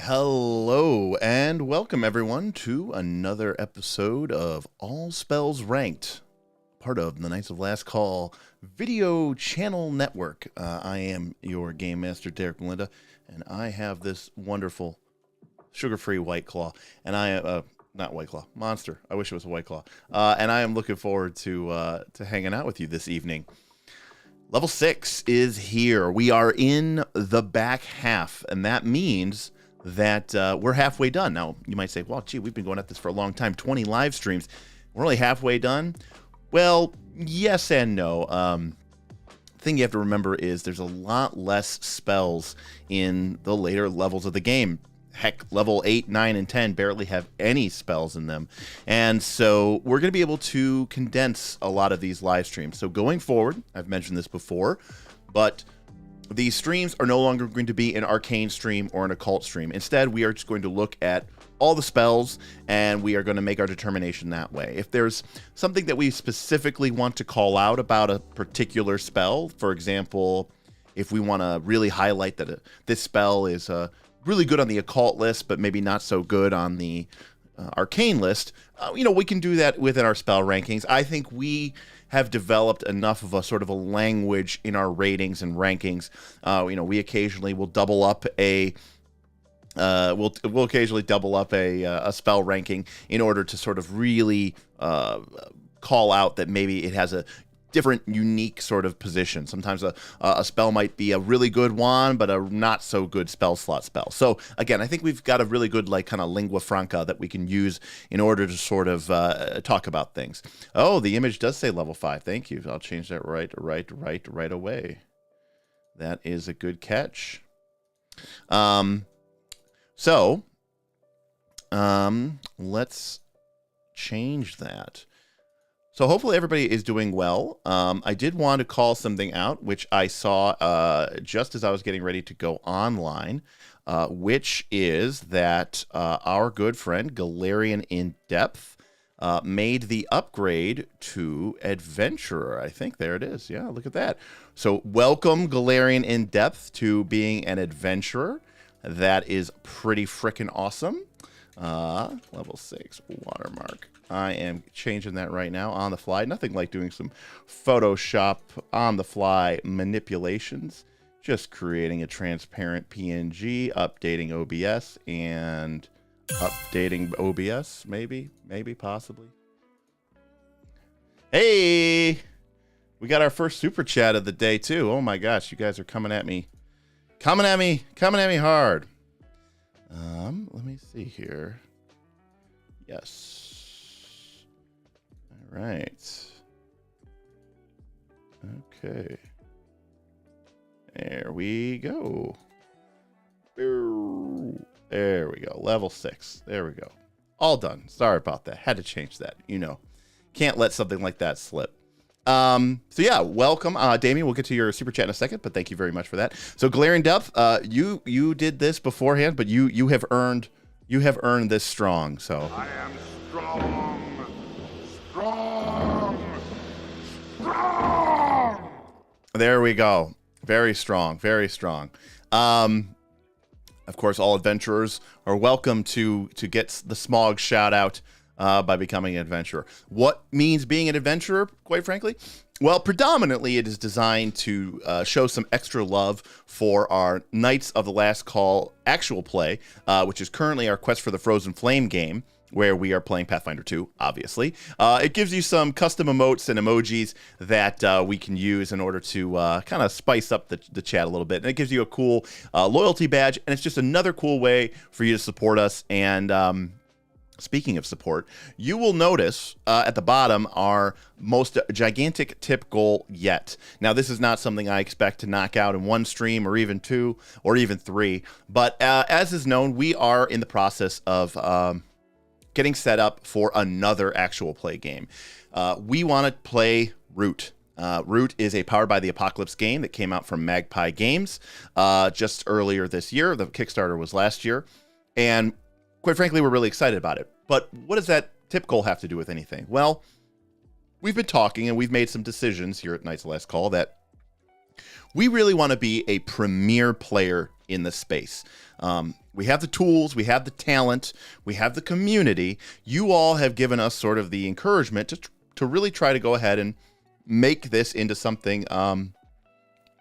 Hello and welcome everyone to another episode of All Spells Ranked, part of the Knights of Last Call video channel network. I am your game master, Derek Melinda, and I have this wonderful sugar-free White Claw, and I not White Claw, Monster. I wish it was a White Claw. And I am looking forward to hanging out with you this evening. Level 6 is here. We are in the back half, and that means that we're halfway done. Now, you might say, well, gee, we've been going at this for a long time, 20 live streams. We're only halfway done? Well, yes and no. The thing you have to remember is there's a lot less spells in the later levels of the game. Heck, level 8, 9, and 10 barely have any spells in them. And so we're going to be able to condense a lot of these live streams. So going forward, I've mentioned this before, but these streams are no longer going to be an arcane stream or an occult stream. Instead, we are just going to look at all the spells, and we are going to make our determination that way. If there's something that we specifically want to call out about a particular spell, for example, if we want to really highlight that this spell is really good on the occult list, but maybe not so good on the arcane list, we can do that within our spell rankings. I think we have developed enough of a sort of a language in our ratings and rankings. We occasionally will double up we'll occasionally double up a spell ranking in order to sort of really call out that maybe it has a different, unique sort of position. Sometimes a spell might be a really good one, but a not so good spell slot spell. So again, I think we've got a really good kind of lingua franca that we can use in order to sort of talk about things. Oh, the image does say level 5. Thank you. I'll change that right away. That is a good catch. So let's change that. So hopefully everybody is doing well. I did want to call something out, which I saw just as I was getting ready to go online, which is that our good friend Galarian in Depth made the upgrade to Adventurer. I think there it is. Yeah, look at that. So welcome Galarian in Depth to being an Adventurer. That is pretty freaking awesome. Level 6 watermark. I am changing that right now on the fly. Nothing like doing some Photoshop on the fly manipulations. Just creating a transparent PNG, updating OBS, and updating OBS, maybe, possibly. Hey! We got our first super chat of the day, too. Oh my gosh, you guys are coming at me. Coming at me hard. Let me see here. Yes. All right. Okay. There we go. There we go. Level 6. There we go. All done. Sorry about that. Had to change that. Can't let something like that slip. So yeah, welcome, Damien. We'll get to your super chat in a second, but thank you very much for that. So Galarian Depth, you did this beforehand, but you have earned this strong. So I am strong. There we go. Very strong. Of course, all adventurers are welcome to get the Smog shout out by becoming an adventurer. What means being an adventurer, quite frankly? Well, predominantly it is designed to show some extra love for our Knights of the Last Call actual play, which is currently our Quest for the Frozen Flame game, where we are playing Pathfinder 2, obviously. It gives you some custom emotes and emojis that we can use in order to kind of spice up the chat a little bit. And it gives you a cool loyalty badge, and it's just another cool way for you to support us. And speaking of support, you will notice at the bottom our most gigantic tip goal yet. Now, this is not something I expect to knock out in one stream or even 2 or even 3. But as is known, we are in the process of getting set up for another actual play game. We want to play Root. Root is a Powered by the Apocalypse game that came out from Magpie Games just earlier this year. The Kickstarter was last year. And quite frankly, we're really excited about it. But what does that tip goal have to do with anything? Well, we've been talking and we've made some decisions here at Knights of Last Call that we really want to be a premier player in the space. We have the tools, we have the talent, we have the community. You all have given us sort of the encouragement to really try to go ahead and make this into something, I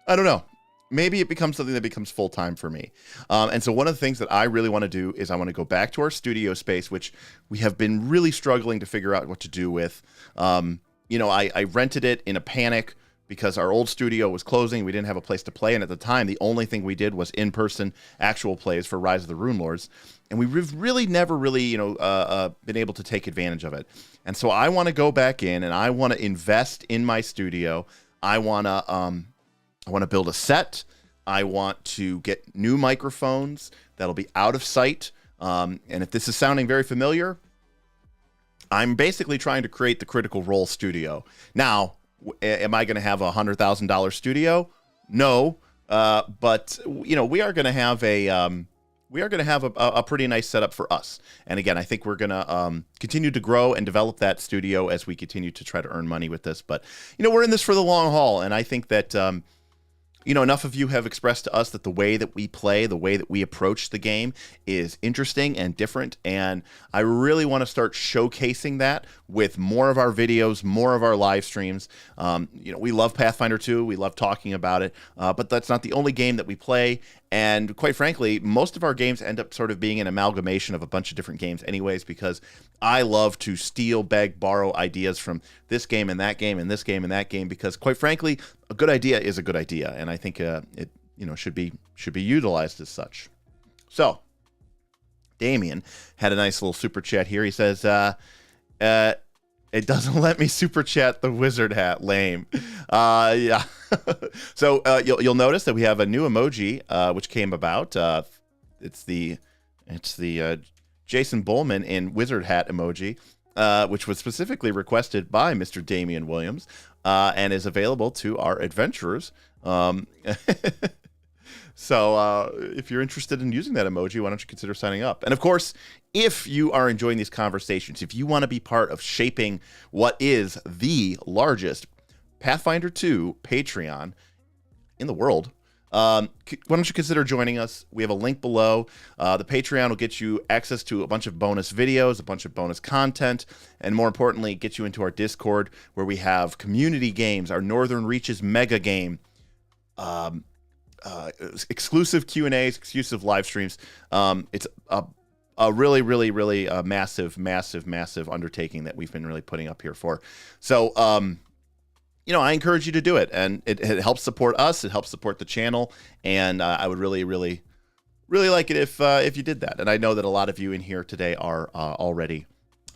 don't know. Maybe it becomes something that becomes full-time for me. And so one of the things that I really want to do is I want to go back to our studio space, which we have been really struggling to figure out what to do with. I rented it in a panic because our old studio was closing. We didn't have a place to play. And at the time, the only thing we did was in-person actual plays for Rise of the Rune Lords. And we've really never really, been able to take advantage of it. And so I want to go back in and I want to invest in my studio. I want to build a set. I want to get new microphones that'll be out of sight. And if this is sounding very familiar, I'm basically trying to create the Critical Role studio. Now, am I going to have a $100,000 studio? No, But we are going to have a pretty nice setup for us. And again, I think we're going to continue to grow and develop that studio as we continue to try to earn money with this. But, we're in this for the long haul. And I think that, enough of you have expressed to us that the way that we play, the way that we approach the game is interesting and different. And I really want to start showcasing that with more of our videos, more of our live streams. We love Pathfinder 2. We love talking about it. But that's not the only game that we play. And quite frankly, most of our games end up sort of being an amalgamation of a bunch of different games anyways, because I love to steal, beg, borrow ideas from this game and that game and this game and that game, because quite frankly, a good idea is a good idea. And I think it should be utilized as such. So Damien had a nice little super chat here. He says, it doesn't let me super chat the wizard hat. Lame. Yeah. So you'll notice that we have a new emoji which came about. It's the Jason Bowman in wizard hat emoji, which was specifically requested by Mr. Damian Williams and is available to our adventurers. So if you're interested in using that emoji, why don't you consider signing up? And of course, if you are enjoying these conversations, if you want to be part of shaping what is the largest Pathfinder 2 Patreon in the world, why don't you consider joining us? We have a link below. The Patreon will get you access to a bunch of bonus videos, a bunch of bonus content, and more importantly, get you into our Discord where we have community games, our Northern Reaches mega game, exclusive Q&As, exclusive live streams. It's a really, really, really massive undertaking that we've been really putting up here for. So, I encourage you to do it, and it helps support us. It helps support the channel, and I would really, really, really like it if you did that. And I know that a lot of you in here today are already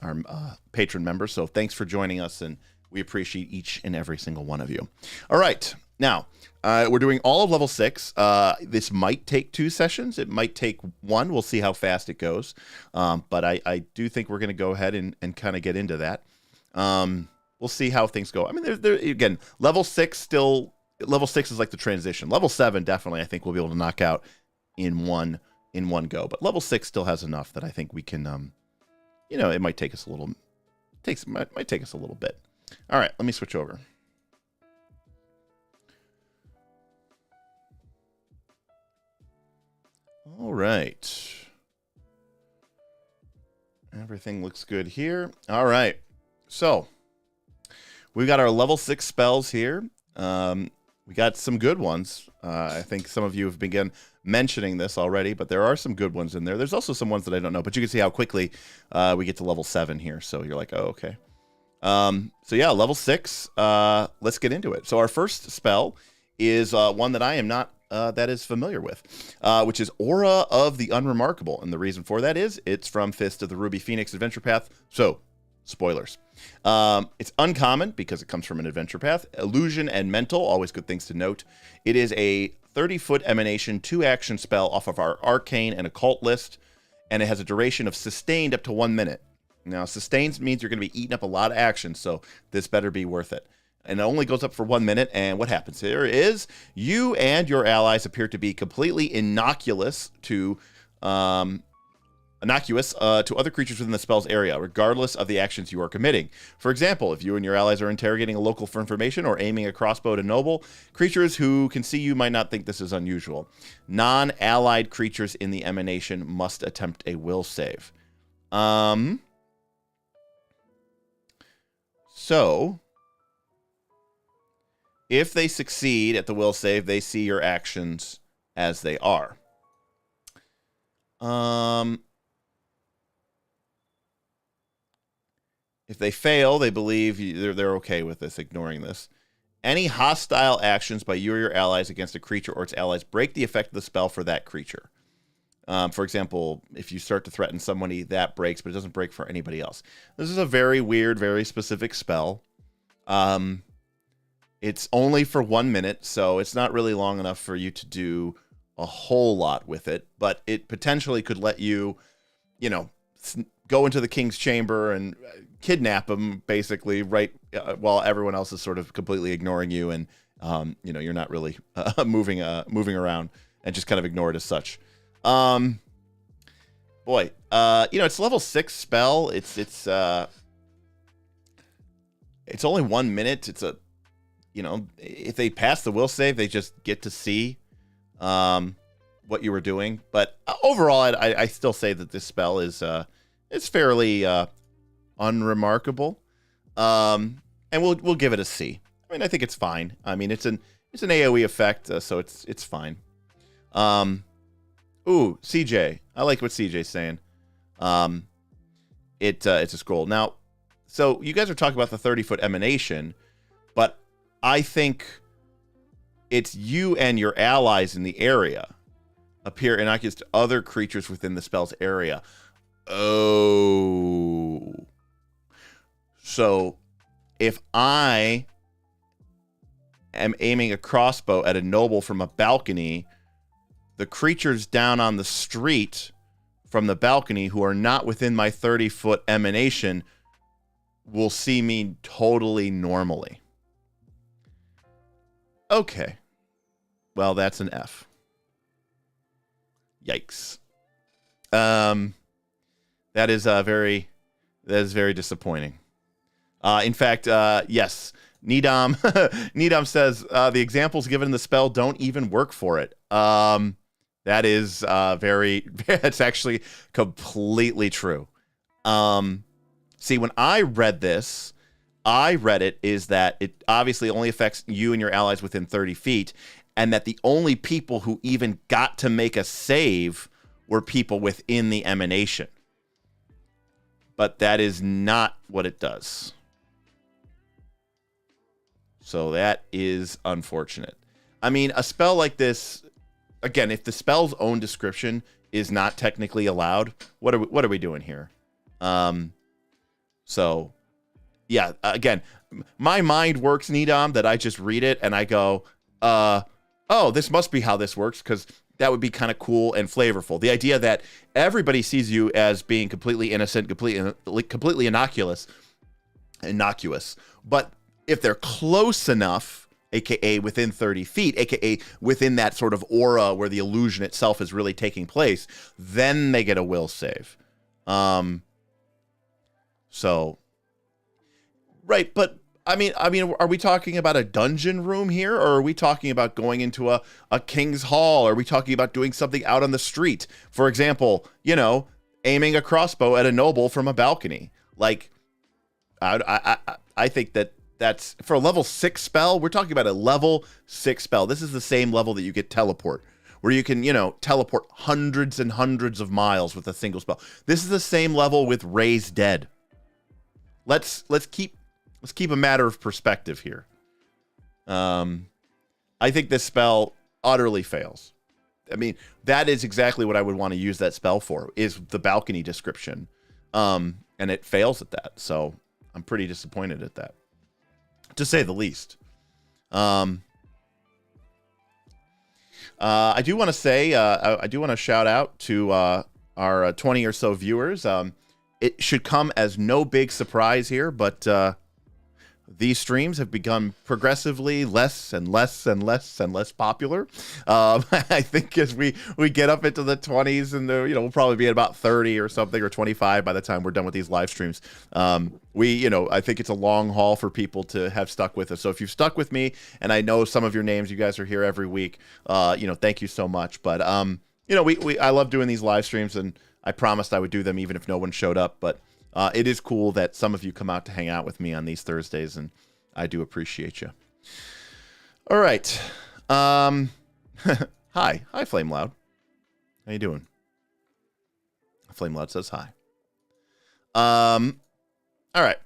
our patron members, so thanks for joining us, and we appreciate each and every single one of you. All right, now we're doing all of level 6. This might take 2 sessions. It might take 1. We'll see how fast it goes. But I do think we're going to go ahead and kind of get into that. We'll see how things go. I mean, again, level 6 is like the transition. Level 7 definitely I think we'll be able to knock out in one go. But level 6 still has enough that I think we can. It might take us a little. Might take us a little bit. All right, let me switch over. All right. Everything looks good here. All right. So we've got our level 6 spells here. We got some good ones. I think some of you have begun mentioning this already, but there are some good ones in there. There's also some ones that I don't know, but you can see how quickly we get to level 7 here. So you're like, oh, okay. So yeah, level 6. Let's get into it. So our first spell is one that I am not that is familiar with, which is Aura of the Unremarkable. And the reason for that is it's from Fist of the Ruby Phoenix Adventure Path. So, spoilers. It's uncommon because it comes from an adventure path. Illusion and Mental, always good things to note. It is a 30-foot emanation, 2-action spell off of our Arcane and Occult list, and it has a duration of sustained up to 1 minute. Now, sustained means you're going to be eating up a lot of action, so this better be worth it. And it only goes up for 1 minute, and what happens here is you and your allies appear to be completely innocuous to other creatures within the spell's area, regardless of the actions you are committing. For example, if you and your allies are interrogating a local for information or aiming a crossbow at a noble, creatures who can see you might not think this is unusual. Non-allied creatures in the emanation must attempt a will save. So if they succeed at the will save, they see your actions as they are. If they fail, they believe they're okay with this, ignoring this. Any hostile actions by you or your allies against a creature or its allies break the effect of the spell for that creature. For example, if you start to threaten somebody, that breaks, but it doesn't break for anybody else. This is a very weird, very specific spell. It's only for 1 minute, so it's not really long enough for you to do a whole lot with it, but it potentially could let you, go into the king's chamber and kidnap him, basically, right while everyone else is sort of completely ignoring you and You're not really moving around, and just kind of ignore it as such. It's level 6 spell. It's only 1 minute. If they pass the will save, they just get to see what you were doing. But overall, I still say that this spell is fairly unremarkable. And we'll give it a C. I mean, I think it's fine. I mean, it's an AoE effect, so it's fine. CJ. I like what CJ's saying. It's a scroll. Now, so you guys are talking about the 30-foot emanation, but I think it's you and your allies in the area appear innocuous to other creatures within the spell's area. Oh. So if I am aiming a crossbow at a noble from a balcony, the creatures down on the street from the balcony who are not within my 30-foot emanation will see me totally normally. Okay. Well, that's an F. Yikes. That is very disappointing. In fact, yes. Needam Needam says the examples given in the spell don't even work for it. That is it's actually completely true. See, when I read this, is that it obviously only affects you and your allies within 30 feet, and that the only people who even got to make a save were people within the emanation. But that is not what it does. So that is unfortunate. I mean, a spell like this, again, if the spell's own description is not technically allowed, what are we doing here? So, yeah, again, my mind works, Needam, that I just read it and I go, oh, this must be how this works, because that would be kind of cool and flavorful. The idea that everybody sees you as being completely innocent, completely innocuous, but if they're close enough, aka within 30 feet, aka within that sort of aura where the illusion itself is really taking place, then they get a will save. So, right, but I mean, are we talking about a dungeon room here, or are we talking about going into a king's hall? Are we talking about doing something out on the street? For example, aiming a crossbow at a noble from a balcony. Like, I think that's for a level 6 spell. We're talking about a level 6 spell. This is the same level that you get teleport, where you can, teleport hundreds and hundreds of miles with a single spell. This is the same level with Raise Dead. Let's keep a matter of perspective here. I think this spell utterly fails. I mean, that is exactly what I would want to use that spell for, is the balcony description. And it fails at that. So I'm pretty disappointed at that, to say the least. I do want to say, I do want to shout out to our 20 or so viewers. It should come as no big surprise here, but these streams have become progressively less and less and less and less popular. I think as we get up into the 20s, and we'll probably be at about 30 or something, or 25 by the time we're done with these live streams. I think it's a long haul for people to have stuck with us. So if you've stuck with me, and I know some of your names, you guys are here every week, thank you so much. But I love doing these live streams, and I promised I would do them even if no one showed up. But it is cool that some of you come out to hang out with me on these Thursdays, and I do appreciate you. All right. Hi, Flame Loud. How you doing? Flame Loud says hi. All right.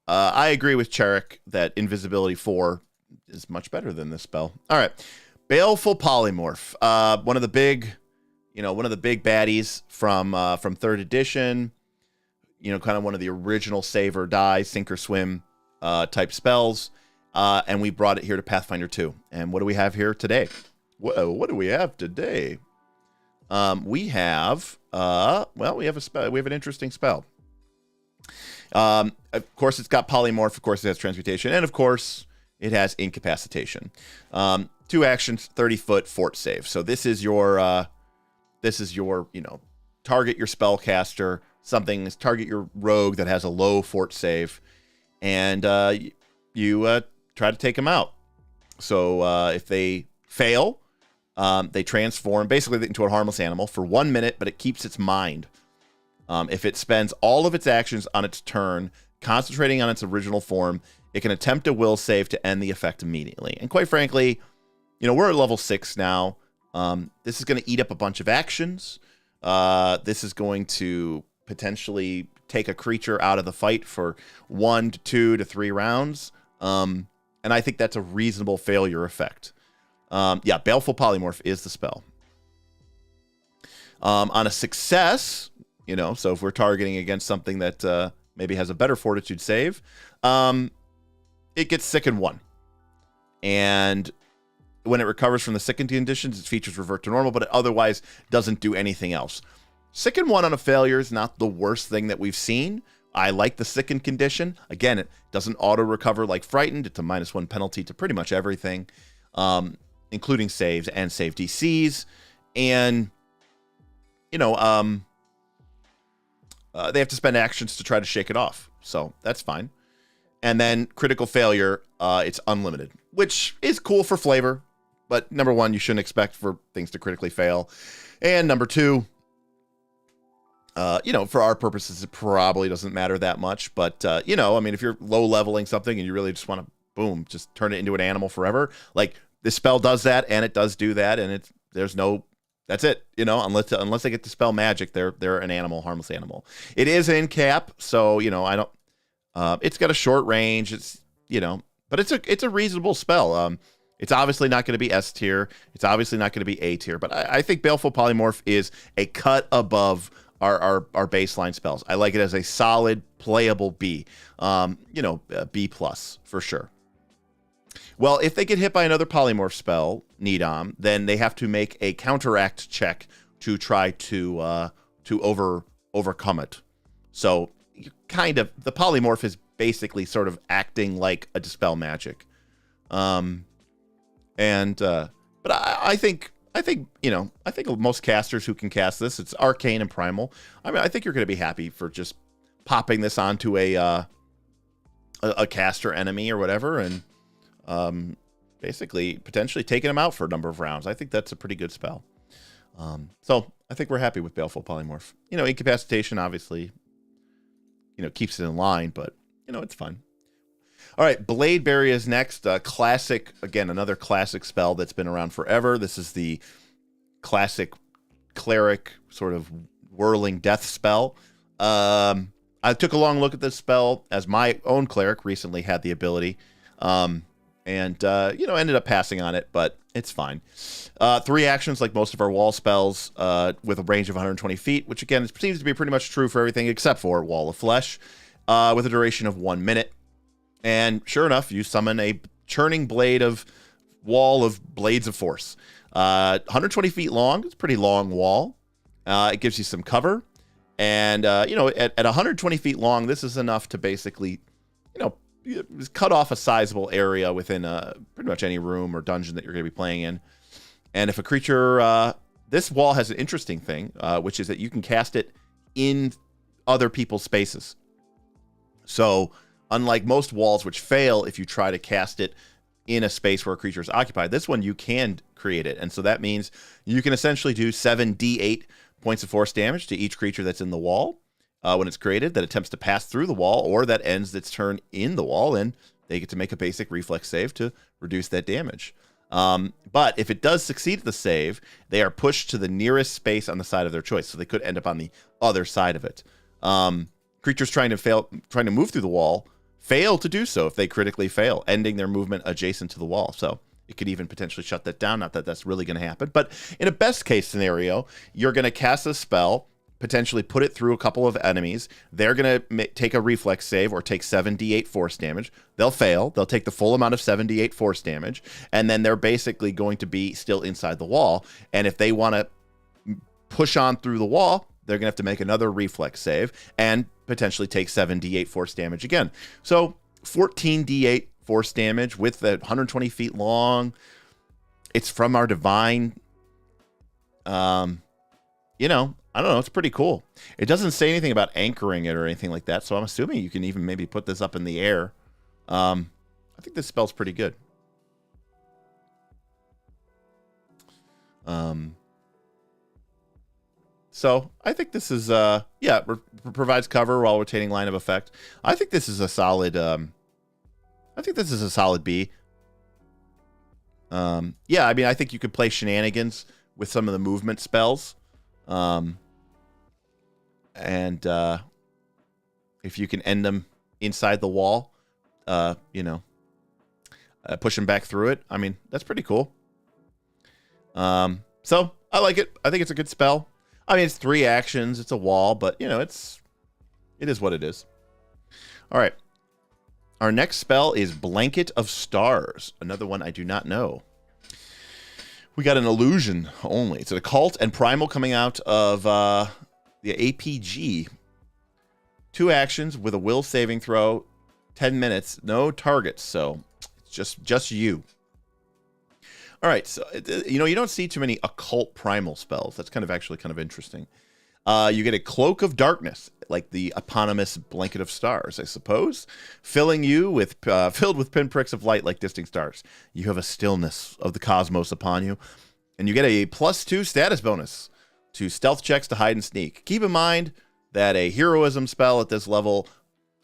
I agree with Cherik that Invisibility 4 is much better than this spell. All right. Baleful polymorph. One of the big baddies from 3rd edition. Kind of one of the original save or die, sink or swim type spells. And we brought it here to Pathfinder 2. And what do we have here today? What do we have today? We have a spell. We have an interesting spell. Of course, it's got polymorph. Of course, it has transmutation. And of course, it has incapacitation. 2 actions, 30-foot fort save. So this is your target your spellcaster, target your rogue that has a low fort save, and you try to take them out. So if they fail, they transform basically into a harmless animal for 1 minute, but it keeps its mind. If it spends all of its actions on its turn concentrating on its original form, it can attempt a will save to end the effect immediately. And quite frankly, we're at level 6 now. This is going to eat up a bunch of actions. This is going to potentially take a creature out of the fight for 1 to 2 to 3 rounds. And I think that's a reasonable failure effect. Baleful polymorph is the spell. On a success, so if we're targeting against something that maybe has a better fortitude save, it gets sicken 1. And when it recovers from the sickened conditions, its features revert to normal, but it otherwise doesn't do anything else. Sicken 1 on a failure is not the worst thing that we've seen. I like the sickened condition. Again, it doesn't auto-recover like Frightened. It's a -1 penalty to pretty much everything, including saves and save DCs. And, they have to spend actions to try to shake it off. So that's fine. And then critical failure, it's unlimited, which is cool for flavor. But number 1, you shouldn't expect for things to critically fail. And number 2, for our purposes, it probably doesn't matter that much. But, if you're low leveling something and you really just want to, boom, just turn it into an animal forever. Like, this spell does that, and it does do that, and that's it. Unless they get to spell magic, they're an animal, harmless animal. It is in cap, so, it's got a short range. It's, but it's a reasonable spell. It's obviously not going to be S tier. It's obviously not going to be A tier. But I think Baleful Polymorph is a cut above our baseline spells. I like it as a solid, playable B. B plus for sure. Well, if they get hit by another polymorph spell, Needom, then they have to make a counteract check to try to overcome it. So the polymorph is basically sort of acting like a dispel magic. But I think most casters who can cast this, it's arcane and primal. I think you're going to be happy for just popping this onto a caster enemy or whatever, and basically potentially taking them out for a number of rounds. I think that's a pretty good spell. So I think we're happy with Baleful Polymorph. Incapacitation obviously, keeps it in line, but it's fun. All right, Bladeberry is next. Classic, again, another classic spell that's been around forever. This is the classic cleric sort of whirling death spell. I took a long look at this spell as my own cleric recently had the ability, and ended up passing on it, but it's fine. 3 actions like most of our wall spells, with a range of 120 feet, which again seems to be pretty much true for everything except for Wall of Flesh, with a duration of 1 minute. And sure enough, you summon a churning wall of blades of force. 120 feet long. It's a pretty long wall. It gives you some cover. And, at 120 feet long, this is enough to basically, cut off a sizable area within pretty much any room or dungeon that you're going to be playing in. And if a creature, this wall has an interesting thing, which is that you can cast it in other people's spaces. So unlike most walls which fail if you try to cast it in a space where a creature is occupied, this one you can create it. And so that means you can essentially do 7d8 points of force damage to each creature that's in the wall when it's created, that attempts to pass through the wall or that ends its turn in the wall, and they get to make a basic reflex save to reduce that damage. But if it does succeed at the save, they are pushed to the nearest space on the side of their choice, so they could end up on the other side of it. Creatures trying to move through the wall fail to do so if they critically fail, ending their movement adjacent to the wall. So it could even potentially shut that down. Not that that's really going to happen, but in a best case scenario, you're going to cast a spell, potentially put it through a couple of enemies. They're going to take a reflex save or take 7d8 force damage. They'll fail. They'll take the full amount of 7d8 force damage, and then they're basically going to be still inside the wall. And if they want to push on through the wall, they're going to have to make another reflex save and potentially take 7d8 force damage again. So 14d8 force damage with the 120 feet long. It's from our divine. You know, I don't know. It's pretty cool. It doesn't say anything about anchoring it or anything like that, so I'm assuming you can even maybe put this up in the air. I think this spell's pretty good. So I think this is provides cover while retaining line of effect. I think this is a solid B. Yeah, I mean, I think you could play shenanigans with some of the movement spells. If you can end them inside the wall, push them back through it. I mean, that's pretty cool. So I like it. I think it's a good spell. I mean, it's 3 actions. It's a wall, but it is what it is. All right. Our next spell is Blanket of Stars. Another one I do not know. We got an illusion only. It's an occult and primal coming out of the APG. 2 actions with a will saving throw. 10 minutes. No targets, so it's just you. All right, so you don't see too many occult primal spells. That's kind of interesting. You get a Cloak of Darkness, like the eponymous Blanket of Stars, I suppose, filled with pinpricks of light like distant stars. You have a stillness of the cosmos upon you, and you get a +2 status bonus to stealth checks to hide and sneak. Keep in mind that a heroism spell at this level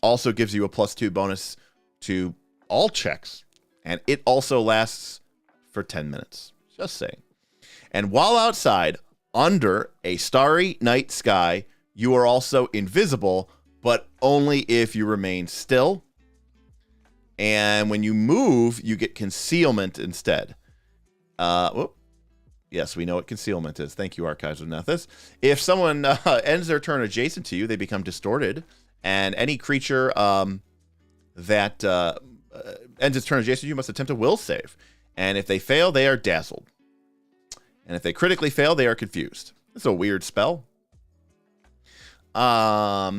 also gives you a +2 bonus to all checks, and it also lasts for 10 minutes. Just saying. And while outside, under a starry night sky, you are also invisible, but only if you remain still. And when you move, you get concealment instead. Yes, we know what concealment is. Thank you, Archives of Nethys. If someone ends their turn adjacent to you, they become distorted. And any creature that ends its turn adjacent to you must attempt a will save. And if they fail, they are dazzled. And if they critically fail, they are confused. It's a weird spell. Yeah.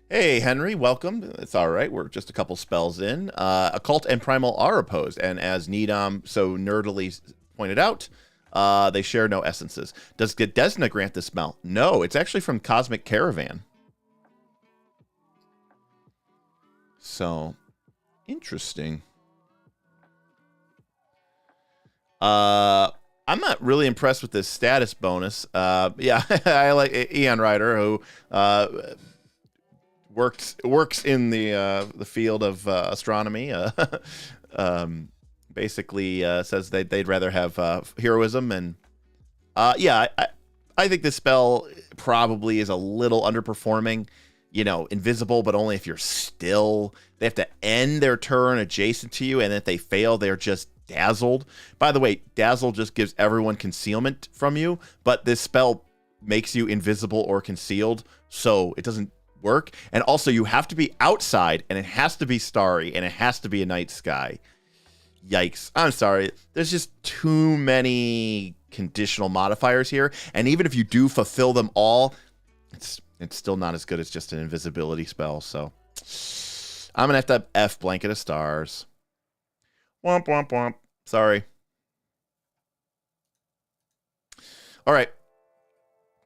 Hey, Henry, welcome. It's all right. We're just a couple spells in. Occult and Primal are opposed. And as Needham so nerdily pointed out, they share no essences. Does Gedesna grant this spell? No, it's actually from Cosmic Caravan. So, interesting. I'm not really impressed with this status bonus. Yeah, I like Eon Rider, who works in the field of astronomy. Basically says they'd rather have heroism, and yeah, I think this spell probably is a little underperforming. Invisible, but only if you're still. They have to end their turn adjacent to you, and if they fail, they're just dazzled. By the way, dazzle just gives everyone concealment from you, but this spell makes you invisible or concealed, so it doesn't work. And also, you have to be outside, and it has to be starry, and it has to be a night sky. Yikes. I'm sorry. There's just too many conditional modifiers here, and even if you do fulfill them all, it's still not as good as just an invisibility spell, so I'm going to have to F Blanket of Stars. Womp, womp, womp. Sorry. All right.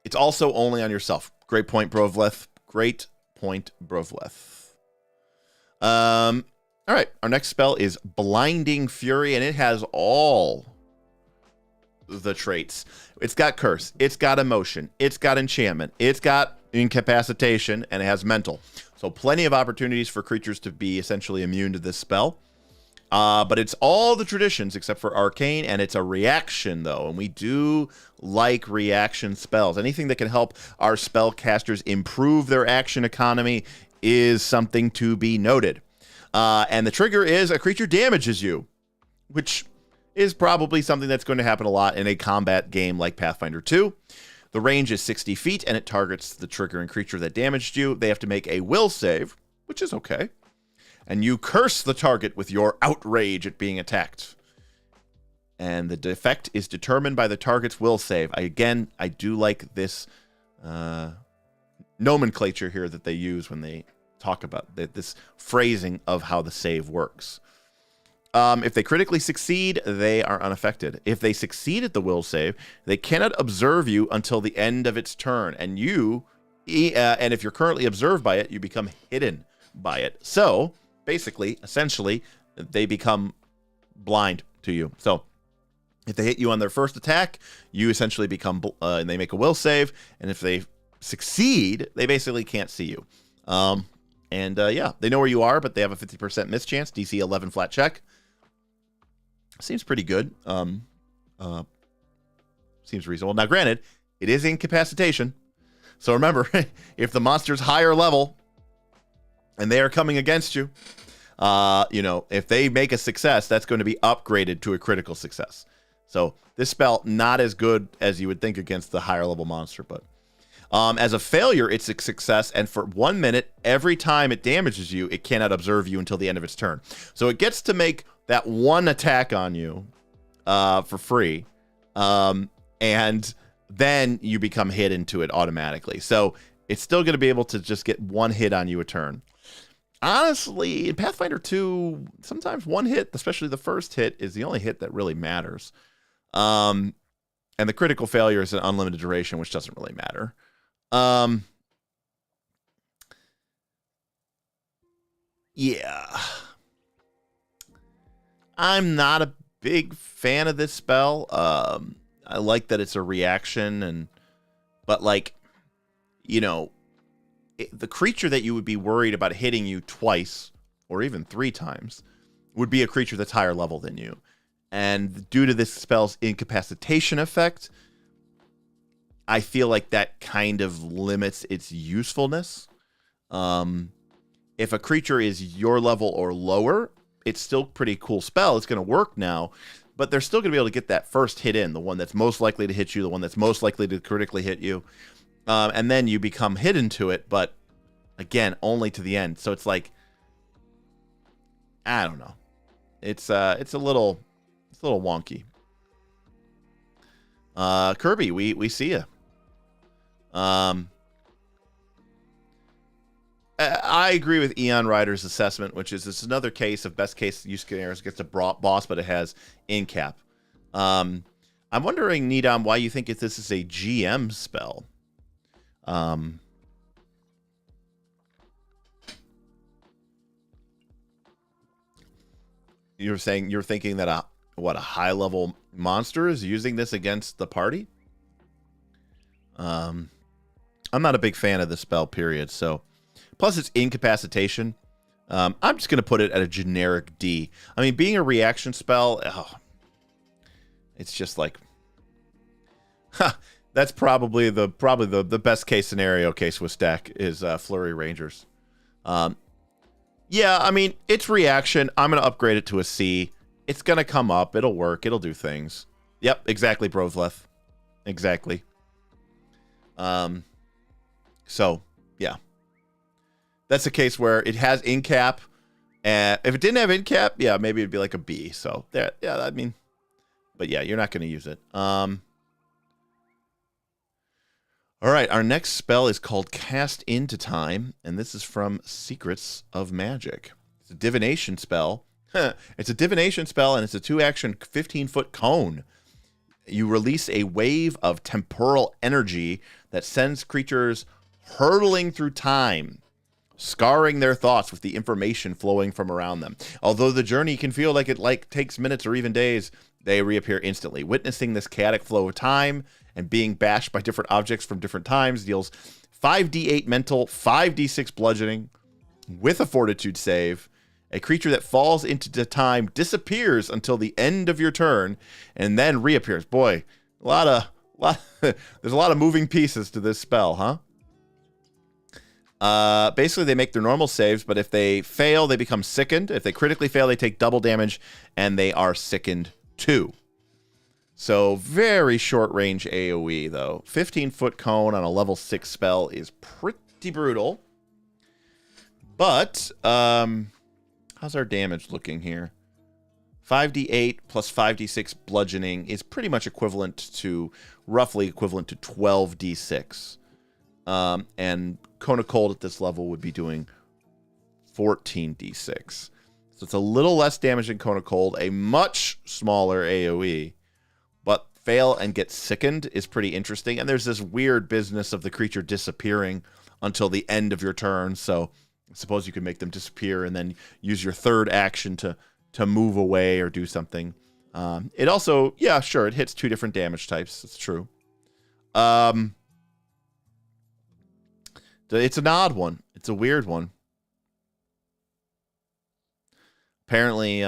It's also only on yourself. Great point, Brovleth. Great point, Brovleth. All right. Our next spell is Blinding Fury, and it has all the traits. It's got Curse. It's got Emotion. It's got Enchantment. It's got Incapacitation, and it has Mental. So plenty of opportunities for creatures to be essentially immune to this spell. But it's all the traditions except for Arcane, and it's a reaction, though. And we do like reaction spells. Anything that can help our spellcasters improve their action economy is something to be noted. And the trigger is a creature damages you, which is probably something that's going to happen a lot in a combat game like Pathfinder 2. The range is 60 feet, and it targets the triggering creature that damaged you. They have to make a will save, which is okay. And you curse the target with your outrage at being attacked. And the effect is determined by the target's will save. I do like this nomenclature here that they use when they talk about this phrasing of how the save works. If they critically succeed, they are unaffected. If they succeed at the will save, they cannot observe you until the end of its turn. And and if you're currently observed by it, you become hidden by it. So, basically, essentially, they become blind to you. So, if they hit you on their first attack, you essentially become, and they make a will save. And if they succeed, they basically can't see you. Yeah, they know where you are, but they have a 50% miss chance. DC 11 flat check. Seems pretty good. Seems reasonable. Now, granted, it is incapacitation. So remember, if the monster's higher level and they are coming against you, if they make a success, that's going to be upgraded to a critical success. So this spell, not as good as you would think against the higher level monster, but as a failure, it's a success, and for 1 minute, every time it damages you, it cannot observe you until the end of its turn. So it gets to make that one attack on you for free, and then you become hidden to it automatically. So it's still going to be able to just get one hit on you a turn. Honestly, in Pathfinder 2, sometimes one hit, especially the first hit, is the only hit that really matters. And the critical failure is an unlimited duration, which doesn't really matter. Yeah. I'm not a big fan of this spell. I like that it's a reaction, but like, the creature that you would be worried about hitting you twice or even 3 times would be a creature that's higher level than you. And due to this spell's incapacitation effect, I feel like that kind of limits its usefulness. If a creature is your level or lower, it's still a pretty cool spell. It's going to work now, but they're still going to be able to get that first hit in, the one that's most likely to hit you, the one that's most likely to critically hit you. And then you become hidden to it, but again, only to the end. So it's like, I don't know. It's a little wonky. Kirby, we see you. I agree with Eon Rider's assessment, which is it's another case of best case use scenarios gets a boss, but it has incap. I'm wondering, Nidam, why you think this is a GM spell. You're thinking that a high level monster is using this against the party? I'm not a big fan of the spell, period. So, plus it's incapacitation. I'm just going to put it at a generic D. I mean, being a reaction spell, it's just like, that's probably the best case scenario case with stack is Flurry Rangers. Yeah, I mean, it's reaction. I'm going to upgrade it to a C. It's going to come up. It'll work. It'll do things. Yep, exactly, Brovleth. Exactly. So, yeah. That's a case where it has incap. And if it didn't have incap, yeah, maybe it'd be like a B. So, yeah, I mean, but yeah, you're not going to use it. All right, our next spell is called Cast Into Time, and this is from Secrets of Magic. It's a divination spell. It's a divination spell, and it's a 2-action 15-foot cone. You release a wave of temporal energy that sends creatures hurtling through time, scarring their thoughts with the information flowing from around them. Although the journey can feel like it takes minutes or even days, they reappear instantly. Witnessing this chaotic flow of time and being bashed by different objects from different times deals 5d8 mental, 5d6 bludgeoning with a fortitude save. A creature that falls into the time disappears until the end of your turn and then reappears. Boy, there's a lot of moving pieces to this spell, huh? Basically, they make their normal saves, but if they fail, they become sickened. If they critically fail, they take double damage, and they are sickened too. So, very short range AoE, though. 15-foot cone on a level 6 spell is pretty brutal. But, how's our damage looking here? 5d8 plus 5d6 bludgeoning is pretty much roughly equivalent to 12d6. And Cone of Cold at this level would be doing 14d6. So it's a little less damage than Cone of Cold, a much smaller AoE, but fail and get sickened is pretty interesting. And there's this weird business of the creature disappearing until the end of your turn. So I suppose you could make them disappear and then use your third action to move away or do something. It also, yeah, sure, it hits 2 different damage types. It's true. It's an odd one. It's a weird one. Apparently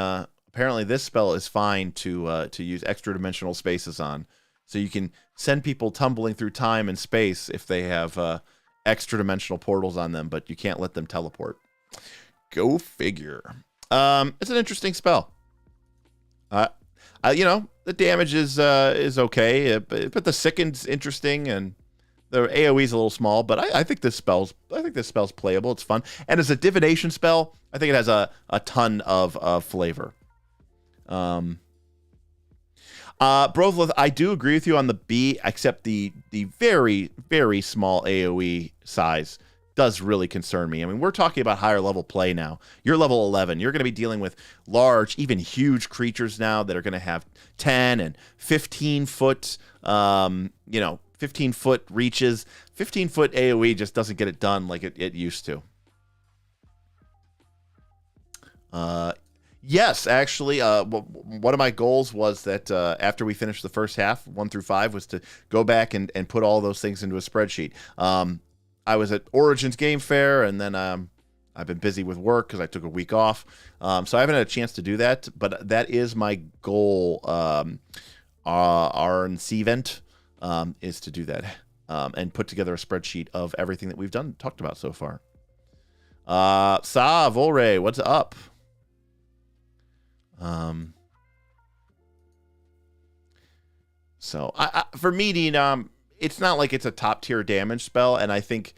this spell is fine to use extra dimensional spaces on. So you can send people tumbling through time and space if they have extra dimensional portals on them, but you can't let them teleport. Go figure. It's an interesting spell. The damage is okay, but the sickened's interesting, and the AoE's a little small. But I think this spell's playable. It's fun, and as a divination spell, I think it has a ton of flavor. Brothleth, I do agree with you on the B, except the very, very small AoE size does really concern me. I mean, we're talking about higher level play now. You're level 11. You're going to be dealing with large, even huge creatures now that are going to have 10 and 15 foot, 15 foot reaches. 15 foot AoE just doesn't get it done like it used to. Yes, actually, one of my goals was that after we finished the first half, 1 through 5, was to go back and put all those things into a spreadsheet. I was at Origins Game Fair, and then I've been busy with work because I took a week off. So I haven't had a chance to do that, but that is my goal. RNC event is to do that and put together a spreadsheet of everything that we've talked about so far. Sa Volre, what's up? So for me, it's not like it's a top tier damage spell, and I think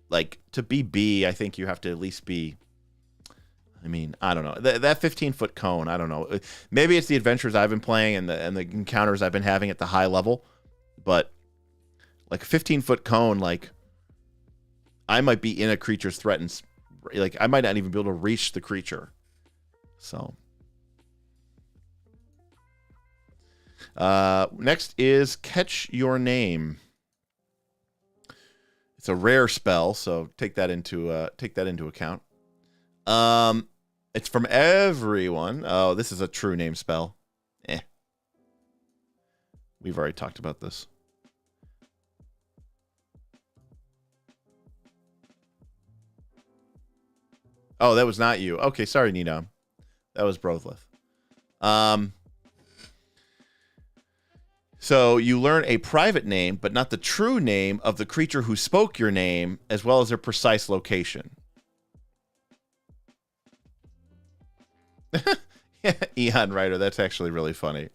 like to be B, I think you have to at least be. I mean, I don't know that 15-foot cone. I don't know. Maybe it's the adventures I've been playing and the encounters I've been having at the high level, but like a 15-foot cone, like I might be in a creature's threatened. Like I might not even be able to reach the creature. So. Next is Catch Your Name. It's a rare spell, so take that into account. It's from everyone. Oh, this is a true name spell. We've already talked about this. Oh, that was not you. Okay, sorry, Nina. That was Brothleth. So you learn a private name, but not the true name of the creature who spoke your name, as well as their precise location. Eon Rider, that's actually really funny.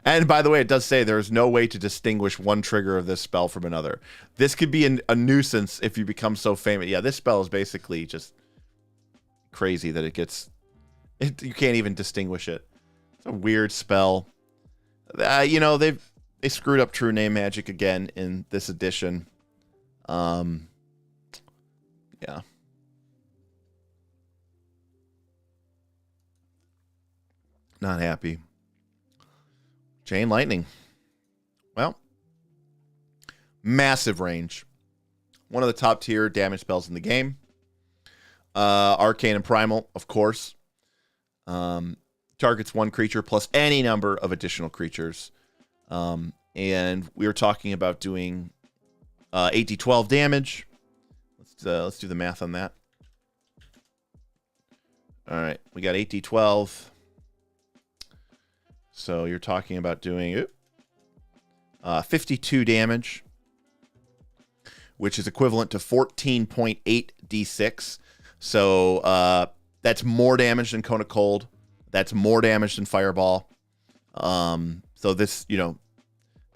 And by the way, it does say there's no way to distinguish one trigger of this spell from another. This could be a nuisance if you become so famous. Yeah, this spell is basically just crazy that you can't even distinguish it. It's a weird spell. They screwed up true name magic again in this edition. Yeah. Not happy. Chain Lightning. Well, massive range. One of the top tier damage spells in the game. Arcane and Primal, of course. Targets one creature plus any number of additional creatures. And we were talking about doing 8d12 damage. Let's do the math on that. All right, we got 8d12. So you're talking about doing 52 damage, which is equivalent to 14.8 d6. So that's more damage than Cone of Cold. That's more damage than Fireball. So this,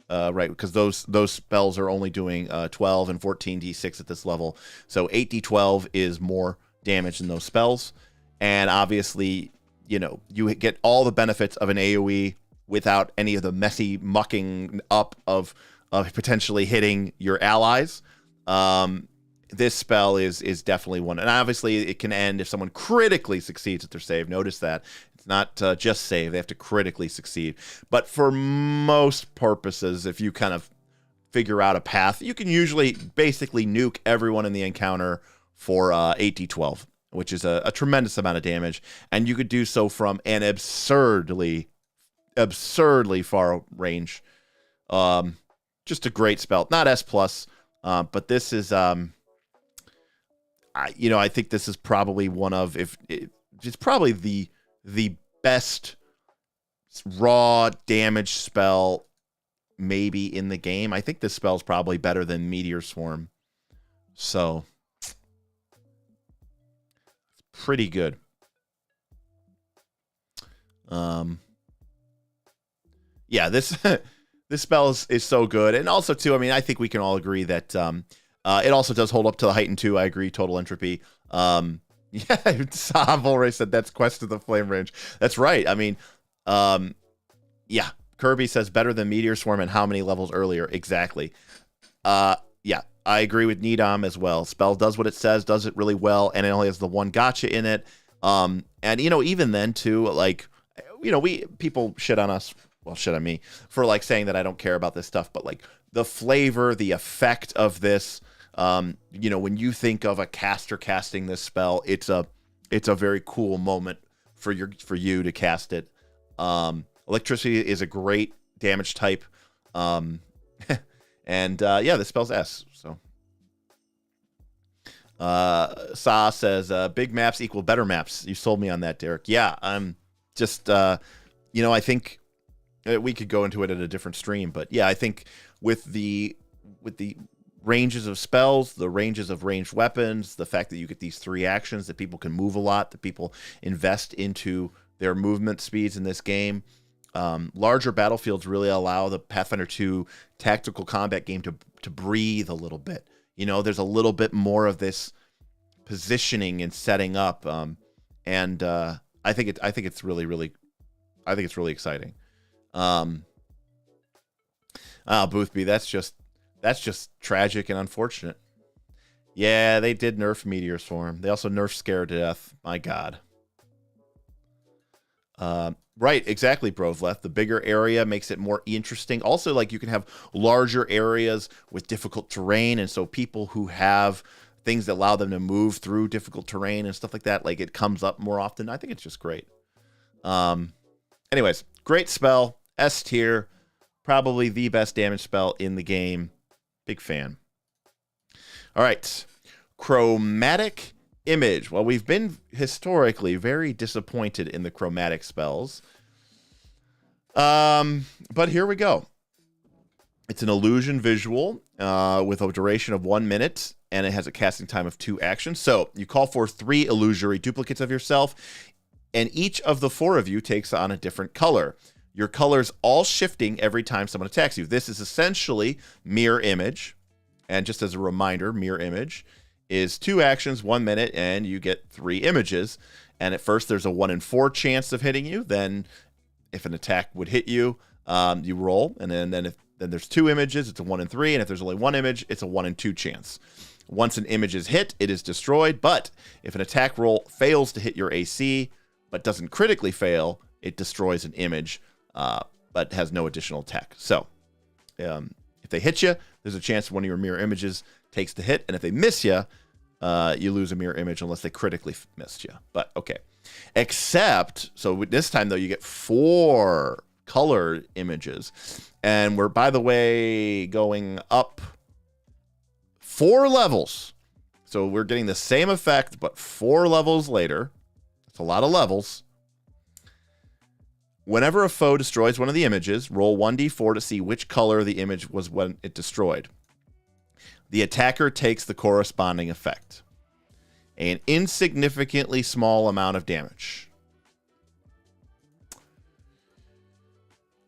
right, because those spells are only doing 12 and 14 d6 at this level. So 8d12 is more damage than those spells. And obviously, you get all the benefits of an AoE without any of the messy mucking up of potentially hitting your allies. This spell is definitely one. And obviously, it can end if someone critically succeeds at their save. Notice that. It's not just save. They have to critically succeed. But for most purposes, if you kind of figure out a path, you can usually basically nuke everyone in the encounter for 8d12, which is a tremendous amount of damage. And you could do so from an absurdly far range. Just a great spell. Not S+, but this is... I think this is probably one of, it's probably the best raw damage spell maybe in the game. I think this spell's probably better than Meteor Swarm. So, it's pretty good. Yeah, this this spell is so good. And also, too, I mean, I think we can all agree that... it also does hold up to the heightened 2. I agree. Total entropy. Yeah, Sav already said that's Quest of the Flame range. That's right. I mean, yeah. Kirby says better than Meteor Swarm and how many levels earlier? Exactly. Yeah, I agree with Needom as well. Spell does what it says, does it really well, and it only has the one gotcha in it. And even then too, like, people shit on us. Well, shit on me for like saying that I don't care about this stuff, but like the flavor, the effect of this, when you think of a caster casting this spell, it's a very cool moment for you to cast it. Electricity is a great damage type. And yeah, this spell's S. So Sa says big maps equal better maps. You sold me on that, Derek. Yeah, I'm just I think we could go into it at a different stream, but yeah, I think with the ranges of spells, the ranges of ranged weapons, the fact that you get these 3 actions, that people can move a lot, that people invest into their movement speeds in this game. Larger battlefields really allow the Pathfinder 2 tactical combat game to breathe a little bit. There's a little bit more of this positioning and setting up, and I think it's really exciting. Boothby, that's just tragic and unfortunate. Yeah, they did nerf Meteor Swarm. They also nerfed Scare to Death. My God. Right, exactly, Brovleth. The bigger area makes it more interesting. Also, like, you can have larger areas with difficult terrain, and so people who have things that allow them to move through difficult terrain and stuff like that, like, it comes up more often. I think it's just great. Anyways, great spell. S tier. Probably the best damage spell in the game. Big fan. All right. Chromatic Image. Well, we've been historically very disappointed in the chromatic spells. But here we go. It's an illusion visual with a duration of 1 minute, and it has a casting time of 2 actions. So you call for 3 illusory duplicates of yourself, and each of the 4 of you takes on a different color. Your colors all shifting every time someone attacks you. This is essentially mirror image. And just as a reminder, mirror image is 2 actions, 1 minute, and you get 3 images. And at first, there's a 1 in 4 chance of hitting you. Then, if an attack would hit you, you roll. And then if there's 2 images, it's a 1 in 3. And if there's only 1 image, it's a 1 in 2 chance. Once an image is hit, it is destroyed. But if an attack roll fails to hit your AC, but doesn't critically fail, it destroys an image, but has no additional attack. So, if they hit you, there's a chance one of your mirror images takes the hit. And if they miss you, you lose a mirror image unless they critically missed you. But okay. Except, so this time though, you get 4 colored images. And we're, by the way, going up 4 levels. So we're getting the same effect, but 4 levels later. That's a lot of levels. Whenever a foe destroys one of the images, roll 1d4 to see which color the image was when it destroyed. The attacker takes the corresponding effect. An insignificantly small amount of damage.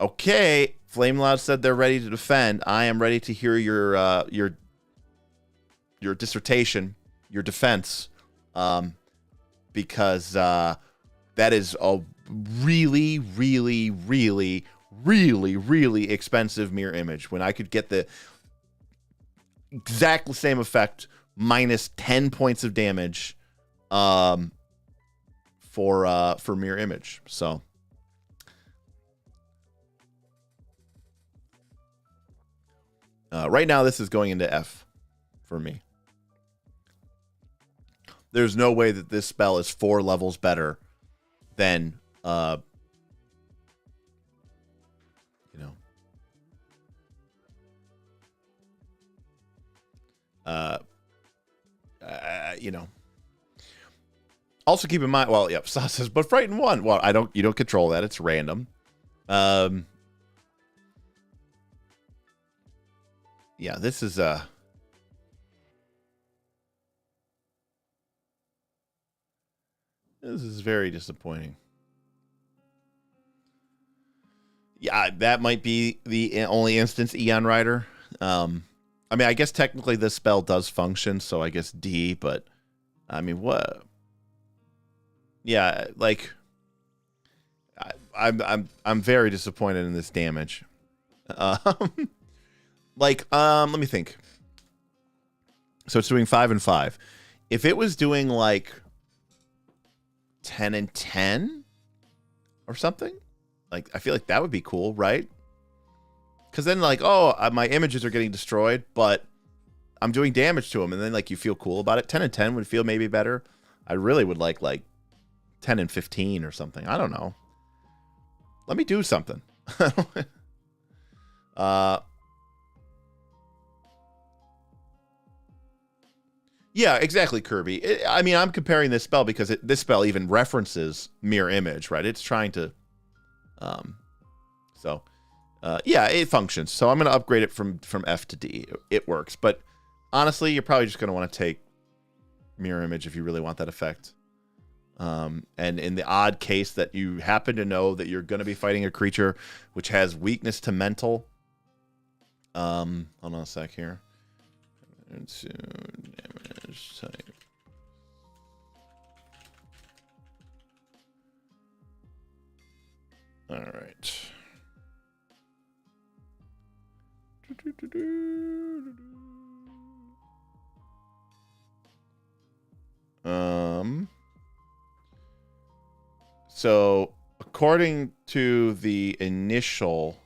Okay, Flameloud said they're ready to defend. I am ready to hear your dissertation, your defense, because that is a really, really, really, really, really expensive mirror image. When I could get the exactly same effect, minus 10 points of damage for mirror image. So right now this is going into F for me. There's no way that this spell is 4 levels better than Also keep in mind, well, yep, Sas says, but Frighten 1. Well, you don't control that. It's random. Yeah, this is very disappointing. Yeah, that might be the only instance Eon Rider. I mean, I guess technically this spell does function, so I guess D, but I mean, what? Yeah, like I'm very disappointed in this damage. Let me think. So it's doing 5 and 5. If it was doing like 10 and 10 or something, like I feel like that would be cool, right? Because then like, my images are getting destroyed, but I'm doing damage to them, and then like you feel cool about it. 10 and 10 would feel maybe better. I really would like 10 and 15 or something. I don't know. Let me do something. Yeah, exactly, Kirby. I mean, I'm comparing this spell because this spell even references mirror image, right? It's trying to, yeah, it functions. So I'm going to upgrade it from F to D. It works, but honestly, you're probably just going to want to take mirror image if you really want that effect. And in the odd case that you happen to know that you're going to be fighting a creature which has weakness to mental, hold on a sec here. Damage type. All right. So according to the initial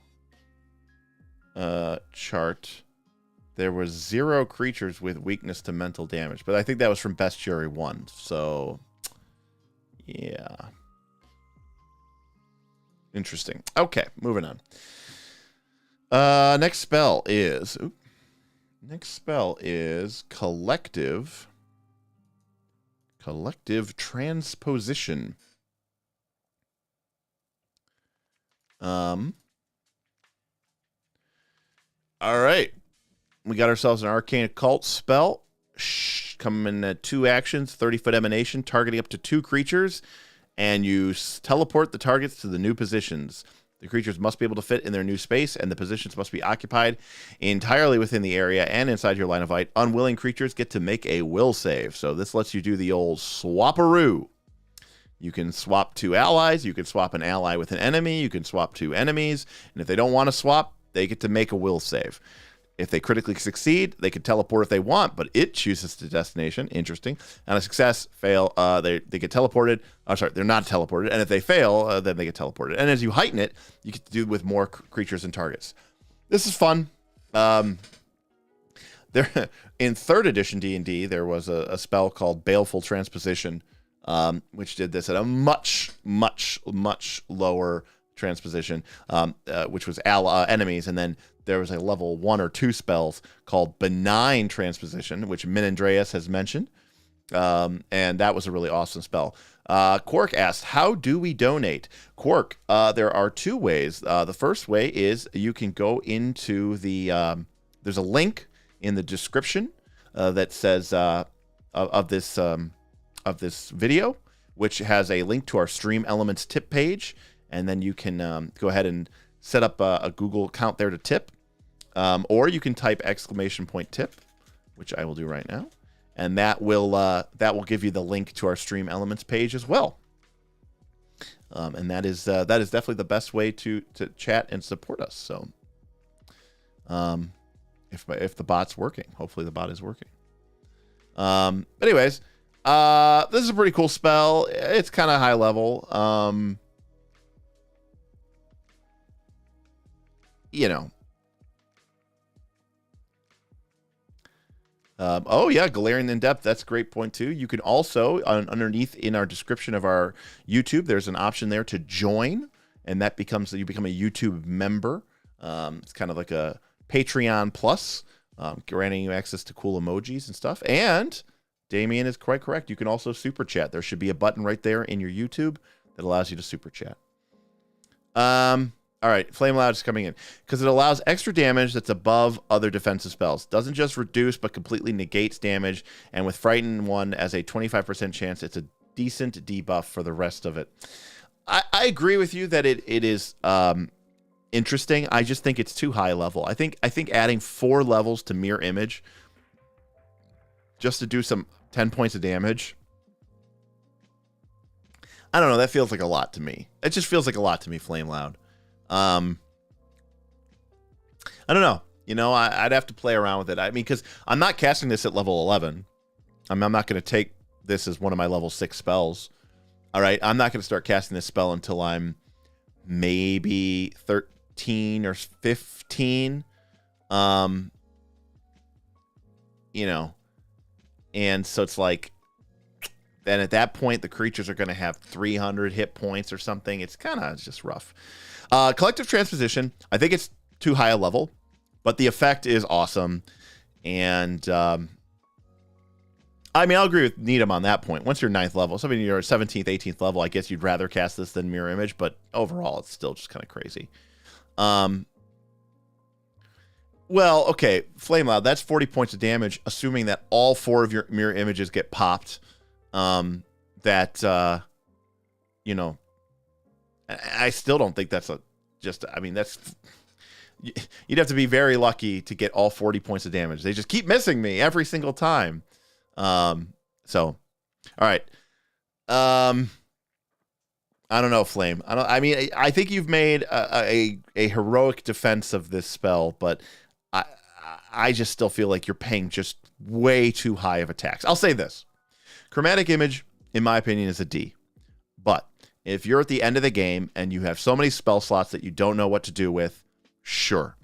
chart, there was 0 creatures with weakness to mental damage, but I think that was from Bestiary 1. So yeah. Interesting. Okay, moving on. Next spell is collective transposition. All right. We got ourselves an arcane occult spell. Coming at 2 actions, 30-foot emanation, targeting up to 2 creatures, and you teleport the targets to the new positions. The creatures must be able to fit in their new space, and the positions must be occupied entirely within the area and inside your line of sight. Unwilling creatures get to make a will save. So this lets you do the old swapperoo. You can swap 2 allies. You can swap an ally with an enemy. You can swap 2 enemies. And if they don't want to swap, they get to make a will save. If they critically succeed, they can teleport if they want, but it chooses the destination. Interesting. On a success, fail, they get teleported. Oh, sorry, they're not teleported. And if they fail, then they get teleported. And as you heighten it, you get to do with more creatures and targets. This is fun. There, in 3rd edition D&D, there was a spell called Baleful Transposition, which did this at a much, much, much lower transposition, which was enemies, and then there was a level 1 or 2 spells called Benign Transposition, which Min Andreas has mentioned, and that was a really awesome spell. Quark asked, how do we donate? Quark, there are 2 ways. The first way is you can go into the, there's a link in the description that says of this video, which has a link to our Stream Elements tip page, and then you can go ahead and set up a Google account there to tip. Or you can type !tip, which I will do right now, and that will give you the link to our Stream Elements page as well. And that is definitely the best way to chat and support us. So, if the bot's working. Hopefully the bot is working. Anyways, this is a pretty cool spell. It's kind of high level. You know. Oh yeah, Galarian in depth. That's a great point too. You can also underneath in our description of our YouTube, there's an option there to join, and that becomes you become a YouTube member. It's kind of like a Patreon plus, granting you access to cool emojis and stuff. And Damien is quite correct. You can also super chat. There should be a button right there in your YouTube that allows you to super chat. All right, Flame Loud is coming in because it allows extra damage that's above other defensive spells. Doesn't just reduce, but completely negates damage. And with Frighten 1 as a 25% chance, it's a decent debuff for the rest of it. I agree with you that it is interesting. I just think it's too high level. I think adding 4 levels to Mirror Image just to do some 10 points of damage, I don't know. That feels like a lot to me. It just feels like a lot to me, Flame Loud. I don't know. You know, I'd have to play around with it. I mean, because I'm not casting this at level 11. I'm not going to take this as one of my level 6 spells. All right. I'm not going to start casting this spell until I'm maybe 13 or 15. You know, and so it's like, then at that point, the creatures are going to have 300 hit points or something. It's kind of just rough. Collective Transposition, I think it's too high a level, but the effect is awesome. And I mean, I'll agree with Needham on that point. Once you're 9th level, so I mean, you're 17th, 18th level, I guess you'd rather cast this than Mirror Image, but overall, it's still just kind of crazy. Well, okay, Flame Loud, that's 40 points of damage, assuming that all 4 of your Mirror Images get popped. You know, I still don't think that's I mean, that's, you'd have to be very lucky to get all 40 points of damage. They just keep missing me every single time. So, all right. I don't know, Flame. I mean, I think you've made a heroic defense of this spell, but I just still feel like you're paying just way too high of a tax. I'll say this. Chromatic Image, in my opinion, is a D. But if you're at the end of the game and you have so many spell slots that you don't know what to do with, sure.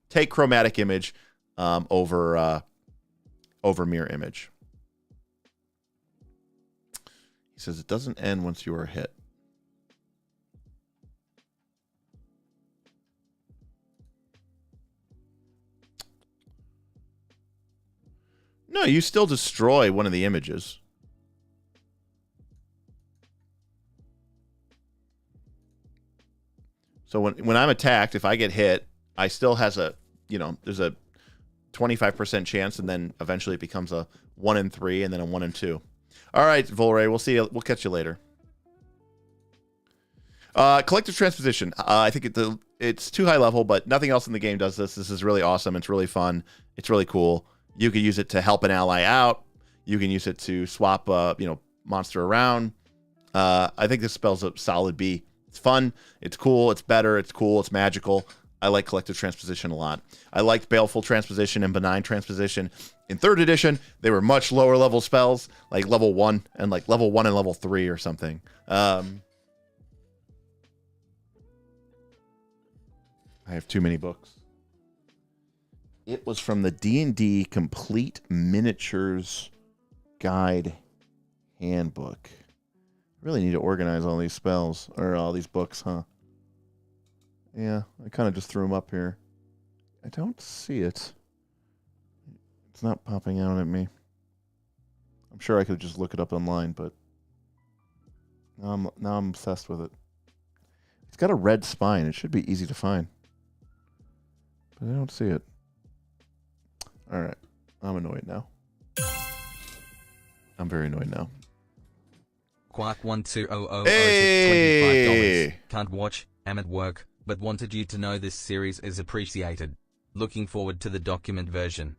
Take Chromatic Image over Mirror Image. He says it doesn't end once you are hit. No, you still destroy one of the images. So when I'm attacked, if I get hit, I still has a, you know, there's a 25% chance, and then eventually it becomes a 1 in 3 and then a 1 in 2. All right, Volray, we'll see you. We'll catch you later. Collective Transposition. I think it's too high level, but nothing else in the game does this. This is really awesome. It's really fun. It's really cool. You can use it to help an ally out. You can use it to swap, monster around. I think this spell's a solid B. It's fun. It's cool. It's better. It's cool. It's magical. I like Collective Transposition a lot. I liked Baleful Transposition and Benign Transposition. In 3rd edition, they were much lower level spells, like level 1 and level 1 and level 3 or something. I have too many books. It was from the D&D Complete Miniatures Guide Handbook. I really need to organize all these spells, or all these books, huh? Yeah, I kind of just threw them up here. I don't see it. It's not popping out at me. I'm sure I could just look it up online, but now I'm obsessed with it. It's got a red spine. It should be easy to find. But I don't see it. All right. I'm annoyed now. I'm very annoyed now. Quark12000 Hey! $25. Can't watch, am at work, but wanted you to know this series is appreciated. Looking forward to the document version.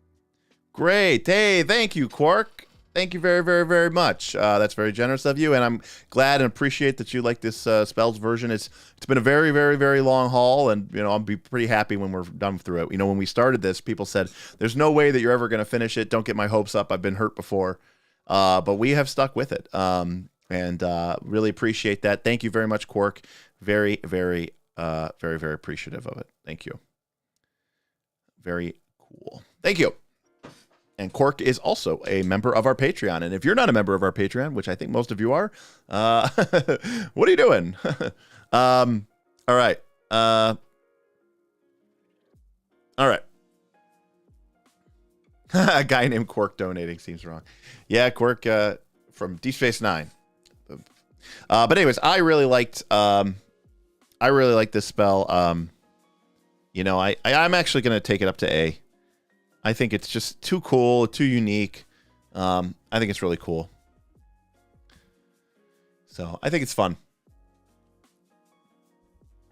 Great. Hey, thank you, Quark. Thank you very, very, very much. That's very generous of you, and I'm glad and appreciate that you like this spells version. It's been a very, very, very long haul, and I'll be pretty happy when we're done through it. When we started this, people said, "There's no way that you're ever going to finish it. Don't get my hopes up. I've been hurt before," but we have stuck with it, and really appreciate that. Thank you very much, Quark. Very, very, very, very appreciative of it. Thank you. Very cool. Thank you. And Quark is also a member of our Patreon. And if you're not a member of our Patreon, which I think most of you are, what are you doing? All right. All right. A guy named Quark donating seems wrong. Yeah, Quark from Deep Space Nine. But anyways, I really liked this spell. I'm actually going to take it up to A. I think it's just too cool, too unique. I think it's really cool. So I think it's fun.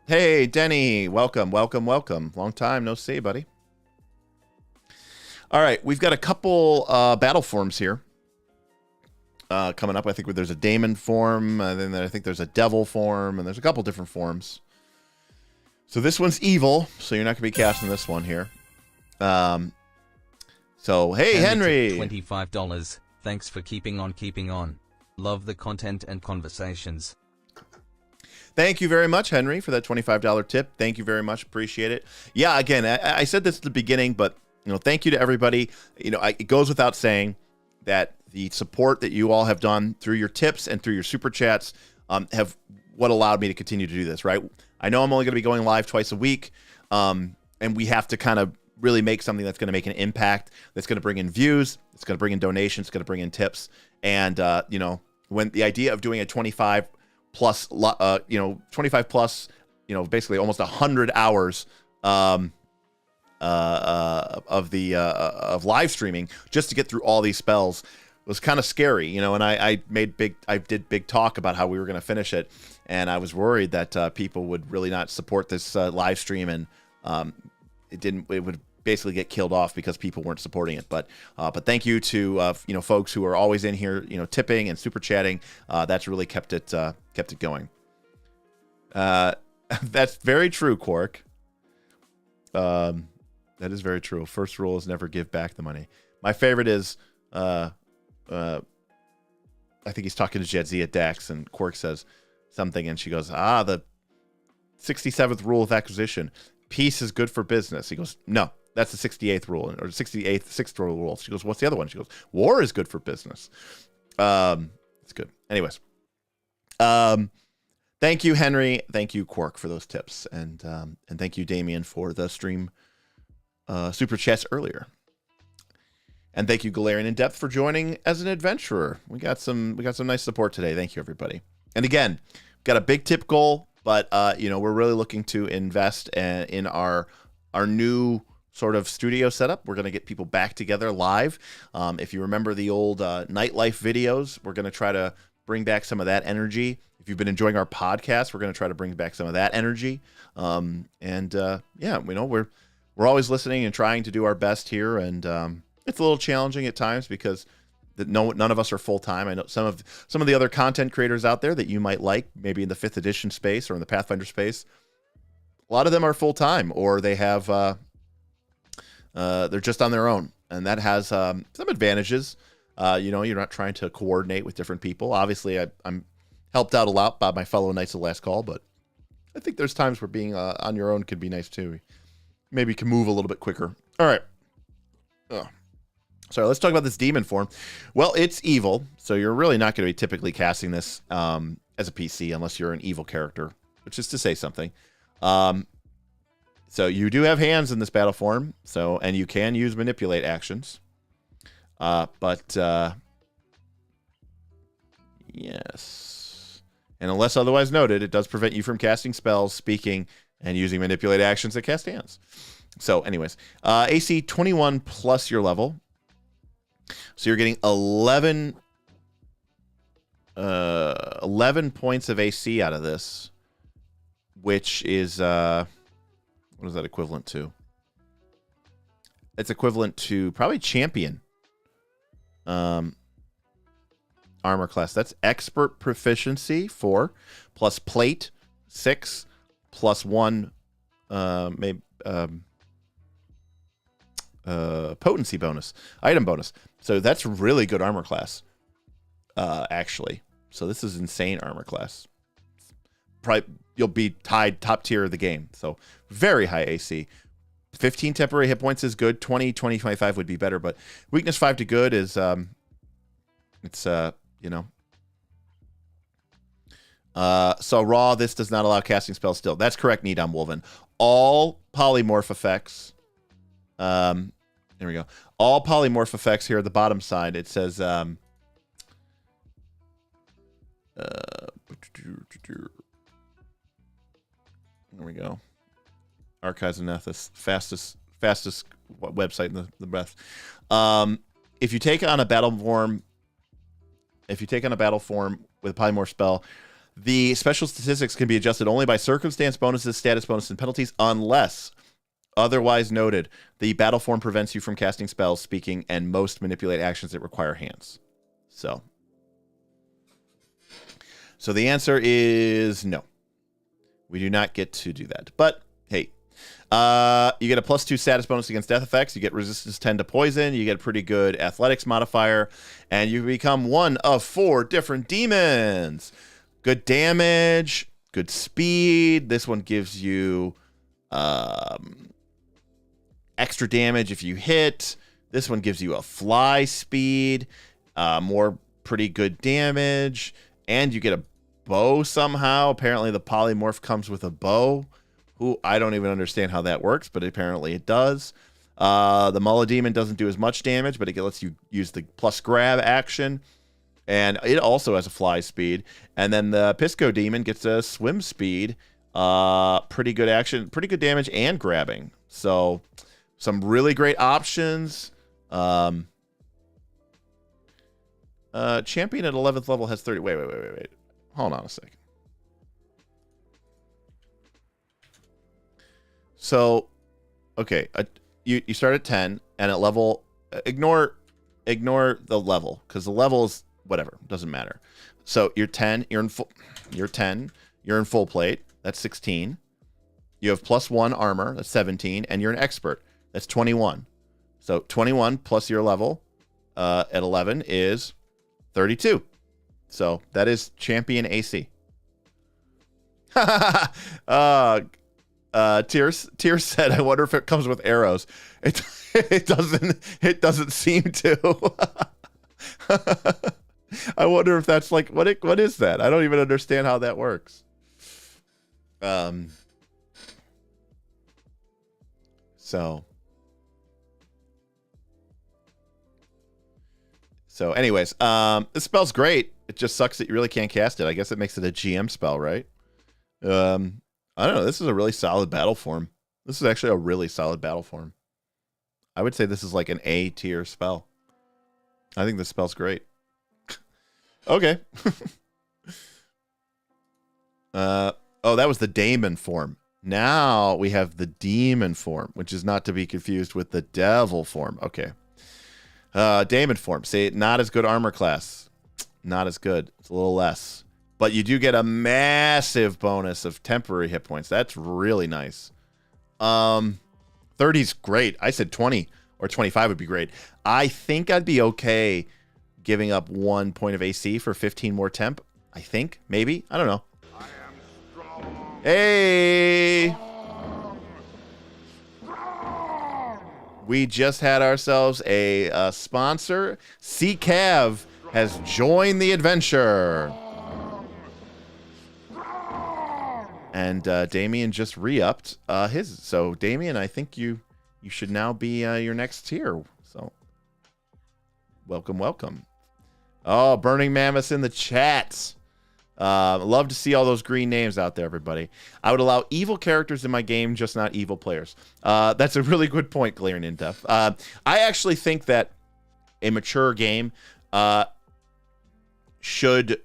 Hey, Denny, welcome, welcome, welcome. Long time no see, buddy. All right, we've got a couple battle forms here coming up. I think there's a Daemon form, and then I think there's a Devil form, and there's a couple different forms. So this one's evil, so you're not going to be casting this one here. So, hey, Henry! $25. Thanks for keeping on keeping on. Love the content and conversations. Thank you very much, Henry, for that $25 tip. Thank you very much. Appreciate it. Yeah, again, I said this at the beginning, but, thank you to everybody. It goes without saying that the support that you all have done through your tips and through your super chats have what allowed me to continue to do this, right? I know I'm only going to be going live twice a week, and we have to kind of really make something that's going to make an impact, that's going to bring in views, it's going to bring in donations, it's going to bring in tips. And, when the idea of doing a 25 plus, basically almost 100 hours of live streaming just to get through all these spells was kind of scary, and I did big talk about how we were going to finish it. And I was worried that people would really not support this live stream, and it would basically get killed off because people weren't supporting it. But thank you to folks who are always in here, tipping and super chatting. That's really kept it going. That's very true, Quark. That is very true. First rule is never give back the money. My favorite is I think he's talking to Jedzia Dax, and Quark says something, and she goes, the 67th rule of acquisition. Peace is good for business. He goes, no, that's the 68th rule, or 6th rule. She goes, what's the other one? She goes, war is good for business. It's good. Anyways, thank you, Henry. Thank you, Quark, for those tips, and thank you, Damien, for the stream super chats earlier. And thank you, Galarian in Depth, for joining as an adventurer. We got some nice support today. Thank you, everybody. And again, we've got a big tip goal. But, we're really looking to invest in our new sort of studio setup. We're going to get people back together live. If you remember the old nightlife videos, we're going to try to bring back some of that energy. If you've been enjoying our podcast, we're going to try to bring back some of that energy. We're always listening and trying to do our best here. And it's a little challenging at times because none of us are full-time. I know some of the other content creators out there that you might like, maybe in the 5th edition space or in the Pathfinder space, a lot of them are full-time, or they have they're just on their own, and that has some advantages. You're not trying to coordinate with different people. Obviously, I'm helped out a lot by my fellow Knights of Last Call, but I think there's times where being on your own could be nice too. Maybe you can move a little bit quicker. All right. Sorry, let's talk about this demon form. Well, it's evil, so you're really not going to be typically casting this as a PC unless you're an evil character, which is to say something. So you do have hands in this battle form, and you can use manipulate actions. Yes. And unless otherwise noted, it does prevent you from casting spells, speaking, and using manipulate actions that cast hands. So anyways, AC 21 plus your level. So you're getting 11 points of AC out of this, which is, what is that equivalent to? It's equivalent to probably champion. armor class. That's expert proficiency 4 plus plate 6 plus 1 potency bonus, item bonus. So that's really good armor class, actually. So this is insane armor class. Probably you'll be tied top tier of the game. So very high AC. 15 temporary hit points is good. 20, 25 would be better, but weakness 5 to good is you know. So raw, this does not allow casting spells still. That's correct, Needham Wolven. All polymorph effects. There we go. All polymorph effects here at the bottom side. It says there we go. Archives and Ethos, fastest website in the breath. If you take on a battle form with a polymorph spell, the special statistics can be adjusted only by circumstance bonuses, status bonuses, and penalties, unless otherwise noted. The battle form prevents you from casting spells, speaking, and most manipulate actions that require hands. So the answer is no. We do not get to do that. But hey, you get a +2 status bonus against death effects. You get resistance 10 to poison. You get a pretty good athletics modifier, and you become one of 4 different demons. Good damage, good speed. This one gives you extra damage if you hit. This one gives you a fly speed, more pretty good damage, and you get a bow somehow. Apparently the polymorph comes with a bow. Who I don't even understand how that works, but apparently it does. The Mullah Demon doesn't do as much damage, but it lets you use the plus grab action. And it also has a fly speed. And then the Pisco Demon gets a swim speed. Pretty good action, pretty good damage, and grabbing. So some really great options. Champion at 11th level has 30. Wait. Hold on a second. So, okay, you start at 10, and at level, ignore the level, because the level is whatever, doesn't matter. So you're 10, you're in full plate, that's 16. You have +1 armor, that's 17, and you're an expert, that's 21. So 21 plus your level at 11 is 32. So that is champion AC. Tears said, I wonder if it comes with arrows. It doesn't seem to. I wonder if that's like what is that? I don't even understand how that works. So anyways, this spell's great. It just sucks that you really can't cast it. I guess it makes it a GM spell, right? I don't know. This is a really solid battle form. This is actually a really solid battle form. I would say this is like an A tier spell. I think this spell's great. Okay. Oh, that was the Daemon form. Now we have the Demon form, which is not to be confused with the Devil form. Okay. Daemon form. See, not as good armor class. Not as good. It's a little less. But you do get a massive bonus of temporary hit points. That's really nice. 30's great. I said 20 or 25 would be great. I think I'd be okay giving up 1 point of AC for 15 more temp. I think. Maybe. I don't know. I am strong. Hey! Strong. We just had ourselves a sponsor. CCAV has joined the adventure. And Damien just re-upped his. So, Damien, I think you should now be your next tier. So, welcome. Oh, Burning Mammoth's in the chat. Love to see all those green names out there, everybody. I would allow evil characters in my game, just not evil players. That's a really good point, Glaring in Depth. I actually think that a mature game should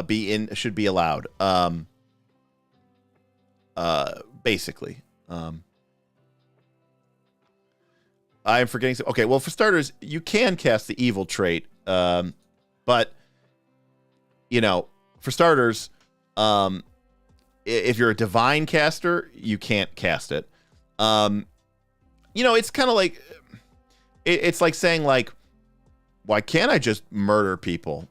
be allowed. Basically. I am forgetting some. Okay, well, for starters, you can cast the evil trait, but for starters, if you're a divine caster, you can't cast it. It's kind of like, it's like saying, like, why can't I just murder people?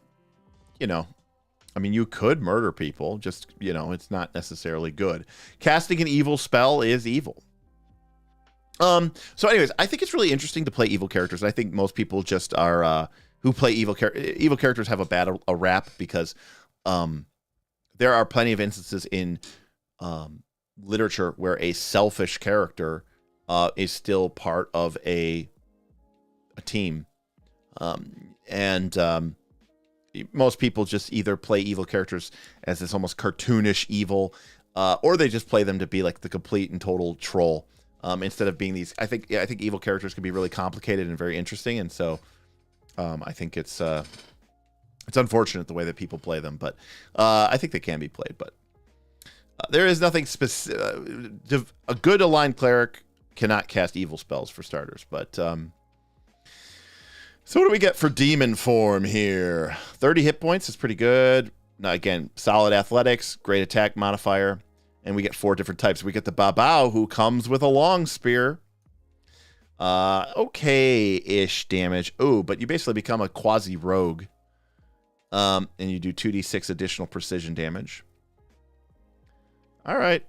I mean, you could murder people, just, it's not necessarily good. Casting an evil spell is evil. So anyways, I think it's really interesting to play evil characters. I think most people just are, who play evil characters have a rap because, there are plenty of instances in, literature where a selfish character, is still part of a team. Most people just either play evil characters as this almost cartoonish evil, or they just play them to be like the complete and total troll, instead of being these. I think evil characters can be really complicated and very interesting, and so I think it's unfortunate the way that people play them, but I think they can be played. But there is nothing specific. A good aligned cleric cannot cast evil spells for starters, but. So what do we get for demon form here? 30 hit points is pretty good. Now, again, solid athletics, great attack modifier, and we get 4 different types. We get the Babao, who comes with a long spear. Okay-ish damage. Oh, but you basically become a quasi-rogue. And you do 2d6 additional precision damage. All right.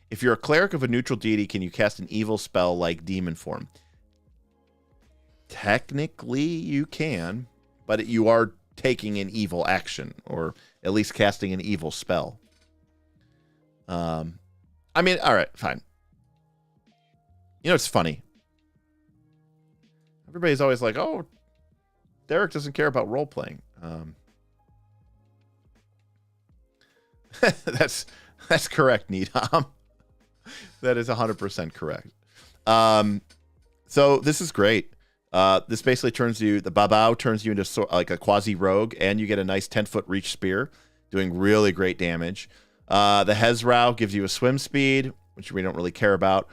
If you're a cleric of a neutral deity, can you cast an evil spell like demon form? Technically, you can, but you are taking an evil action, or at least casting an evil spell. I mean, all right, fine. It's funny. Everybody's always like, oh, Derek doesn't care about role-playing. That's correct, Needham. That is 100% correct. So this is great. This basically the Babao turns you into like a quasi-rogue, and you get a nice 10-foot reach spear, doing really great damage. The Hezrao gives you a swim speed, which we don't really care about,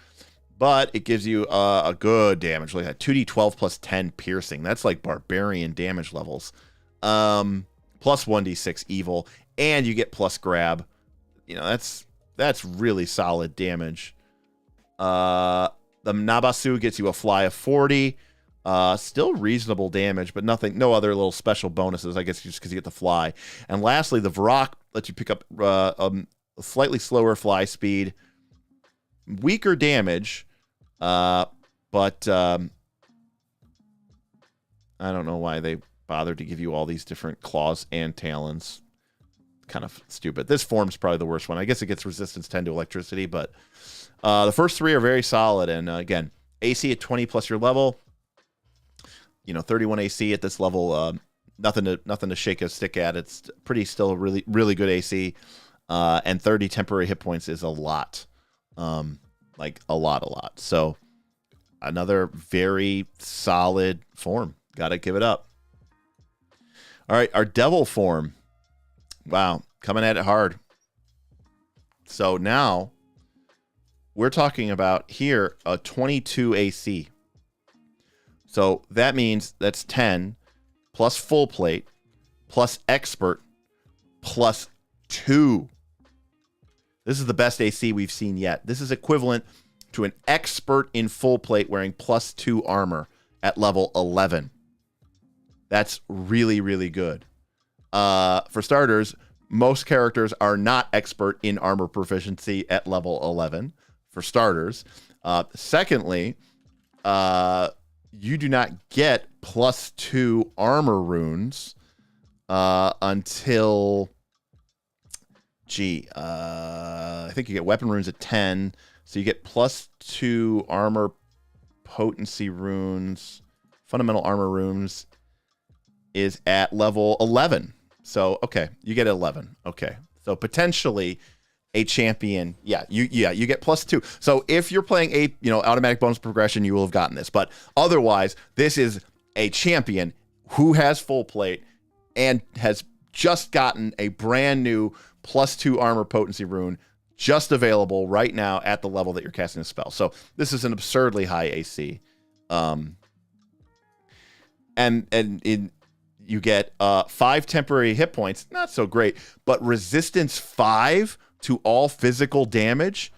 but it gives you a good damage, like a 2d12 plus 10 piercing. That's like barbarian damage levels. Plus 1d6 evil, and you get plus grab. That's really solid damage. The Nabasu gets you a fly of 40. Still reasonable damage, but no other little special bonuses, I guess, just because you get the fly. And lastly, the Varrock lets you pick up a slightly slower fly speed, weaker damage, but I don't know why they bothered to give you all these different claws and talons. Kind of stupid. This form's probably the worst one. I guess it gets resistance 10 to electricity, but the first 3 are very solid. And again, AC at 20 plus your level. 31 AC at this level. Nothing to shake a stick at. It's still really, really good AC. And 30 temporary hit points is a lot. Like a lot. So another very solid form. Gotta give it up. All right, our devil form. Wow, coming at it hard. So now we're talking about here a 22 AC. So that means that's 10 plus full plate plus expert plus 2. This is the best AC we've seen yet. This is equivalent to an expert in full plate wearing plus 2 armor at level 11. That's really, really good. For starters, most characters are not expert in armor proficiency at level 11, for starters. Secondly, you do not get plus 2 armor runes until, I think you get weapon runes at 10, so you get plus 2 armor potency runes, fundamental armor runes is at level 11. So, okay, you get 11. Okay. So potentially a champion. Yeah, you get plus 2. So if you're playing automatic bonus progression, you will have gotten this. But otherwise, this is a champion who has full plate and has just gotten a brand new plus 2 armor potency rune just available right now at the level that you're casting a spell. So this is an absurdly high AC. And You get 5 temporary hit points. Not so great. But resistance 5 to all physical damage.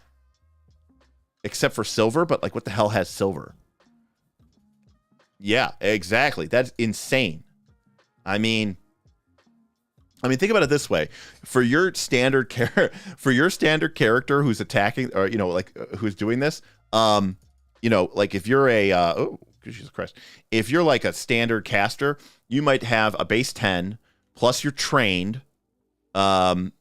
Except for silver. But, like, what the hell has silver? Yeah, exactly. That's insane. I mean, think about it this way: for your standard character who's attacking, or who's doing this, like if you're a oh Jesus Christ, if you're like a standard caster, you might have a base 10 plus you're trained. You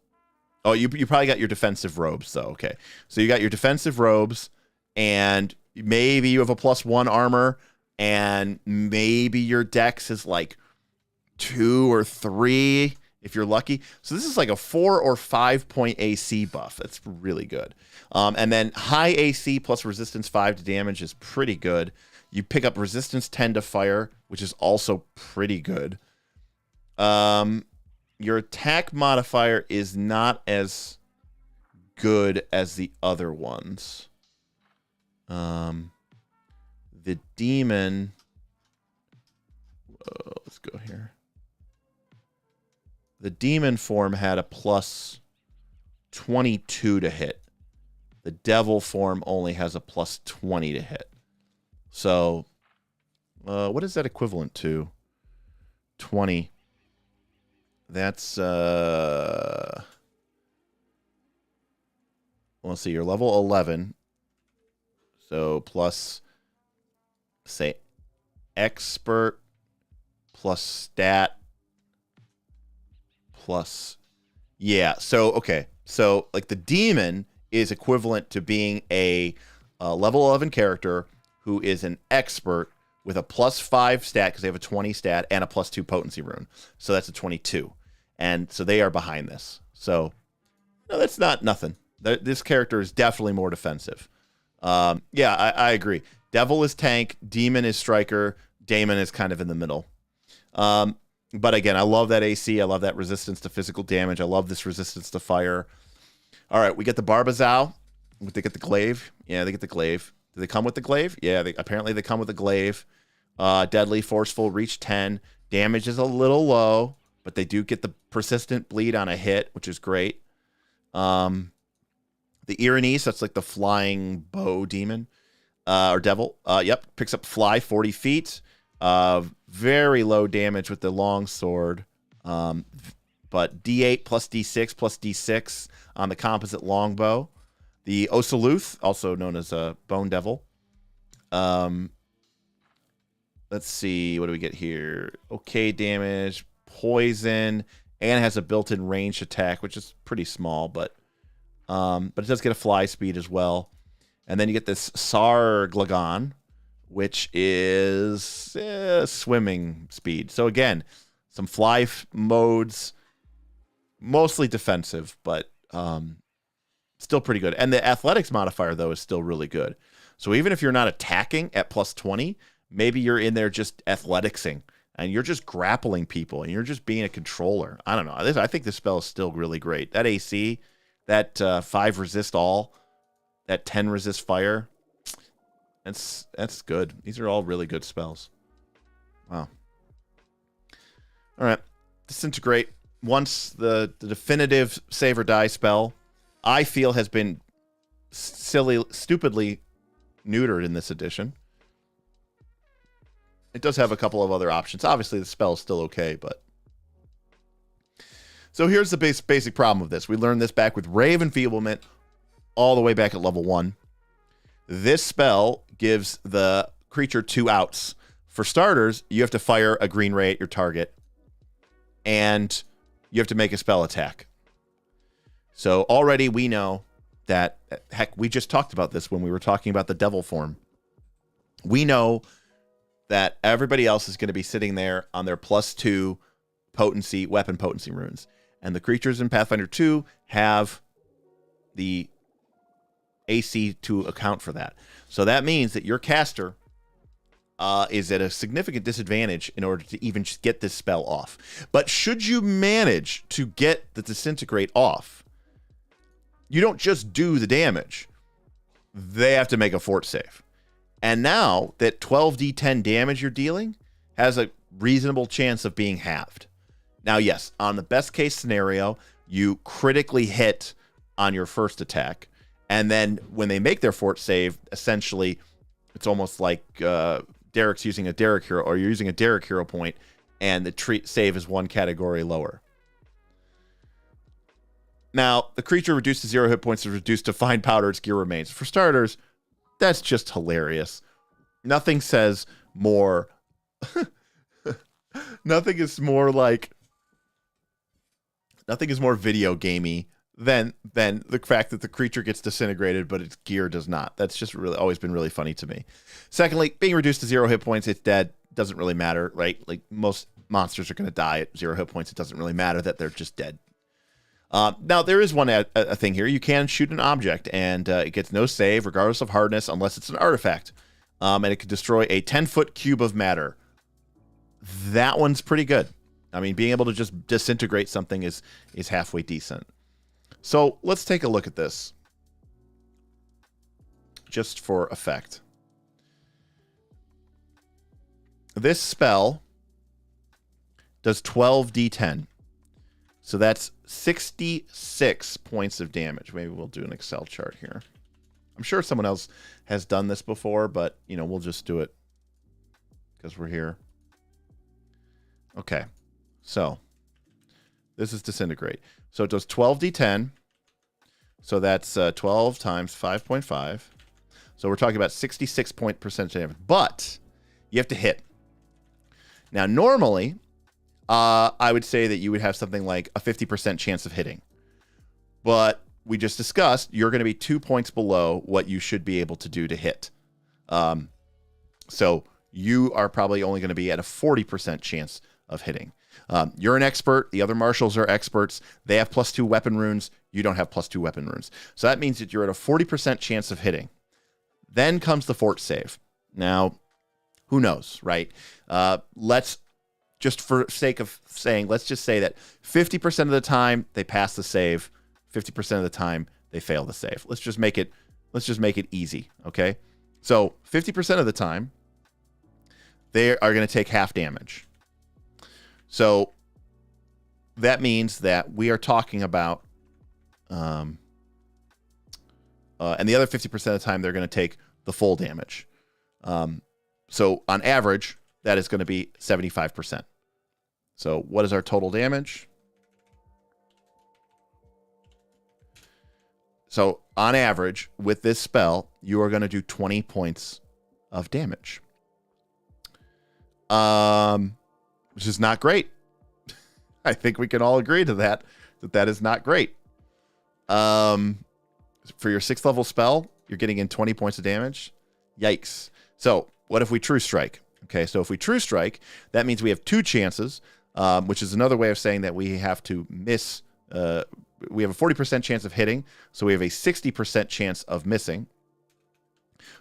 probably got your defensive robes though. Okay, so you got your defensive robes, and maybe you have a +1 armor, and maybe your dex is like 2 or 3 if you're lucky. So this is like a 4 or 5 point AC buff. That's really good. And then high AC plus resistance 5 to damage is pretty good. You pick up resistance 10 to fire, which is also pretty good. Your attack modifier is not as good as the other ones. The demon... let's go here. The demon form had a +22 to hit. The devil form only has a +20 to hit. So, what is that equivalent to? 20. That's, let's see, you're level 11. So, plus, say, expert, plus stat, plus, yeah. So, okay. So, like, the demon is equivalent to being a level 11 character who is an expert with a +5 stat, because they have a 20 stat, and a +2 potency rune. So that's a 22. And so they are behind this. So, no, that's not nothing. This character is definitely more defensive. Yeah, I agree. Devil is tank, demon is striker, Daemon is kind of in the middle. But again, I love that AC. I love that resistance to physical damage. I love this resistance to fire. All right, we get the Barbazal. They get the glaive. Yeah, they get the glaive. Do they come with the glaive? Yeah, apparently they come with the glaive. Deadly, forceful, reach 10. Damage is a little low, but they do get the persistent bleed on a hit, which is great. The Irenes, that's like the flying bow demon or devil. Yep, picks up fly 40 feet. Very low damage with the long sword, but D8 plus D6 plus D6 on the composite longbow. The Osuluth, also known as a bone devil. Let's see, what do we get here? Okay damage, poison, and has a built-in ranged attack, which is pretty small, but it does get a fly speed as well. And then you get this Sarglagon, which is swimming speed. So again, some fly modes, mostly defensive, but still pretty good. And the athletics modifier, though, is still really good. So even if you're not attacking at +20, maybe you're in there just athleticsing, and you're just grappling people, and you're just being a controller. I don't know. I think this spell is still really great. That AC, that 5 resist all, that 10 resist fire, that's good. These are all really good spells. Wow. All right. Disintegrate. Once the definitive save or die spell, I feel, has been stupidly neutered in this edition. It does have a couple of other options. Obviously, the spell is still okay, but... So here's the basic problem of this. We learned this back with Ray of Enfeeblement all the way back at level 1. This spell gives the creature 2 outs. For starters, you have to fire a green ray at your target, and you have to make a spell attack. So already we know that, heck, we just talked about this when we were talking about the devil form. We know that everybody else is going to be sitting there on their +2 potency, weapon potency runes. And the creatures in Pathfinder 2 have the AC to account for that. So that means that your caster is at a significant disadvantage in order to even just get this spell off. But should you manage to get the Disintegrate off, you don't just do the damage. They have to make a fort save. And now that 12d10 damage you're dealing has a reasonable chance of being halved. Now, yes, on the best case scenario, you critically hit on your first attack, and then when they make their fort save, essentially, it's almost like Derek's using a Derek hero, or you're using a Derek hero point, and the save is one category lower. Now, the creature reduced to 0 hit points is reduced to fine powder, its gear remains. For starters, that's just hilarious. Nothing says more... Nothing is more video gamey than the fact that the creature gets disintegrated, but its gear does not. That's just really always been really funny to me. Secondly, being reduced to 0 hit points, it's dead. Doesn't really matter, right? Like, most monsters are going to die at 0 hit points. It doesn't really matter that they're just dead. Now, there is one a thing here. You can shoot an object, and it gets no save, regardless of hardness, unless it's an artifact. And it can destroy a 10-foot cube of matter. That one's pretty good. I mean, being able to just disintegrate something is halfway decent. So let's take a look at this, just for effect. This spell does 12d10. So that's 66 points of damage. Maybe we'll do an Excel chart here. I'm sure someone else has done this before, but, you know, we'll just do it because we're here. Okay. So this is Disintegrate. So it does 12d10. So that's 12 times 5.5. So we're talking about 66 percentage damage. But you have to hit. Now, normally... I would say that you would have something like a 50% chance of hitting. But we just discussed, you're going to be 2 points below what you should be able to do to hit. So you are probably only going to be at a 40% chance of hitting. You're an expert. The other marshals are experts. They have +2 weapon runes. You don't have +2 weapon runes. So that means that you're at a 40% chance of hitting. Then comes the fort save. Now, who knows, right? Just for sake of saying, let's just say that 50% of the time they pass the save, 50% of the time they fail the save. Let's just make it easy, okay? So 50% of the time they are going to take half damage. So that means that we are talking about, and the other 50% of the time they're going to take the full damage. So on average, that is going to be 75%. So what is our total damage? So on average, with this spell, you are going to do 20 points of damage. Which is not great. I think we can all agree to that is not great. For your 6th level spell, you're getting in 20 points of damage. Yikes. So what if we True Strike? Okay, so if we True Strike, that means we have 2 chances, which is another way of saying that we have to miss. We have a 40% chance of hitting, so we have a 60% chance of missing.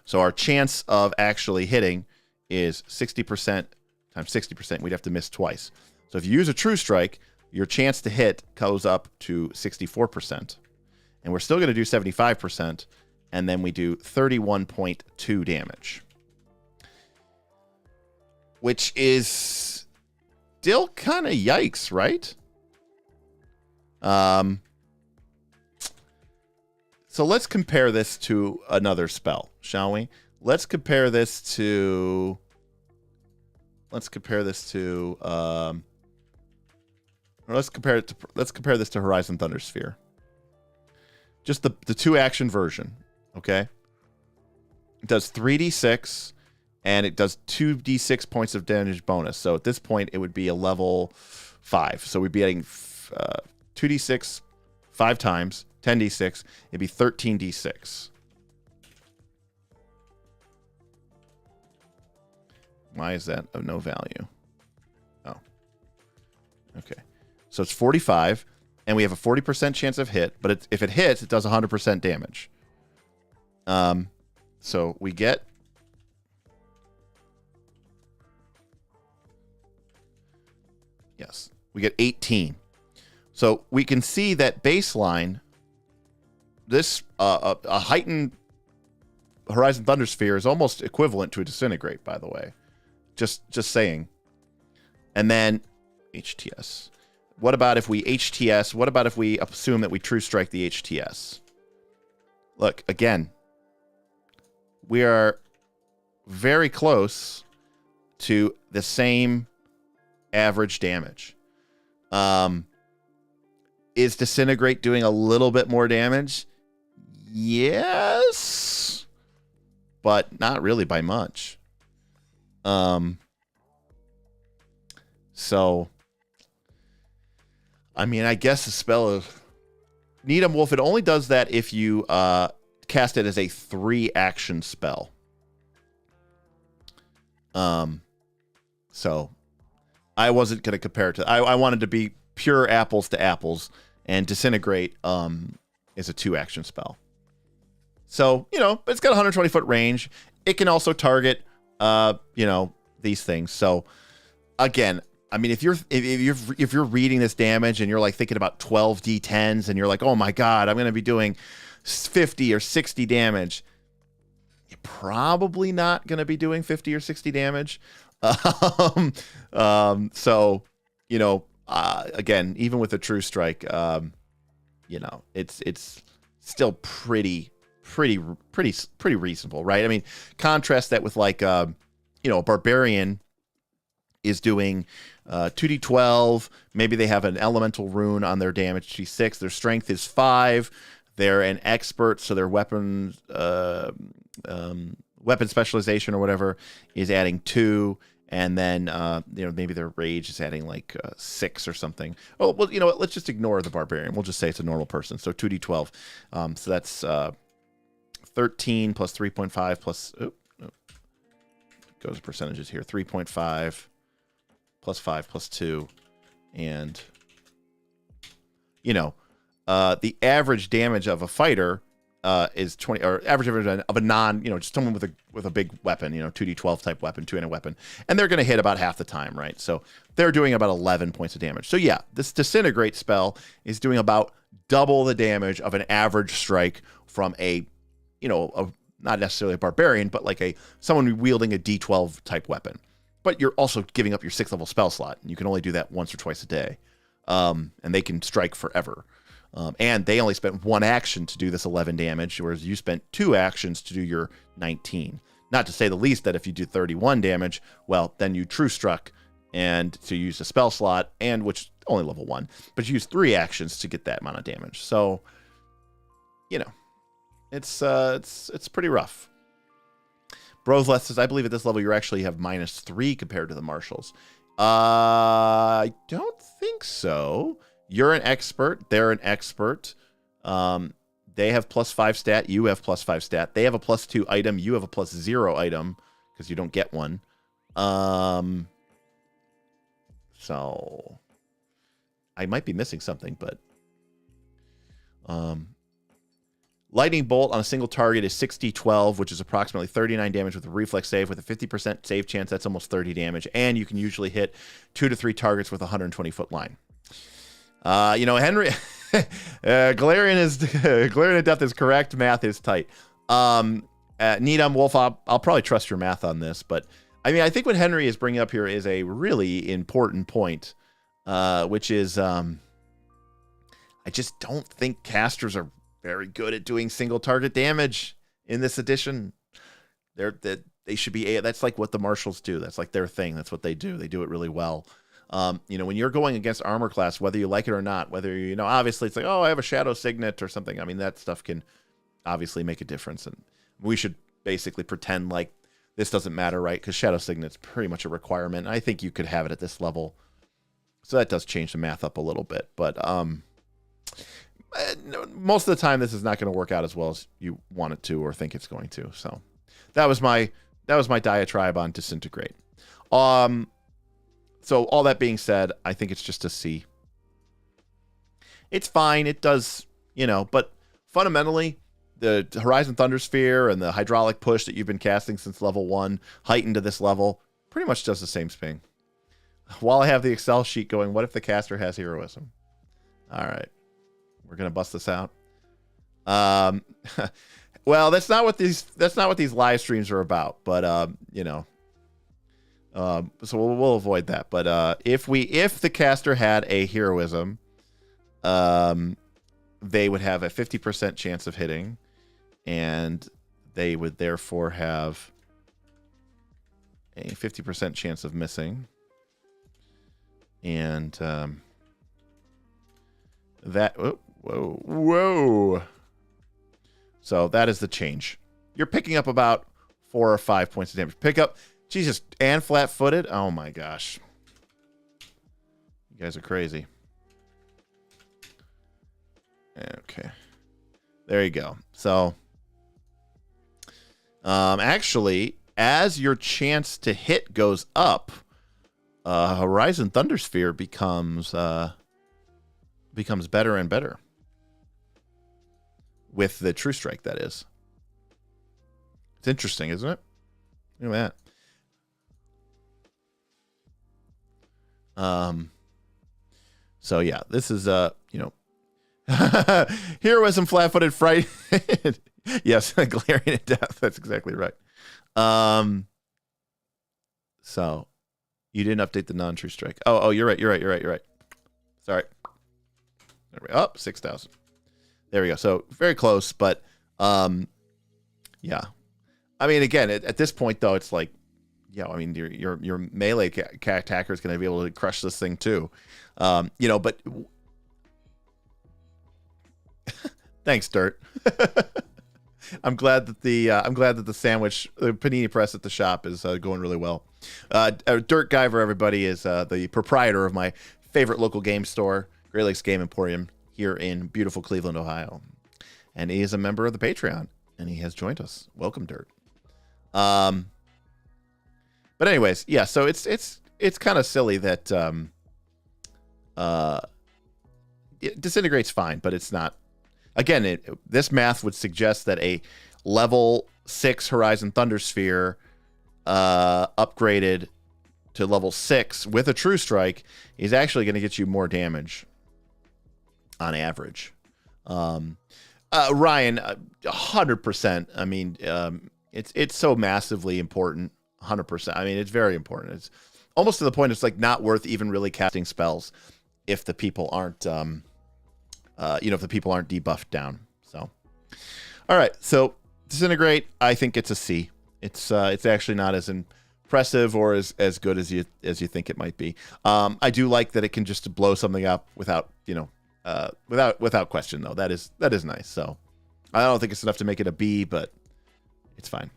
So our chance of actually hitting is 60% times 60%. We'd have to miss twice. So if you use a True Strike, your chance to hit goes up to 64%. And we're still going to do 75%, and then we do 31.2 damage. Which is still kind of yikes, right? So let's compare this to another spell, shall we? Let's compare this to Horizon Thundersphere. Just the 2-action version, okay? It does 3d6, and it does 2d6 points of damage bonus. So at this point, it would be a level 5. So we'd be getting 2d6 5 times, 10d6. It'd be 13d6. Why is that of no value? Oh. Okay. So it's 45, and we have a 40% chance of hit, but if it hits, it does 100% damage. So we get... Yes, we get 18. So we can see that baseline, this a heightened Horizon Thundersphere is almost equivalent to a Disintegrate, by the way. Just saying. and then HTS. What about if we HTS? What about if we assume that we true strike the HTS? Look, again, we are very close to the same average damage. Is Disintegrate doing a little bit more damage? Yes, but not really by much. So, I mean, I guess the spell of Needham Wolf, it only does that if you cast it as a 3-action spell. So I wasn't going to compare it to, I wanted to be pure apples to apples, and Disintegrate is a 2-action spell. So, you know, it's got a 120-foot range. It can also target, you know, these things. So, again, I mean, if you're reading this damage and you're like thinking about 12 D10s and you're like, oh my god, I'm going to be doing 50 or 60 damage, you're probably not going to be doing 50 or 60 damage. So, you know, again, even with a true strike, you know, it's still pretty reasonable, right? I mean, contrast that with like, you know, a barbarian is doing 2d12. Maybe they have an elemental rune on their damage d6. Their strength is 5. They're an expert, so their weapon specialization or whatever is adding 2. And then, you know, maybe their rage is adding like 6 or something. Oh, well, you know what? Let's just ignore the barbarian. We'll just say it's a normal person. So 2d12. So that's 13 plus 3.5 plus, goes percentages here. 3.5 plus 5 plus 2. And, you know, the average damage of a fighter is 20, or average damage of a non, you know, just someone with a big weapon, you know, 2d12 type weapon, 2-handed weapon, and they're going to hit about half the time, right? So they're doing about 11 points of damage. So yeah, this Disintegrate spell is doing about double the damage of an average strike from a, you know, not necessarily a barbarian, but like someone wielding a d12 type weapon. But you're also giving up your 6th level spell slot. You can only do that once or twice a day, and they can strike forever. And they only spent 1 action to do this 11 damage, whereas you spent 2 actions to do your 19. Not to say the least that if you do 31 damage, well, then you true struck and to use a spell slot, and which only level 1, but you use 3 actions to get that amount of damage. So, you know, it's pretty rough. Brothleth says, I believe at this level you actually have -3 compared to the marshals. I don't think so. You're an expert. They're an expert. They have +5 stat. You have +5 stat. They have a +2 item. You have a +0 item because you don't get one. So I might be missing something, but Lightning Bolt on a single target is 6d12, which is approximately 39 damage with a reflex save. With a 50% save chance, that's almost 30 damage. And you can usually hit 2 to 3 targets with a 120-foot line. You know, Henry, Galarian of Death is correct. Math is tight. Needham Wolf, I'll probably trust your math on this, but I mean, I think what Henry is bringing up here is a really important point, which is I just don't think casters are very good at doing single target damage in this edition. They should be. That's like what the marshals do. That's like their thing. That's what they do. They do it really well. You know, when you're going against armor class, whether you like it or not, whether, you know, obviously it's like, oh, I have a shadow signet or something. I mean, that stuff can obviously make a difference. And we should basically pretend like this doesn't matter, right? Because shadow signet's pretty much a requirement. I think you could have it at this level. So that does change the math up a little bit. But most of the time, this is not going to work out as well as you want it to or think it's going to. So that was my diatribe on Disintegrate. So all that being said, I think it's just a C. It's fine. It does, you know, but fundamentally, the Horizon Thundersphere and the Hydraulic Push that you've been casting since level 1, heightened to this level, pretty much does the same thing. While I have the Excel sheet going, what if the caster has heroism? All right. We're going to bust this out. Well, that's not what these live streams are about, but, you know, So we'll avoid that. But if the caster had a heroism, they would have a 50% chance of hitting, and they would therefore have a 50% chance of missing. And that whoa. So that is the change. You're picking up about 4 or 5 points of damage. Pick up, Jesus, and flat-footed. Oh my gosh, you guys are crazy. Okay, there you go. So, actually, as your chance to hit goes up, Horizon Thundersphere becomes better and better with the True Strike. That is. It's interesting, isn't it? Look at that. So yeah, this is heroism, flat-footed, fright. Yes, glaring at death. That's exactly right. So you didn't update the non-true strike. Oh, you're right. Sorry. There we go. Oh, 6,000. There we go. So very close, but yeah. I mean, again, at this point though, it's like, yeah, I mean, your melee attacker is going to be able to crush this thing too. But thanks, Dirt. I'm glad that the sandwich, the panini press at the shop is going really well. Dirt Guy, for everybody, is the proprietor of my favorite local game store, Great Lakes Game Emporium, here in beautiful Cleveland, Ohio, and he is a member of the Patreon, and he has joined us. Welcome, Dirt. But anyways, yeah. So it's kind of silly that Disintegrate's fine, but it's not. Again, this math would suggest that a level 6 Horizon Thundersphere upgraded to level 6 with a True Strike is actually going to get you more damage on average. Ryan, 100%. I mean, it's so massively important. 100%. I mean, it's very important. It's almost to the point it's like not worth even really casting spells if the people aren't if the people aren't debuffed down. So, all right. So Disintegrate, I think it's a C. It's actually not as impressive or as good as you think it might be. I do like that it can just blow something up without question though. That is nice. So I don't think it's enough to make it a B, but it's fine.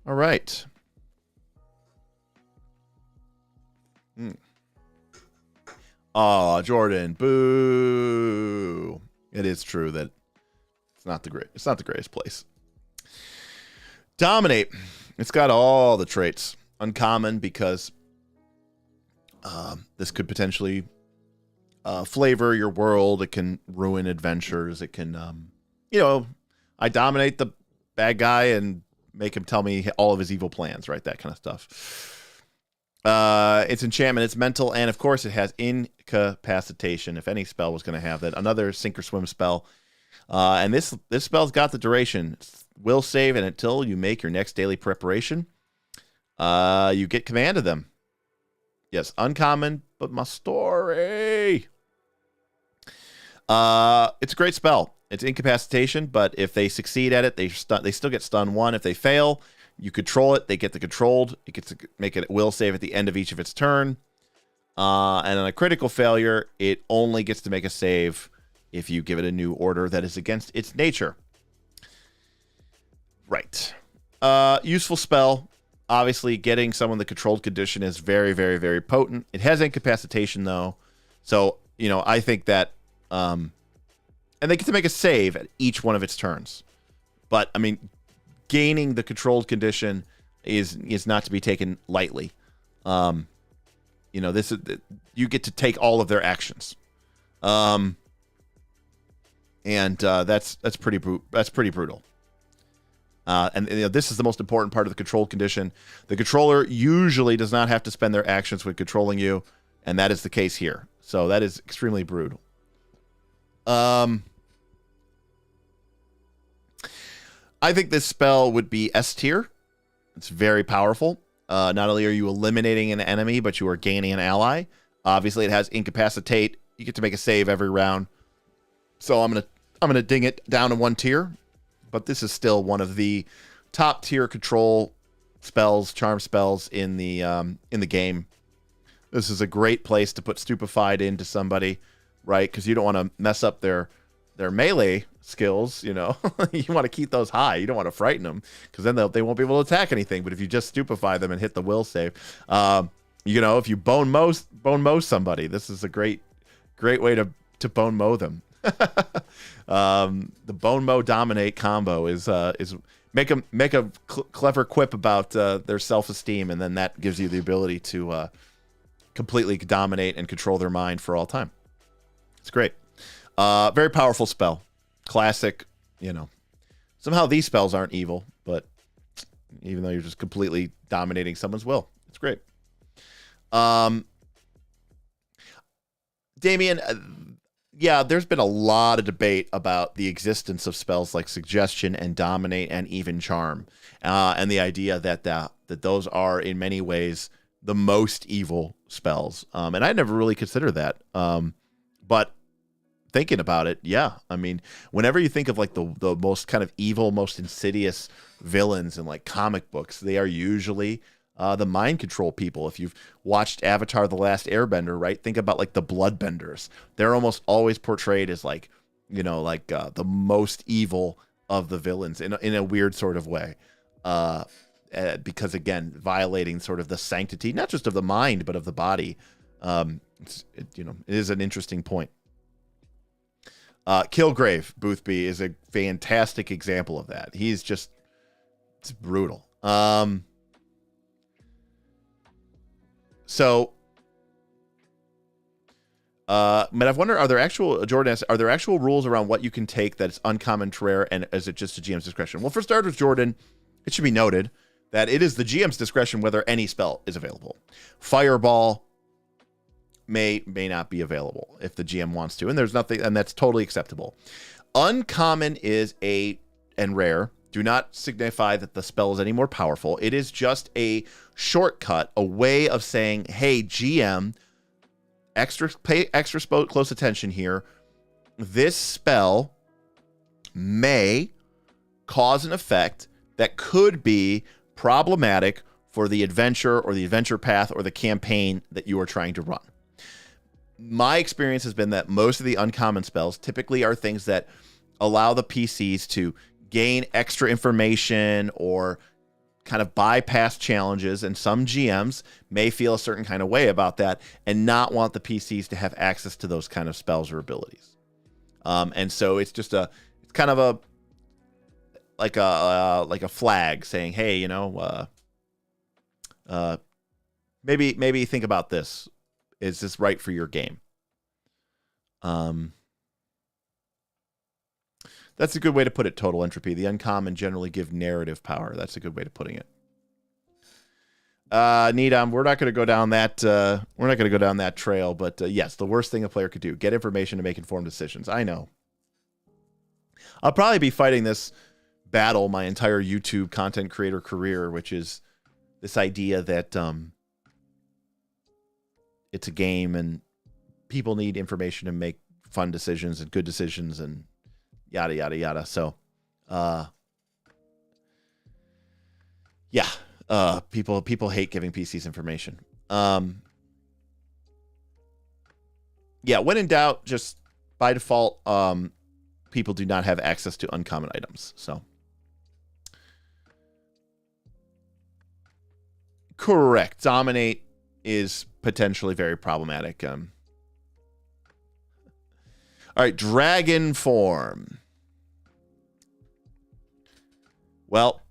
All right. Oh, Jordan, boo. It is true that it's not the greatest place. Dominate. It's got all the traits. Uncommon because this could potentially flavor your world. It can ruin adventures. It can, I dominate the bad guy and make him tell me all of his evil plans, right? That kind of stuff. It's enchantment, it's mental, and of course it has incapacitation. If any spell was going to have that, another sink or swim spell. And this spell's got the duration. It's will save, and until you make your next daily preparation, you get command of them. Yes, uncommon, but my story. It's a great spell. It's incapacitation, but if they succeed at it, they still get stun 1. If they fail, you control it. They get the controlled. It gets to make it will save at the end of each of its turn. And on a critical failure, it only gets to make a save if you give it a new order that is against its nature. Right. Useful spell. Obviously, getting someone the controlled condition is very, very, very potent. It has incapacitation, though. So, I think that... and they get to make a save at each one of its turns. But, I mean... gaining the controlled condition is not to be taken lightly. This is you get to take all of their actions, and that's pretty brutal. And this is the most important part of the controlled condition. The controller usually does not have to spend their actions when controlling you, and that is the case here. So that is extremely brutal. I think this spell would be S tier. It's very powerful. Not only are you eliminating an enemy, but you are gaining an ally. Obviously, it has incapacitate. You get to make a save every round. So I'm gonna ding it down to 1 tier, but this is still one of the top tier control spells, charm spells in the game. This is a great place to put stupefied into somebody, right? Because you don't want to mess up their melee skills. You know, you want to keep those high. You don't want to frighten them because then they won't be able to attack anything. But if you just stupefy them and hit the will save, you know, if you bone mow somebody, this is a great way to bone mow them. The bone mow dominate combo is make a clever quip about their self-esteem, and then that gives you the ability to completely dominate and control their mind for all time. It's great. Very powerful spell. Classic, you know. Somehow these spells aren't evil, but even though you're just completely dominating someone's will, it's great. Damien, yeah, there's been a lot of debate about the existence of spells like Suggestion and Dominate and even Charm, and the idea that those are in many ways the most evil spells. And I never really considered that. But thinking about it, yeah, I mean, whenever you think of like the most kind of evil, most insidious villains in like comic books, they are usually the mind control people. If you've watched Avatar: The Last Airbender, right? Think about like the Bloodbenders. They're almost always portrayed as like, you know, like the most evil of the villains in a weird sort of way. Because again, violating sort of the sanctity, not just of the mind, but of the body. You know, it is an interesting point. Kilgrave Boothby is a fantastic example of that. He's just, it's brutal. So, but I've wondered, Jordan asks, are there actual rules around what you can take that's uncommon to rare, and is it just a GM's discretion? Well, for starters, Jordan, it should be noted that it is the GM's discretion whether any spell is available. Fireball may not be available if the GM wants to, and there's nothing, and that's totally acceptable. Uncommon and rare do not signify that the spell is any more powerful. It is just a shortcut, a way of saying, hey, GM, pay extra close attention here. This spell may cause an effect that could be problematic for the adventure or the adventure path or the campaign that you are trying to run. My experience has been that most of the uncommon spells typically are things that allow the PCs to gain extra information or kind of bypass challenges, and some GMs may feel a certain kind of way about that and not want the PCs to have access to those kind of spells or abilities. And so it's just it's kind of like a flag saying, hey, you know, maybe think about this. Is this right for your game? That's a good way to put it, Total Entropy. The uncommon generally give narrative power. That's a good way of putting it. Needham, we're not going to go down that trail, but yes, the worst thing a player could do, get information to make informed decisions. I know. I'll probably be fighting this battle my entire YouTube content creator career, which is this idea that it's a game and people need information to make fun decisions and good decisions and yada, yada, yada. So, people hate giving PCs information. Yeah, when in doubt, just by default, people do not have access to uncommon items. So, correct. Dominate is potentially very problematic. All right, dragon form. Well,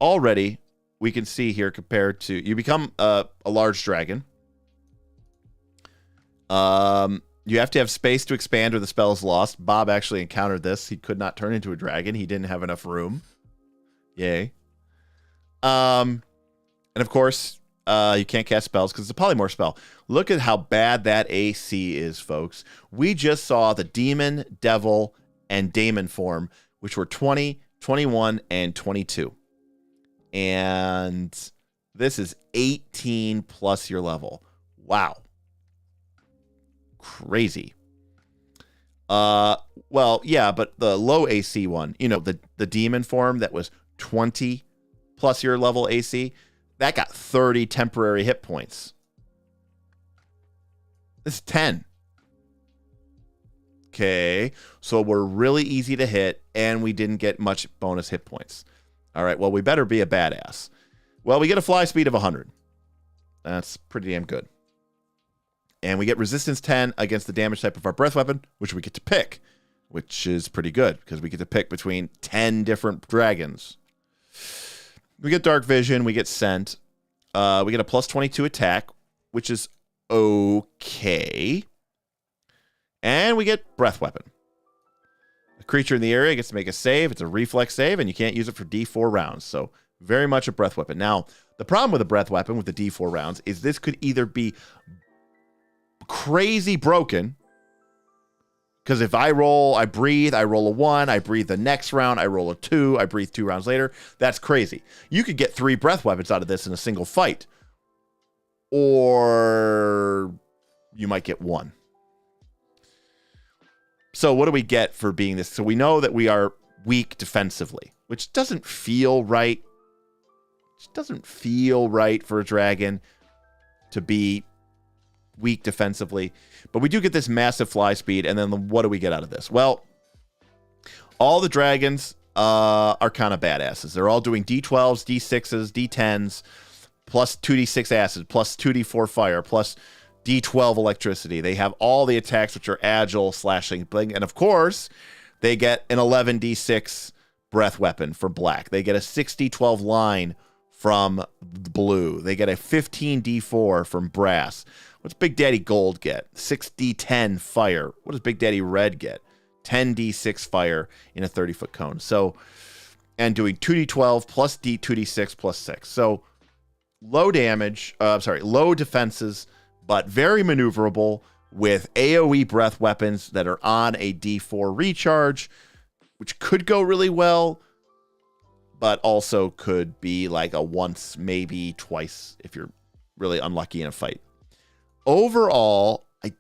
already we can see here compared to you become a large dragon. You have to have space to expand or the spell is lost. Bob actually encountered this. He could not turn into a dragon. He didn't have enough room. Yay. And of course, you can't cast spells because it's a polymorph spell. Look at how bad that AC is, folks. We just saw the demon, devil, and daemon form, which were 20, 21, and 22. And this is 18 plus your level. Wow. Crazy. Well, yeah, but the low AC one, you know, the demon form that was 20 plus your level AC, that got 30 temporary hit points. This is 10. Okay, so we're really easy to hit, and we didn't get much bonus hit points. All right, well, we better be a badass. Well, we get a fly speed of 100. That's pretty damn good. And we get resistance 10 against the damage type of our breath weapon, which we get to pick, which is pretty good because we get to pick between 10 different dragons. We get dark vision, we get scent. We get a plus 22 attack, which is okay. And we get breath weapon. A creature in the area gets to make a save. It's a reflex save, and you can't use it for D4 rounds. So very much a breath weapon. Now, the problem with a breath weapon with the D4 rounds is this could either be crazy broken, because if I roll, I breathe, I roll a 1, I breathe the next round, I roll a 2, I breathe 2 rounds later. That's crazy. You could get 3 breath weapons out of this in a single fight. Or you might get 1. So what do we get for being this? So we know that we are weak defensively, which doesn't feel right. It doesn't feel right for a dragon to be weak defensively. But we do get this massive fly speed, and then what do we get out of this? Well, all the dragons are kind of badasses. They're all doing D12s, D6s, D10s, plus 2D6 acid, plus 2D4 fire, plus D12 electricity. They have all the attacks which are agile, slashing, bling, and of course, they get an 11D6 breath weapon for black. They get a 6D12 line from blue. They get a 15D4 from brass. What's Big Daddy Gold get? 6D10 fire. What does Big Daddy Red get? 10D6 fire in a 30-foot cone. So, and doing 2D12 plus 2D6 plus 6. So, low damage, low defenses, but very maneuverable with AoE breath weapons that are on a D4 recharge, which could go really well, but also could be like a once, maybe twice if you're really unlucky in a fight. Overall, I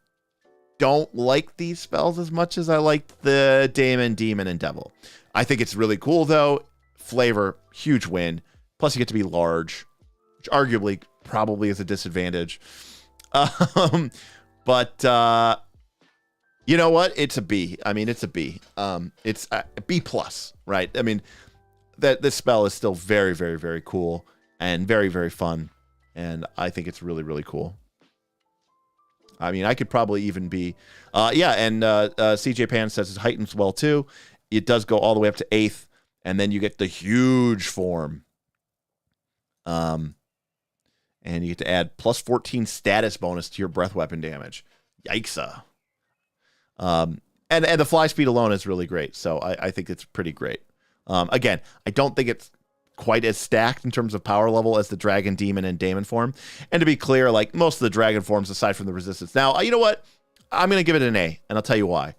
don't like these spells as much as I liked the Daemon, Demon, and Devil. I think it's really cool, though. Flavor, huge win. Plus, you get to be large, which arguably probably is a disadvantage. But you know what? It's a B. I mean, it's a B. It's a B plus, right? I mean, that this spell is still very, very, very cool and very, very fun. And I think it's really, really cool. I mean, I could probably even be, CJ Pan says it heightens well too. It does go all the way up to 8th, and then you get the huge form. And you get to add plus 14 status bonus to your breath weapon damage. Yikes. And the fly speed alone is really great. So I think it's pretty great. Again, I don't think it's quite as stacked in terms of power level as the Dragon, Demon, and Daemon form. And to be clear, like most of the Dragon forms, aside from the resistance. Now, you know what? I'm going to give it an A, and I'll tell you why.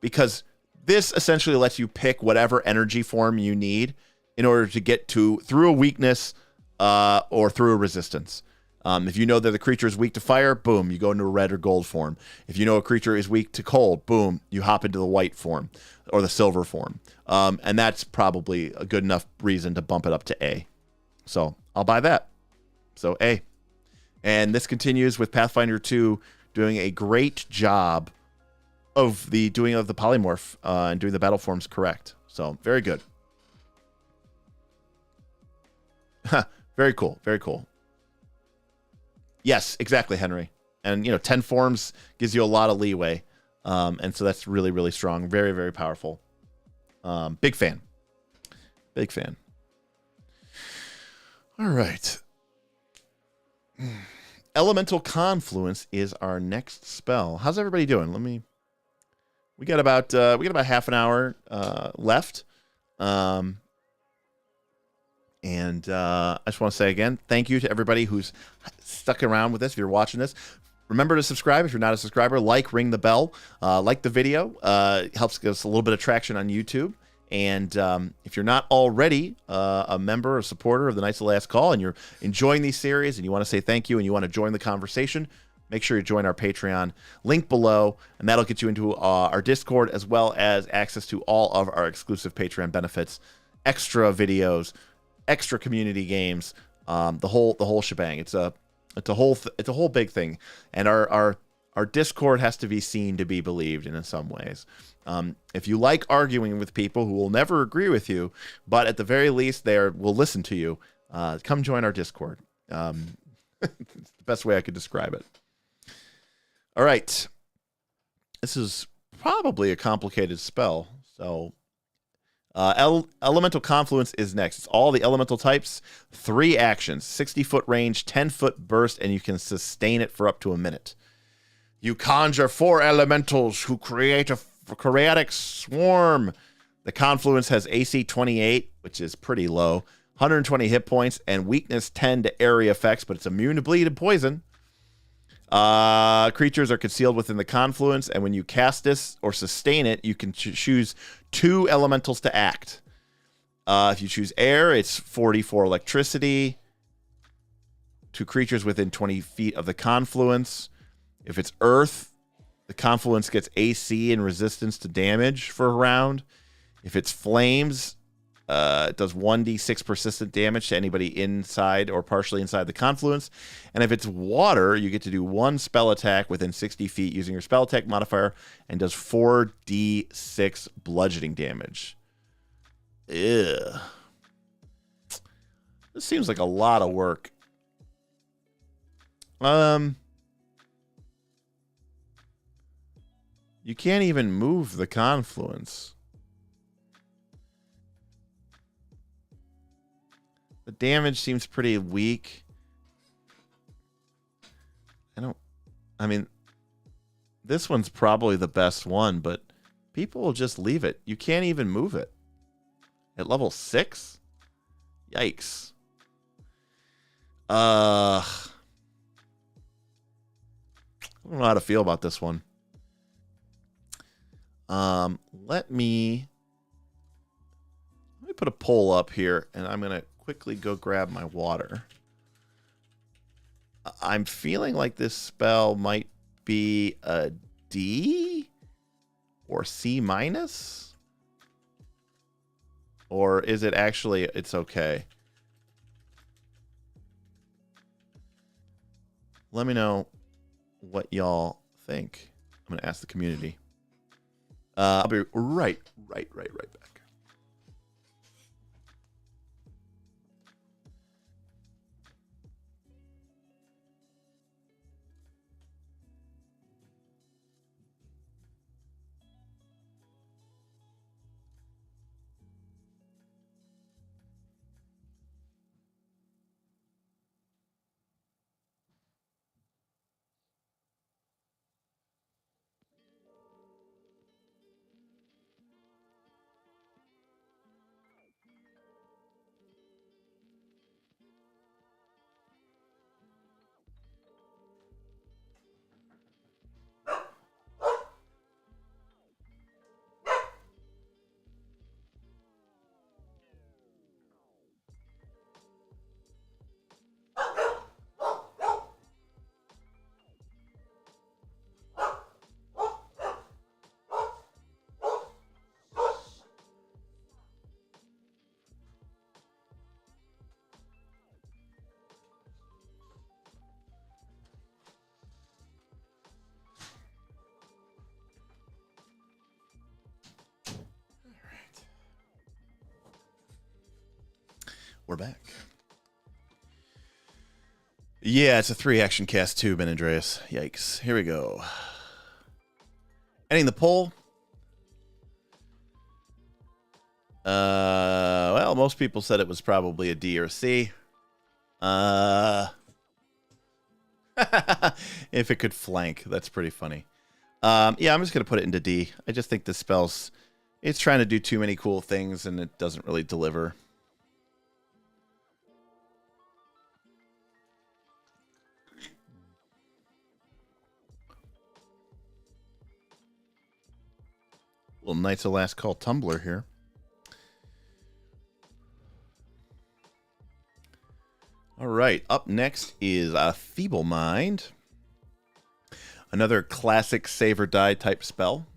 Because this essentially lets you pick whatever energy form you need in order to get to through a weakness or through a resistance. If you know that the creature is weak to fire, boom, you go into a red or gold form. If you know a creature is weak to cold, boom, you hop into the white form or the silver form. And that's probably a good enough reason to bump it up to A. So I'll buy that. So A. And this continues with Pathfinder 2 doing a great job of the polymorph and doing the battle forms correct. So very good. Very cool. Very cool. Yes, exactly, Henry. And, 10 forms gives you a lot of leeway. And so that's really, really strong. Very, very powerful. Big fan. Big fan. All right. Elemental Confluence is our next spell. How's everybody doing? We got about half an hour left. And I just want to say again, thank you to everybody who's stuck around with this. If you're watching this, remember to subscribe. If you're not a subscriber, ring the bell, like the video. Helps get us a little bit of traction on YouTube. And if you're not already a member or supporter of the Knights of the Last Call and you're enjoying these series and you want to say thank you and you want to join the conversation, make sure you join our Patreon, link below, and that'll get you into our Discord as well as access to all of our exclusive Patreon benefits, extra videos, extra community games, the whole shebang. It's a whole big thing, and our Discord has to be seen to be believed in some ways. If you like arguing with people who will never agree with you, but at the very least will listen to you, come join our Discord. It's the best way I could describe it. All right. This is probably a complicated spell. So Elemental Confluence is next. It's all the elemental types, 3 actions, 60-foot range, 10-foot burst, and you can sustain it for up to a minute. You conjure 4 elementals who create a Chromatic swarm. The Confluence has AC 28, which is pretty low, 120 hit points, and weakness 10 to area effects, but it's immune to bleed and poison. Creatures are concealed within the Confluence, and when you cast this or sustain it, you can choose 2 elementals to act. If you choose air, it's 40 for electricity to creatures within 20 feet of the Confluence. If it's earth, the Confluence gets AC and resistance to damage for a round. If it's flames, it does 1d6 persistent damage to anybody inside or partially inside the Confluence. And if it's water, you get to do 1 spell attack within 60 feet using your spell attack modifier and does 4d6 bludgeoning damage. Ew. This seems like a lot of work. You can't even move the Confluence. The damage seems pretty weak. I mean, this one's probably the best one, but people will just leave it. You can't even move it. At level 6? Yikes. I don't know how to feel about this one. Let me put a poll up here, and I'm going to quickly go grab my water. I'm feeling like this spell might be a D or C minus, or is it actually, it's okay. Let me know what y'all think. I'm going to ask the community. I'll be right back. We're back. Yeah, it's a 3-action cast too, Ben Andreas. Yikes. Here we go. Ending the poll. Well, most people said it was probably a D or a C. If it could flank, that's pretty funny. Yeah, I'm just going to put it into D. I just think this spell's... It's trying to do too many cool things, and it doesn't really deliver. Little Knights of Last Call Tumbler here. All right, up next is Feeblemind. Another classic save or die type spell.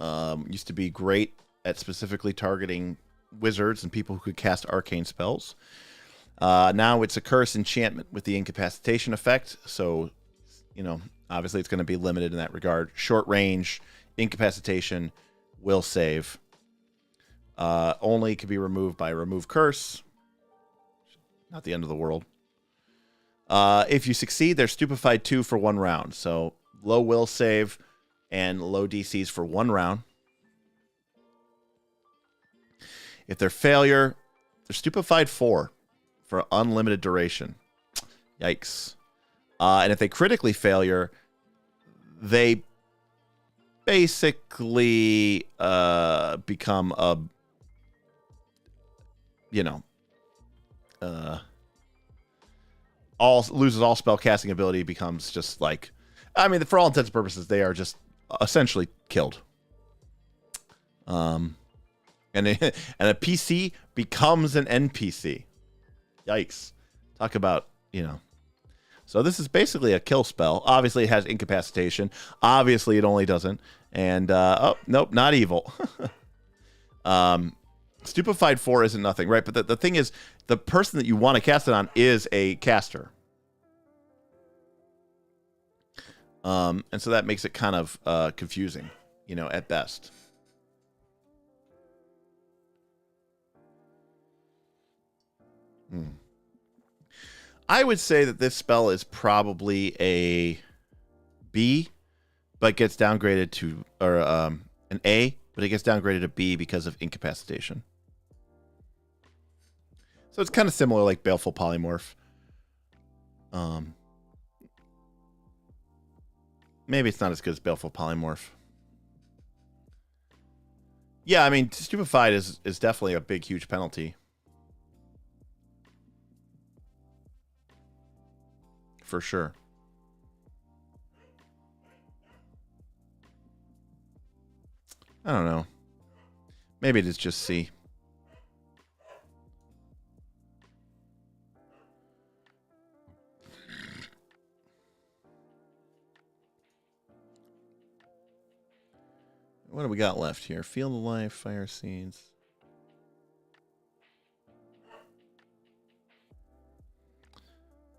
Used to be great at specifically targeting wizards and people who could cast arcane spells. Now it's a curse enchantment with the incapacitation effect, so, you know, obviously it's going to be limited in that regard. Short range, incapacitation, will save. Only can be removed by remove curse. Not the end of the world. If you succeed, they're stupefied 2 for 1 round. So low will save and low DCs for 1 round. If they're failure, they're stupefied 4 for unlimited duration. Yikes. And if they critically failure, they basically become a, you know, loses all spell casting ability, becomes just like, I mean, for all intents and purposes, they are just essentially killed. And a PC becomes an NPC. Yikes. Talk about, you know. So this is basically a kill spell. Obviously, it has incapacitation. Obviously, it only doesn't. And, oh, nope, not evil. Stupefied 4 isn't nothing, right? But the thing is, the person that you want to cast it on is a caster. And so that makes it kind of confusing, you know, at best. I would say that this spell is probably a B, but gets downgraded to, or an A, but it gets downgraded to B because of incapacitation. So it's kind of similar like Baleful polymorph. Maybe it's not as good as Baleful polymorph. Yeah, I mean, stupefied is definitely a big, huge penalty. For sure. I don't know. Maybe it is just C. What do we got left here? Field of Life, Fire Seeds.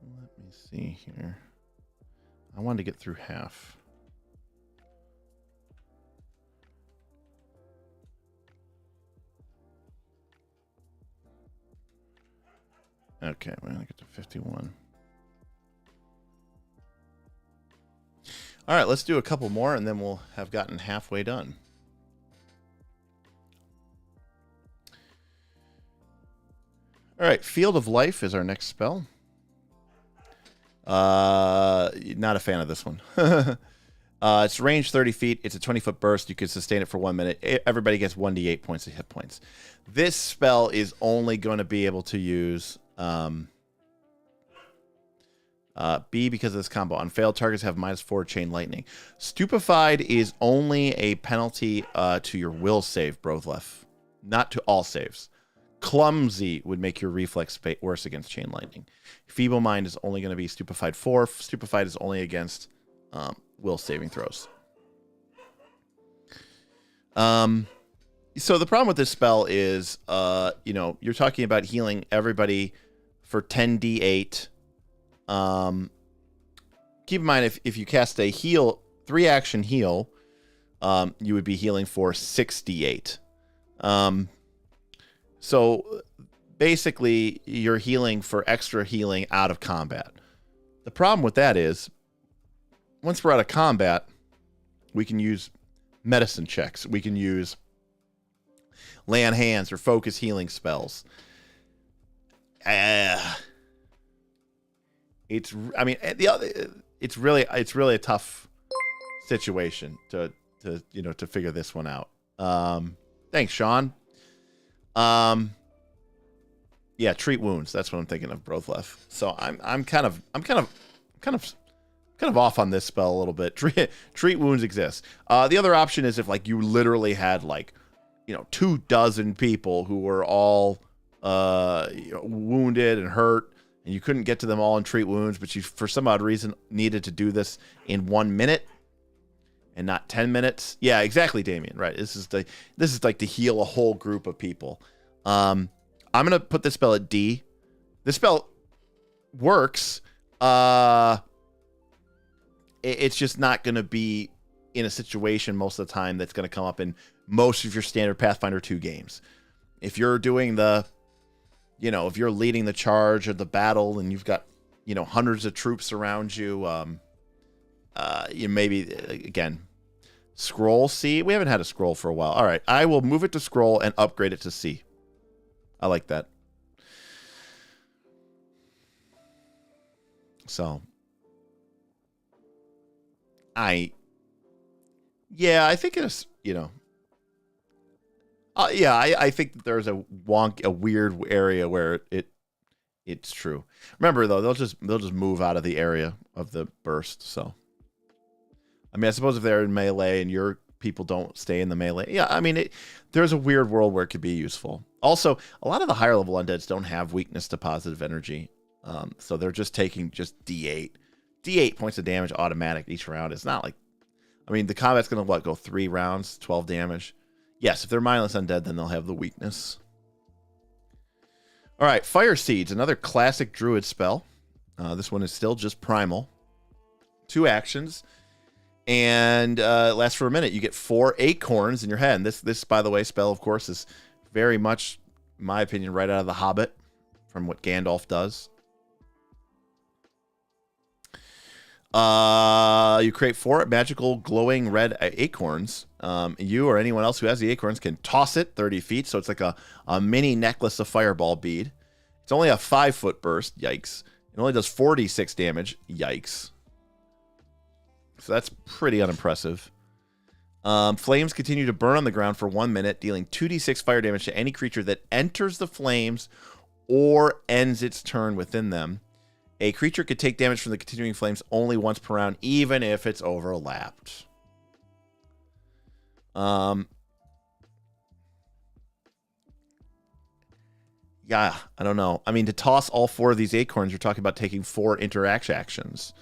Let me see here. I wanted to get through half. Okay, we're going to get to 51. All right, let's do a couple more, and then we'll have gotten halfway done. All right, Field of Life is our next spell. Not a fan of this one. It's range 30 feet. It's a 20-foot burst. You can sustain it for 1 minute. Everybody gets 1d8 points of hit points. This spell is only going to be able to use B because of this combo. On failed targets have -4 chain lightning. Stupefied is only a penalty to your will save, Brothlef, not to all saves. Clumsy would make your reflex worse against chain lightning. Feeblemind is only going to be stupefied 4. Stupefied is only against will saving throws. So the problem with this spell is, you know, you're talking about healing everybody for 10d8. Keep in mind, if you cast a heal, 3-action heal, you would be healing for 6d8. So basically, you're healing for extra healing out of combat. The problem with that is, once we're out of combat, we can use medicine checks. We can use lay on hands or focus healing spells. It's really a tough situation to figure this one out. Thanks, Sean. Yeah, treat wounds. That's what I'm thinking of, Brothlef. So I'm kind of off on this spell a little bit. Treat wounds exists. The other option is if like you literally had 24 people who were all wounded and hurt, and you couldn't get to them all and treat wounds, but you, for some odd reason, needed to do this in 1 minute and not 10 minutes. Yeah, exactly, Damien. Right. This is like to heal a whole group of people. I'm gonna put this spell at D. This spell works. It's just not gonna be in a situation most of the time that's gonna come up in most of your standard Pathfinder 2 games. If you're doing the, if you're leading the charge or the battle and you've got, hundreds of troops around you, you maybe, again, scroll C. We haven't had a scroll for a while. All right, I will move it to scroll and upgrade it to C. I like that. So, I think it's, I think that there's a weird area where it's true. Remember though, they'll just move out of the area of the burst. So, I mean, I suppose if they're in melee and your people don't stay in the melee, yeah, I mean, there's a weird world where it could be useful. Also, a lot of the higher level undeads don't have weakness to positive energy, so they're just taking D8 points of damage automatic each round. It's not like, I mean, the combat's gonna go 3 rounds, 12 damage. Yes, if they're mindless undead, then they'll have the weakness. All right, Fire Seeds, another classic druid spell. This one is still just primal. 2 actions, and it lasts for a minute. You get 4 acorns in your hand. This, by the way, spell, of course, is very much, in my opinion, right out of The Hobbit, from what Gandalf does. You create 4 magical glowing red acorns. You or anyone else who has the acorns can toss it 30 feet. So it's like a mini necklace of fireball bead. It's only a 5-foot burst. Yikes. It only does 46 damage. Yikes. So that's pretty unimpressive. Flames continue to burn on the ground for 1 minute, dealing 2d6 fire damage to any creature that enters the flames or ends its turn within them. A creature could take damage from the continuing flames only once per round, even if it's overlapped. Yeah, I don't know. I mean, to toss all 4 of these acorns, you're talking about taking 4 interact actions.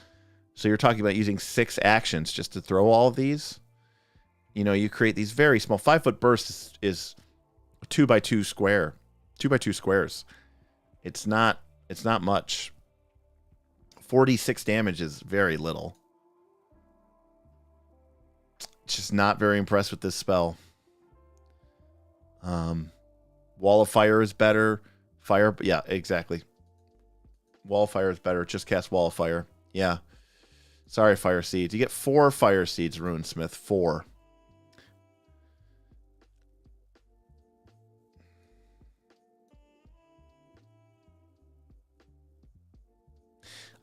So you're talking about using 6 actions just to throw all of these. You create these very small 5-foot bursts is a 2x2 square, 2x2 squares. It's not much. 46 damage is very little. Just not very impressed with this spell. Wall of Fire is better. Yeah, exactly. Wall of Fire is better. Just cast Wall of Fire. Yeah. Sorry, Fire Seeds. You get 4 Fire Seeds, Runesmith. 4.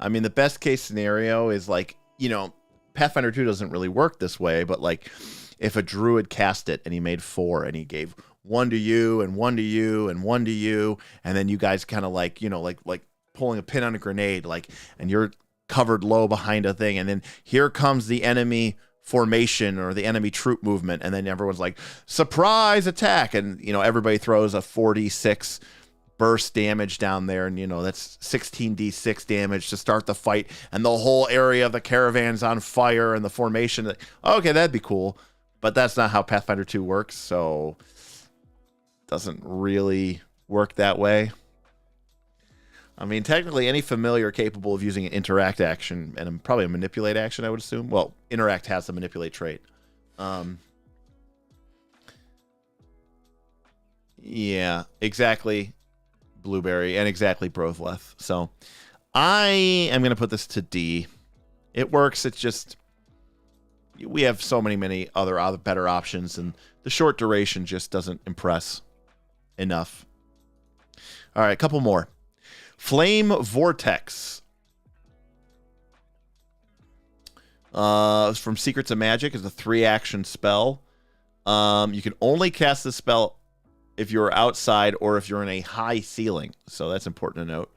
I mean, the best case scenario is like, Pathfinder 2 doesn't really work this way, but like if a druid cast it and he made 4 and he gave 1 to you and 1 to you and 1 to you, and then you guys kind of like, like pulling a pin on a grenade, like, and you're covered low behind a thing, and then here comes the enemy formation or the enemy troop movement, and then everyone's like, surprise attack, and everybody throws a 46 burst damage down there, and that's 16d6 damage to start the fight, and the whole area of the caravan's on fire, and the formation. Okay, that'd be cool, but that's not how Pathfinder 2 works, so it doesn't really work that way. I mean, technically, any familiar capable of using an interact action, and probably a manipulate action, I would assume. Well, interact has the manipulate trait. Yeah, exactly. Blueberry and exactly Brothleth. So I am going to put this to D. It works. It's just we have so many other better options, and the short duration just doesn't impress enough. All right, a couple more. Flame Vortex. From Secrets of Magic. It's a 3-action spell. You can only cast this spell if you're outside or if you're in a high ceiling. So that's important to note.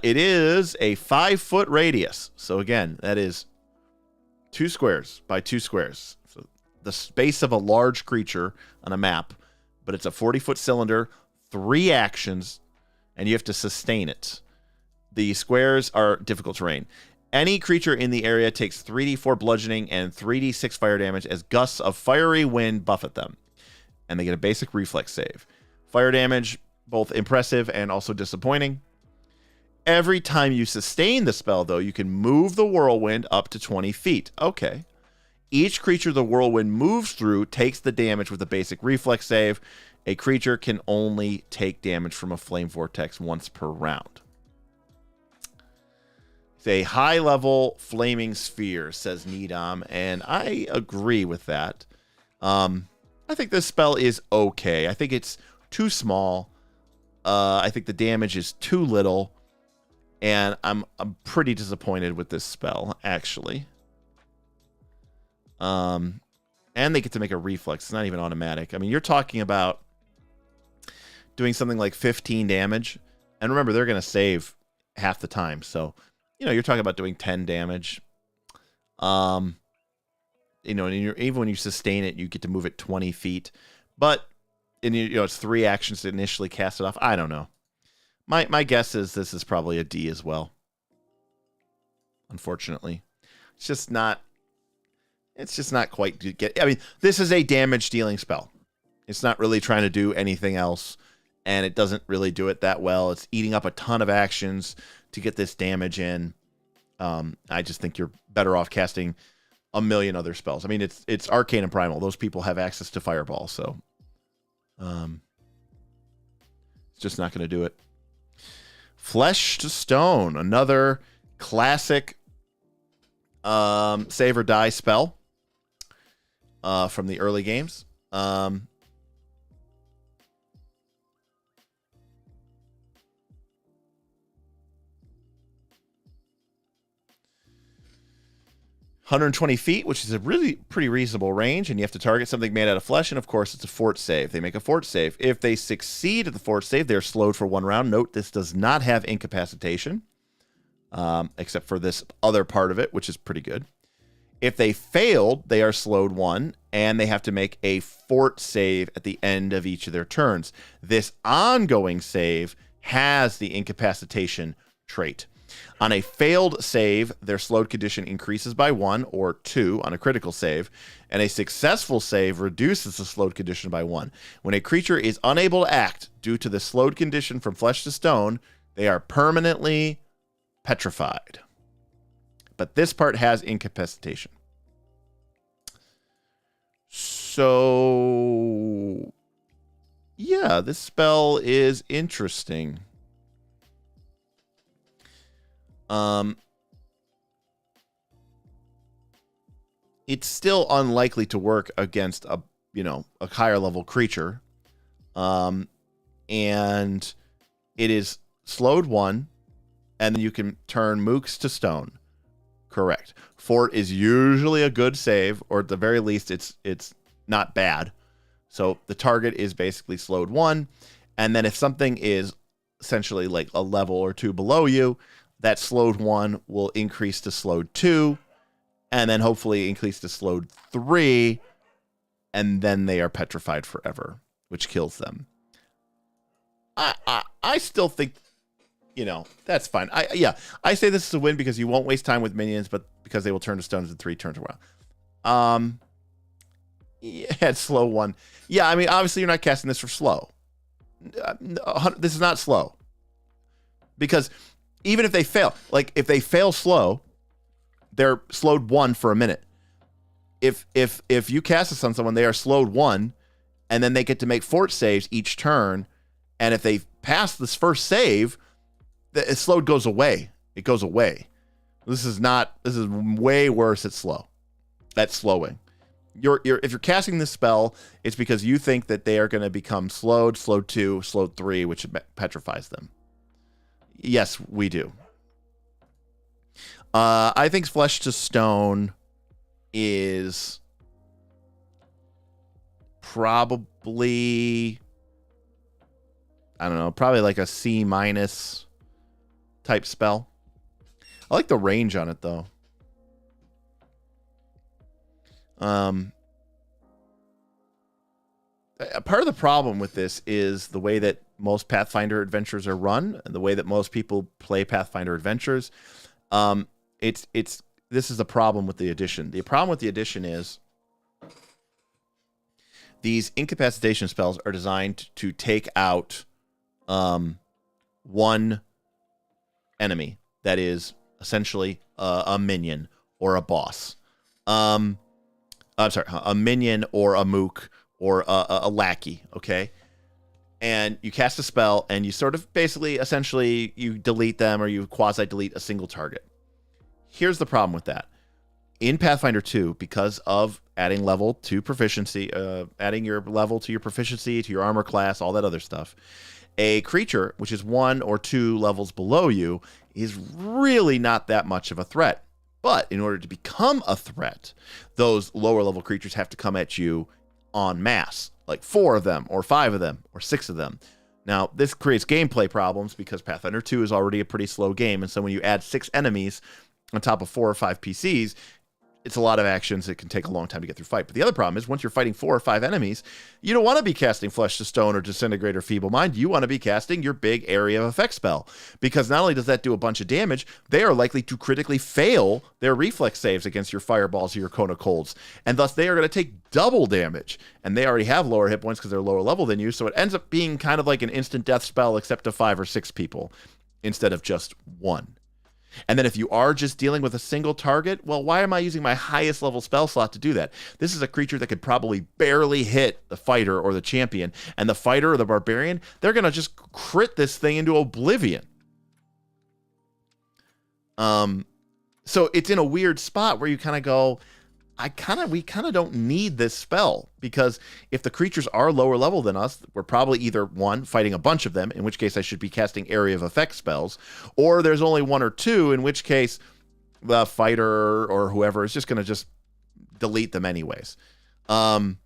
It is a 5-foot radius. So again, that is 2 squares by 2 squares. So the space of a large creature on a map, but it's a 40-foot cylinder, 3 actions, and you have to sustain it. The squares are difficult terrain. Any creature in the area takes 3d4 bludgeoning and 3d6 fire damage as gusts of fiery wind buffet them. And they get a basic reflex save. Fire damage, both impressive and also disappointing. Every time you sustain the spell, though, you can move the whirlwind up to 20 feet. Okay. Each creature the whirlwind moves through takes the damage with a basic reflex save. A creature can only take damage from a flame vortex once per round. It's a high-level flaming sphere, says Needham, and I agree with that. I think this spell is okay. I think it's too small. I think the damage is too little. And I'm pretty disappointed with this spell, actually. And they get to make a reflex. It's not even automatic. I mean, you're talking about doing something like 15 damage. And remember, they're going to save half the time. So, you know, you're talking about doing 10 damage. You know, and even when you sustain it, you get to move it 20 feet. But, and you know, it's 3 actions to initially cast it off. I don't know. My guess is this is probably a D as well. Unfortunately. It's just not quite I mean, this is a damage dealing spell. It's not really trying to do anything else, and it doesn't really do it that well. It's eating up a ton of actions to get this damage in. I just think you're better off casting a million other spells. I mean, it's Arcane and Primal. Those people have access to Fireball, so it's just not going to do it. Flesh to Stone, another classic save or die spell from the early games. 120 feet, which is a really pretty reasonable range, and you have to target something made out of flesh, and of course it's a fort save. They make a fort save. If they succeed at the fort save, they're slowed for 1 round. Note, this does not have incapacitation, except for this other part of it, which is pretty good. If they failed, they are slowed 1, and they have to make a fort save at the end of each of their turns. This ongoing save has the incapacitation trait. On a failed save, their slowed condition increases by 1 or 2 on a critical save, and a successful save reduces the slowed condition by 1. When a creature is unable to act due to the slowed condition from flesh to stone, they are permanently petrified. But this part has incapacitation. So, yeah, this spell is interesting. It's still unlikely to work against a higher level creature. And it is slowed 1, and then you can turn mooks to stone. Correct. Fort is usually a good save, or at the very least it's not bad. So the target is basically slowed 1, and then if something is essentially like a level or 2 below you, that slowed 1 will increase to slowed 2, and then hopefully increase to slowed 3, and then they are petrified forever, which kills them. I still think, that's fine. I say this is a win because you won't waste time with minions, but because they will turn to stones in 3 turns around. It's slow 1. Yeah, I mean, obviously you're not casting this for slow. This is not slow. Because even if they fail, like if they fail slow, they're slowed 1 for a minute. If you cast this on someone, they are slowed 1, and then they get to make fort saves each turn. And if they pass this first save, the slowed goes away. It goes away. This is way worse at slow. That's slowing. If you're casting this spell, it's because you think that they are going to become slowed 2, slowed 3, which petrifies them. Yes, we do. I think Flesh to Stone is probably, I don't know, probably like a C- type spell. I like the range on it, though. Part of the problem with this is the way that most Pathfinder adventures are run, and the way that most people play Pathfinder adventures. This is the problem with the edition. The problem with the edition is these incapacitation spells are designed to take out one enemy that is essentially a minion or a boss. I'm sorry, a minion or a mook or a lackey, okay? And you cast a spell, and you sort of basically, essentially, you delete them or you quasi-delete a single target. Here's the problem with that. In Pathfinder 2, because of adding level to proficiency, adding your level to your proficiency, to your armor class, all that other stuff, a creature, which is 1 or 2 levels below you, is really not that much of a threat. But in order to become a threat, those lower level creatures have to come at you en masse, like 4 of them, or 5 of them, or 6 of them. Now, this creates gameplay problems because Pathfinder 2 is already a pretty slow game, and so when you add 6 enemies on top of 4 or 5 PCs, it's a lot of actions. It can take a long time to get through fight. But the other problem is once you're fighting 4 or 5 enemies, you don't want to be casting Flesh to Stone or Disintegrate or Feeblemind. You want to be casting your big area of effect spell, because not only does that do a bunch of damage, they are likely to critically fail their reflex saves against your fireballs or your cone of colds, and thus they are going to take double damage. And they already have lower hit points because they're lower level than you, so it ends up being kind of like an instant death spell except to 5 or 6 people instead of just 1. And then if you are just dealing with a single target, well, why am I using my highest level spell slot to do that? This is a creature that could probably barely hit the fighter or the champion. And the fighter or the barbarian, they're going to just crit this thing into oblivion. So it's in a weird spot where you kind of go, we kind of don't need this spell, because if the creatures are lower level than us, we're probably either 1, fighting a bunch of them, in which case I should be casting area of effect spells, or there's only 1 or 2, in which case the fighter or whoever is just going to just delete them anyways. Right,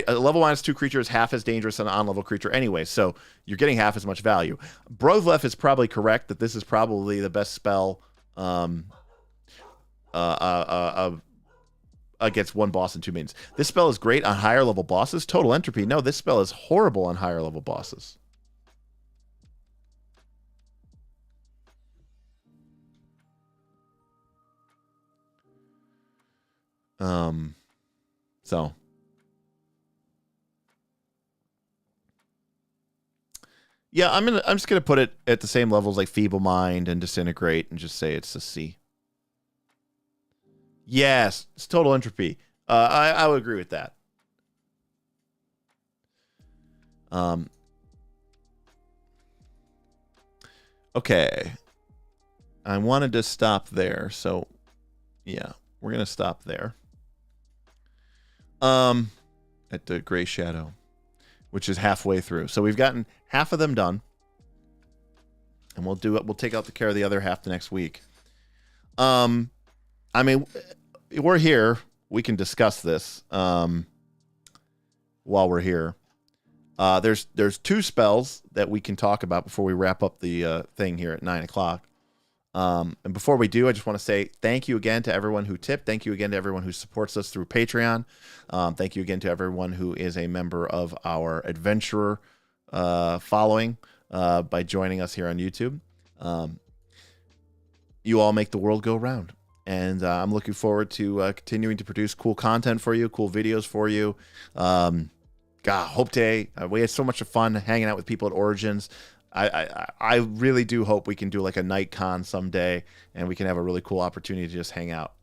a level -2 creature is half as dangerous as an on-level creature anyway, so you're getting half as much value. Brothlef is probably correct that this is probably the best spell against 1 boss and 2 minions. This spell is great on higher level bosses. Total Entropy. No, this spell is horrible on higher level bosses. So yeah, I'm just gonna put it at the same levels like Feeblemind and Disintegrate and just say it's a C. Yes, it's Total Entropy. I would agree with that. Okay. I wanted to stop there, so yeah, we're gonna stop there. At the Gray Shadow, which is halfway through. So we've gotten half of them done, and we'll take out the care of the other half the next week. I mean, we're here. We can discuss this while we're here. There's 2 spells that we can talk about before we wrap up the thing here at 9 o'clock. And before we do, I just want to say thank you again to everyone who tipped. Thank you again to everyone who supports us through Patreon. Thank you again to everyone who is a member of our adventurer following by joining us here on YouTube. You all make the world go round. And I'm looking forward to continuing to produce cool content for you, cool videos for you. Hope day. We had so much fun hanging out with people at Origins. I really do hope we can do like a night con someday, and we can have a really cool opportunity to just hang out.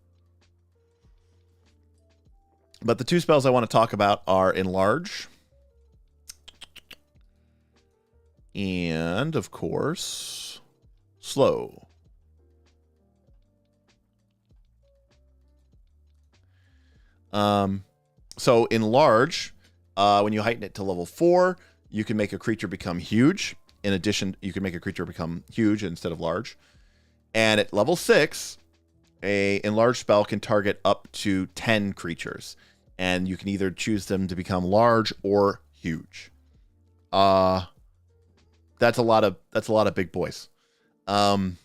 But the 2 spells I want to talk about are Enlarge and, of course, Slow. So Enlarge, when you heighten it to level 4, you can make a creature become huge. In addition, you can make a creature become huge instead of large. And at level 6, a Enlarge spell can target up to 10 creatures, and you can either choose them to become large or huge. That's a lot of big boys. If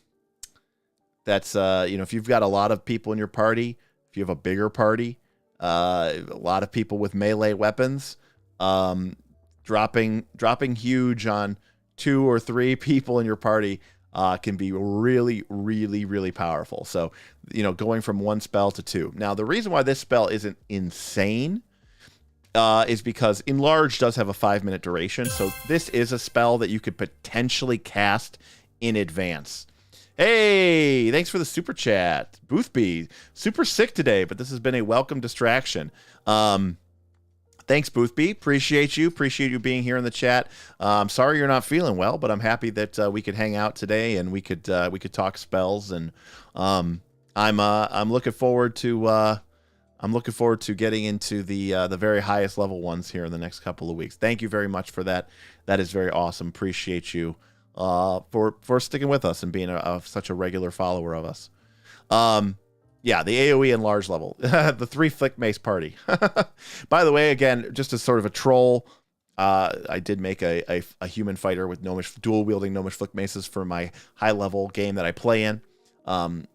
you've got a lot of people in your party, if you have a bigger party, a lot of people with melee weapons, dropping huge on 2 or 3 people in your party can be really, really, really powerful. So, going from 1 spell to 2. Now, the reason why this spell isn't insane is because Enlarge does have a 5-minute duration. So this is a spell that you could potentially cast in advance. Hey, thanks for the super chat. Boothby, super sick today, but this has been a welcome distraction. Thanks, Boothby. Appreciate you being here in the chat. Sorry you're not feeling well, but I'm happy that we could hang out today and we could talk spells. And I'm looking forward to getting into the very highest level ones here in the next couple of weeks. Thank you very much for that. That is very awesome. Appreciate you for sticking with us and being such a regular follower of us. Yeah, the AoE and large level, the 3 Flick Mace party. By the way, again, just as sort of a troll, I did make a human fighter with dual wielding Gnomish Flick Maces for my high level game that I play in, and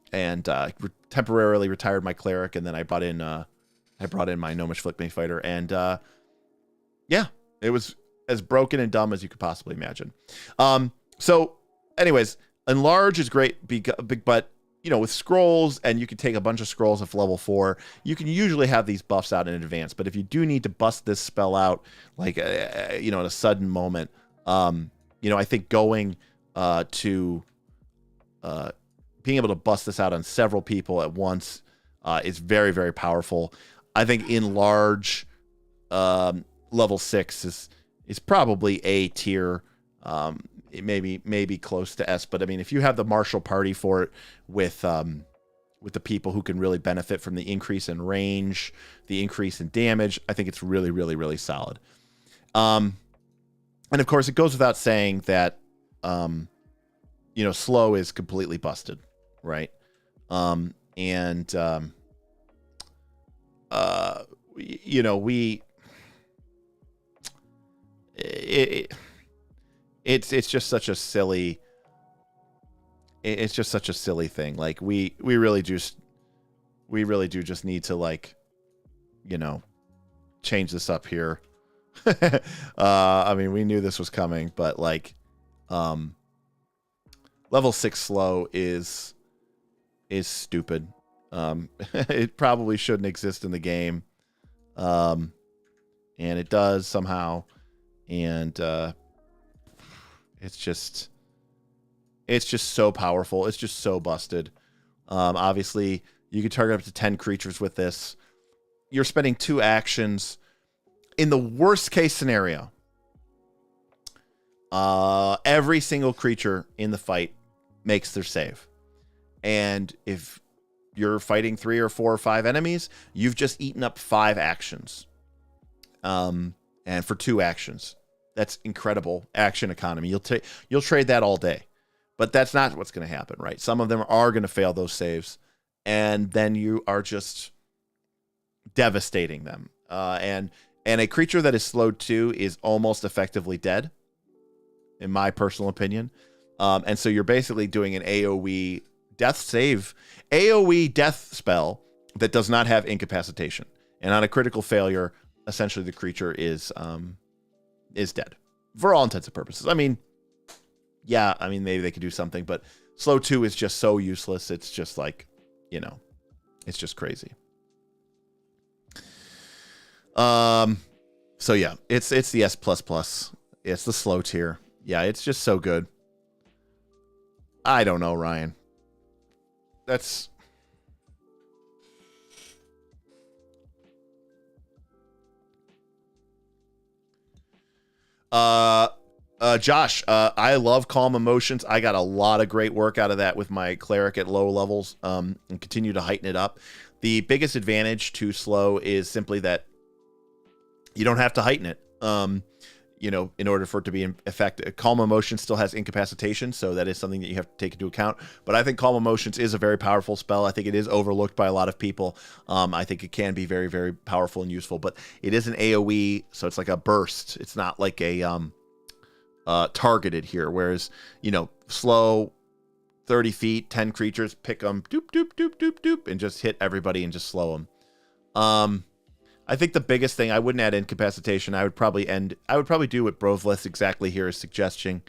temporarily retired my cleric, and then I brought in my Gnomish Flick Mace fighter, and yeah, it was as broken and dumb as you could possibly imagine. So, anyways, Enlarge is great, but with scrolls, and you can take a bunch of scrolls of level 4, you can usually have these buffs out in advance. But if you do need to bust this spell out, like, at a sudden moment, I think going to being able to bust this out on several people at once is very, very powerful. I think Enlarge level 6 is probably A tier. It maybe close to S, but I mean, if you have the martial party for it with the people who can really benefit from the increase in range, the increase in damage, I think it's really, really, really solid. And of course, it goes without saying that slow is completely busted, right? It's just such a silly thing. Like we really do just need to, like, change this up here. I mean, we knew this was coming, but like level 6 slow is stupid. It probably shouldn't exist in the game, and it does somehow, and it's just so powerful. It's just so busted. Obviously, you can target up to 10 creatures with this. You're spending 2 actions. In the worst case scenario, every single creature in the fight makes their save. And if you're fighting 3 or 4 or 5 enemies, you've just eaten up 5 actions. And for 2 actions. That's incredible action economy. You'll trade that all day. But that's not what's going to happen, right? Some of them are going to fail those saves, and then you are just devastating them. And a creature that is slowed 2 is almost effectively dead, in my personal opinion. And so you're basically doing an AoE death spell that does not have incapacitation. And on a critical failure, essentially the creature is dead for all intents and purposes. I mean, yeah, maybe they could do something, but slow 2 is just so useless. It's just like, it's just crazy. So yeah, it's the S++. It's the slow tier. Yeah, it's just so good. I don't know, Ryan. That's Josh, I love Calm Emotions. I got a lot of great work out of that with my cleric at low levels, and continue to heighten it up. The biggest advantage to slow is simply that you don't have to heighten it. In order for it to be effective. Calm Emotions still has incapacitation, so that is something that you have to take into account. But I think Calm Emotions is a very powerful spell. I think it is overlooked by a lot of people. I think it can be very, very powerful and useful, but it is an AoE, so it's like a burst. It's not like a targeted here, whereas, slow, 30 feet, 10 creatures, pick them, doop, doop, doop, doop, doop, and just hit everybody and just slow them. I think the biggest thing, I wouldn't add incapacitation. I would probably do what Brovless exactly here is suggesting.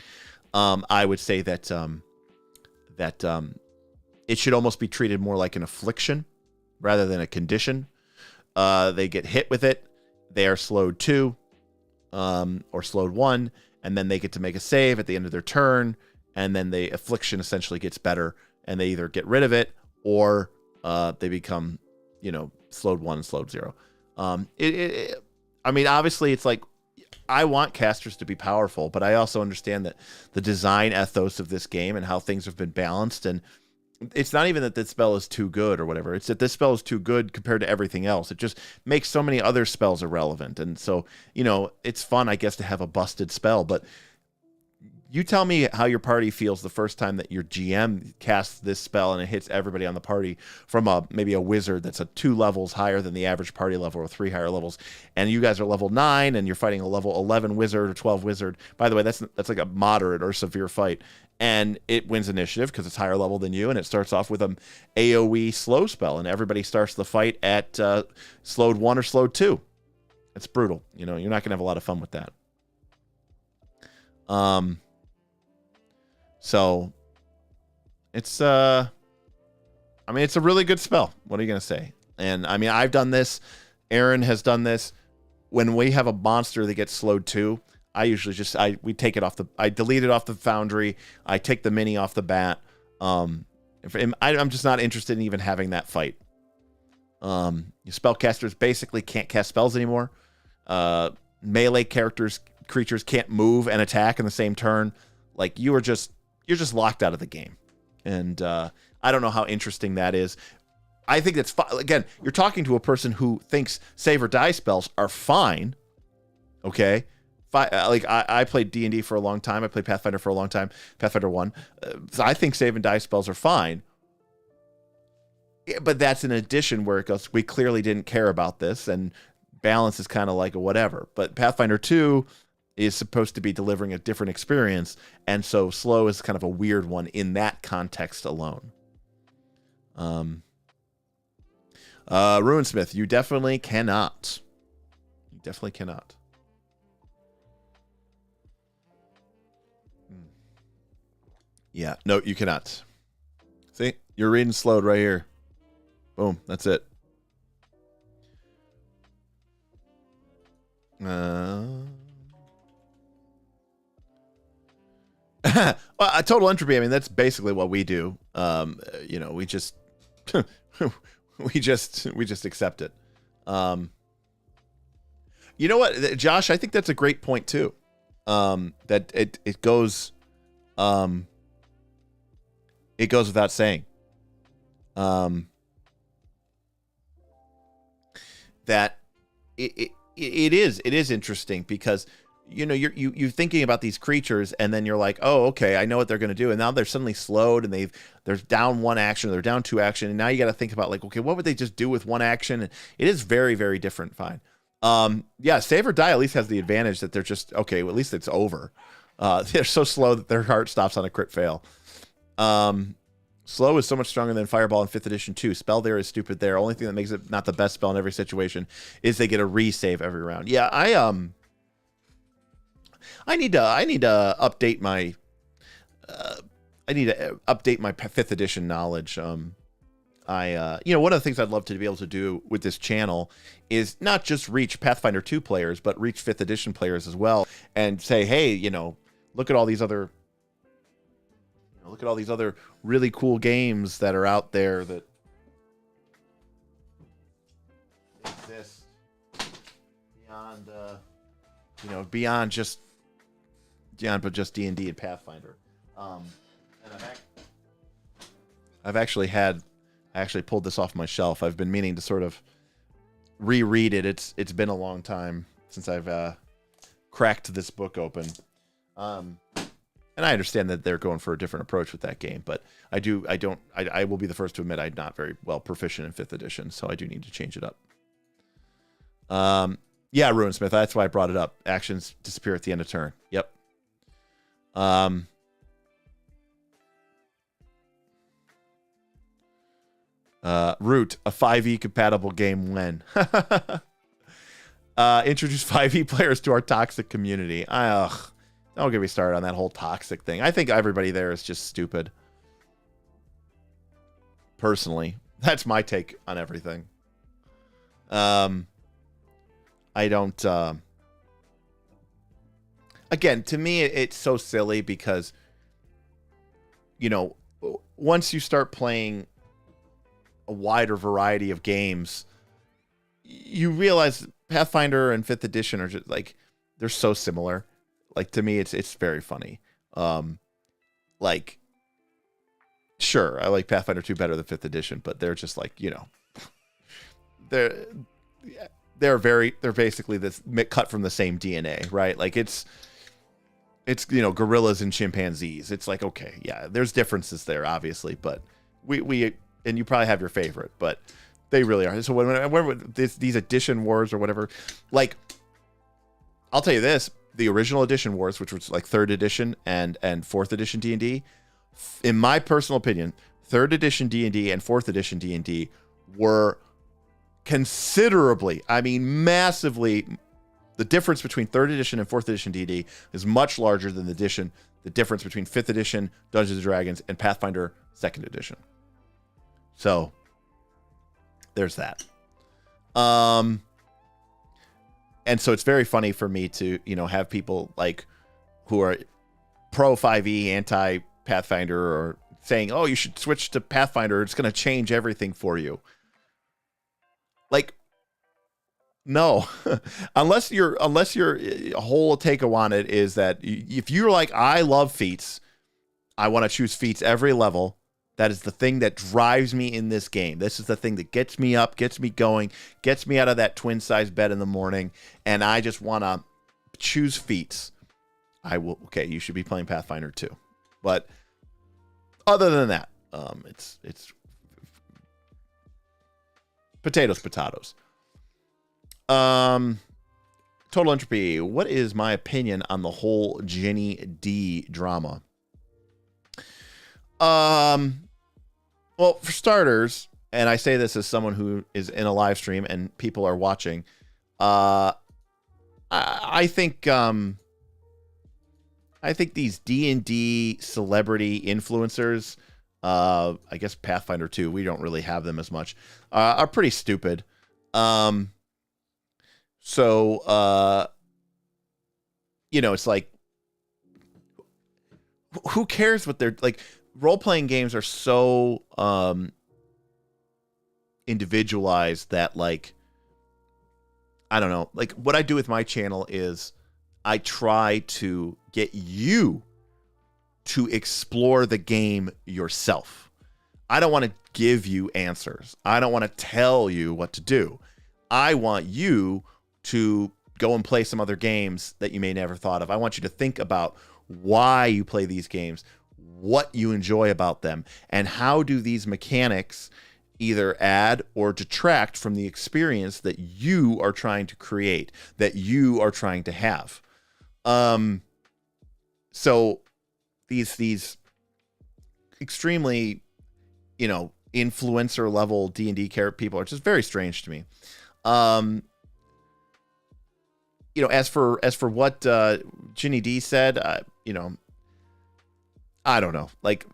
I would say that it should almost be treated more like an affliction rather than a condition. They get hit with it, they are slowed 2, or slowed 1, and then they get to make a save at the end of their turn, and then the affliction essentially gets better, and they either get rid of it or they become, slowed 1 and slowed 0. I mean, obviously, it's like, I want casters to be powerful, but I also understand that the design ethos of this game and how things have been balanced, and it's not even that this spell is too good or whatever. It's that this spell is too good compared to everything else. It just makes so many other spells irrelevant. And so, it's fun, I guess, to have a busted spell, but you tell me how your party feels the first time that your GM casts this spell and it hits everybody on the party from maybe a wizard that's 2 levels higher than the average party level, or 3 higher levels, and you guys are level 9 and you're fighting a level 11 wizard or 12 wizard. By the way, that's like a moderate or severe fight, and it wins initiative because it's higher level than you, and it starts off with an AoE slow spell, and everybody starts the fight at slowed 1 or slowed 2. It's brutal. You're not going to have a lot of fun with that. So it's it's a really good spell. What are you going to say? And I mean, I've done this. Aaron has done this. When we have a monster that gets slowed 2, I usually we take it off I delete it off the foundry. I take the mini off the bat. I'm just not interested in even having that fight. Spellcasters basically can't cast spells anymore. Melee creatures can't move and attack in the same turn. Like, you're just locked out of the game. And I don't know how interesting that is. I think that's fine. Again, you're talking to a person who thinks save or die spells are fine. Okay? I played D&D for a long time. I played Pathfinder for a long time. Pathfinder 1. So I think save and die spells are fine. But that's an addition where it goes, we clearly didn't care about this, and balance is kind of like a whatever. But Pathfinder 2 is supposed to be delivering a different experience, and so slow is kind of a weird one in that context alone. Ruinsmith, you definitely cannot. You definitely cannot. Yeah, no, you cannot. See, you're reading slowed right here. Boom, that's it. Well, a total entropy, I mean, that's basically what we do. We just we just accept it. You know what, Josh, I think that's a great point too. That it goes without saying. That it is interesting because you're thinking about these creatures, and then you're like, oh, okay, I know what they're going to do, and now they're suddenly slowed, and they're down 1 action, or they're down 2 action, and now you got to think about, like, okay, what would they just do with 1 action? And it is very, very different. Fine. Yeah, save or die at least has the advantage that they're just okay. Well, at least it's over. They're so slow that their heart stops on a crit fail. Slow is so much stronger than Fireball in 5th edition too. Spell there is stupid there. Only thing that makes it not the best spell in every situation is they get a resave every round. Yeah, I need to update my 5th edition knowledge. One of the things I'd love to be able to do with this channel is not just reach Pathfinder 2 players, but reach 5th edition players as well, and say, hey, look at all these other really cool games that are out there that exist beyond just D&D and Pathfinder. And I actually pulled this off my shelf. I've been meaning to sort of reread it. It's been a long time since I've cracked this book open. And I understand that they're going for a different approach with that game, but I will be the first to admit I'm not very well proficient in 5th edition, so I do need to change it up. Yeah, Ruinsmith, that's why I brought it up. Actions disappear at the end of turn. Yep. Root, a 5e compatible game when? Introduce 5e players to our toxic community. Don't get me started on that whole toxic thing. I think everybody there is just stupid. Personally, that's my take on everything. I don't. Again, to me, it's so silly because, you know, once you start playing a wider variety of games, you realize Pathfinder and 5th edition are just like, they're so similar. Like, to me, it's very funny. Like, sure, I like Pathfinder 2 better than 5th edition, but they're just like, you know, they're basically this cut from the same DNA, right? Like, it's you know, gorillas and chimpanzees. It's like, okay, yeah, there's differences there, obviously, but we and you probably have your favorite, but they really are. So when these edition wars or whatever, like, I'll tell you this, the original edition wars, which was like 3rd edition and 4th edition D&D, in my personal opinion, 3rd edition D&D and 4th edition D&D were considerably, I mean massively, the difference between 3rd edition and 4th edition D&D is much larger than the difference between 5th edition Dungeons & Dragons and Pathfinder 2nd edition. So, there's that. And so it's very funny for me to, you know, have people like who are pro 5e, anti Pathfinder, or saying, "Oh, you should switch to Pathfinder. It's going to change everything for you." Like, no, unless your whole take on it is that if you're like, I love feats, I want to choose feats every level. That is the thing that drives me in this game. This is the thing that gets me up, gets me going, gets me out of that twin-size bed in the morning, and I just want to choose feats. I will. Okay, you should be playing Pathfinder 2. But other than that, it's potatoes. Total Entropy. What is my opinion on the whole Ginny D drama? Well, for starters, and I say this as someone who is in a live stream and people are watching, I think these D&D celebrity influencers, I guess Pathfinder 2, we don't really have them as much, are pretty stupid. So, you know, it's like, who cares what they're like? Role-playing games are so individualized that, like, I don't know. Like, what I do with my channel is I try to get you to explore the game yourself. I don't want to give you answers. I don't want to tell you what to do. I want you to go and play some other games that you may never thought of. I want you to think about why you play these games, what you enjoy about them, and how do these mechanics either add or detract from the experience that you are trying to create, that you are trying to have. So these extremely, you know, influencer level D&D people are just very strange to me. You know, as for what Ginny D said, you know, I don't know. Like,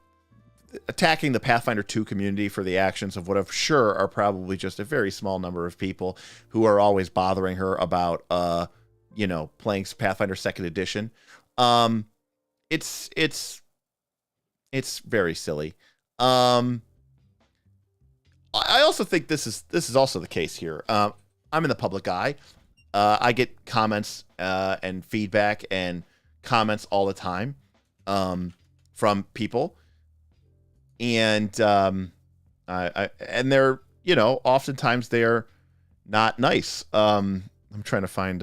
attacking the Pathfinder 2 community for the actions of what I'm sure are probably just a very small number of people who are always bothering her about, you know, playing Pathfinder 2nd edition. It's very silly. I also think this is also the case here. I'm in the public eye. I get comments and feedback and comments all the time from people, and and they're, you know, oftentimes they're not nice. I'm trying to find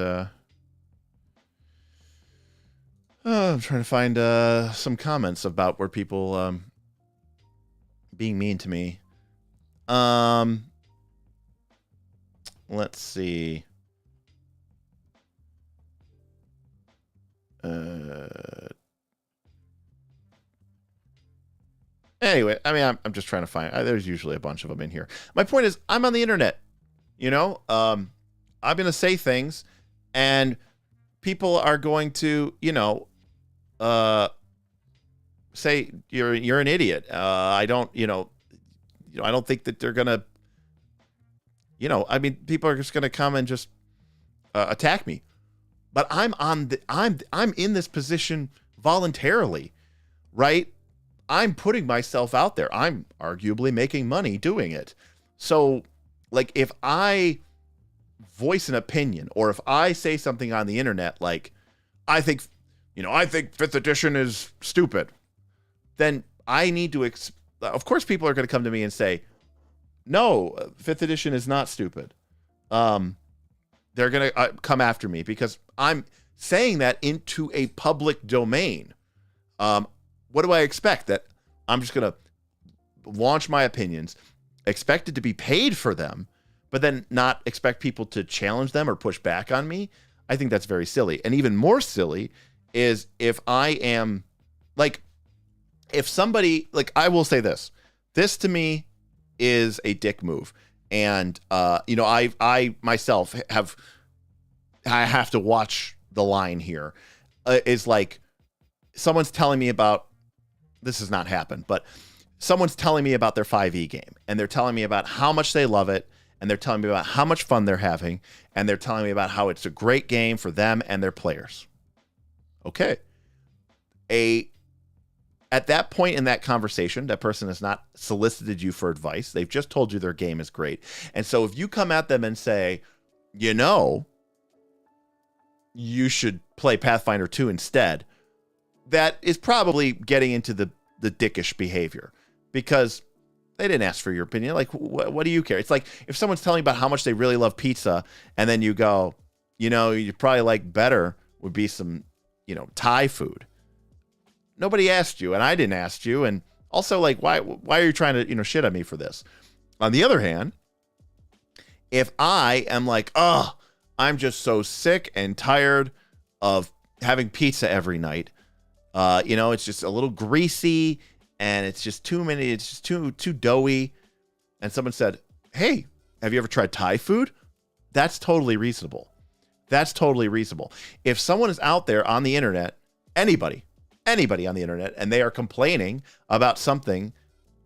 some comments about where people being mean to me. Let's see. Anyway, I mean, I'm just trying to find. There's usually a bunch of them in here. My point is, I'm on the internet. You know, I'm going to say things, and people are going to, say you're an idiot. I don't think that they're going to, people are just going to come and just attack me. But I'm in this position voluntarily, right? I'm putting myself out there. I'm arguably making money doing it. So, like, if I voice an opinion, or if I say something on the internet, like, I think 5th edition is stupid, then I need to, of course, people are going to come to me and say, no, 5th edition is not stupid. They're going to come after me because I'm saying that into a public domain. What do I expect? That I'm just going to launch my opinions, expect it to be paid for them, but then not expect people to challenge them or push back on me? I think that's very silly. And even more silly is if I am, like, if somebody, like, I will say this to me is a dick move. And, I myself I have to watch the line here. Is like, someone's telling me about, this has not happened, but someone's telling me about their 5e game, and they're telling me about how much they love it, and they're telling me about how much fun they're having, and they're telling me about how it's a great game for them and their players. Okay. At that point in that conversation, that person has not solicited you for advice. They've just told you their game is great. And so if you come at them and say, you should play Pathfinder 2 instead, that is probably getting into the dickish behavior, because they didn't ask for your opinion. Like, what do you care? It's like if someone's telling you about how much they really love pizza, and then you go, you probably like better would be some, Thai food. Nobody asked you, and I didn't ask you. And also, like, why are you trying to, shit on me for this? On the other hand, if I am like, I'm just so sick and tired of having pizza every night, it's just a little greasy, and it's just too doughy. And someone said, hey, have you ever tried Thai food? That's totally reasonable. If someone is out there on the internet, anybody on the internet, and they are complaining about something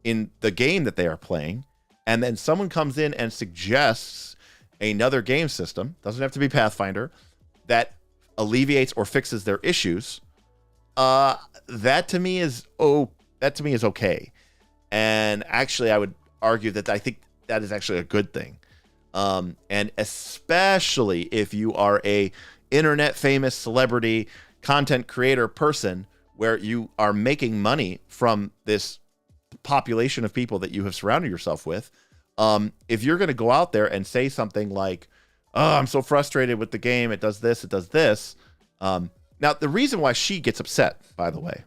in the game that they are playing, and then someone comes in and suggests another game system, doesn't have to be Pathfinder, that alleviates or fixes their issues, that to me is okay. And actually, I would argue that I think that is actually a good thing. And especially if you are a internet famous celebrity content creator person, where you are making money from this population of people that you have surrounded yourself with, if you're going to go out there and say something like, oh, I'm so frustrated with the game, it does this. Now, the reason why she gets upset, by the way,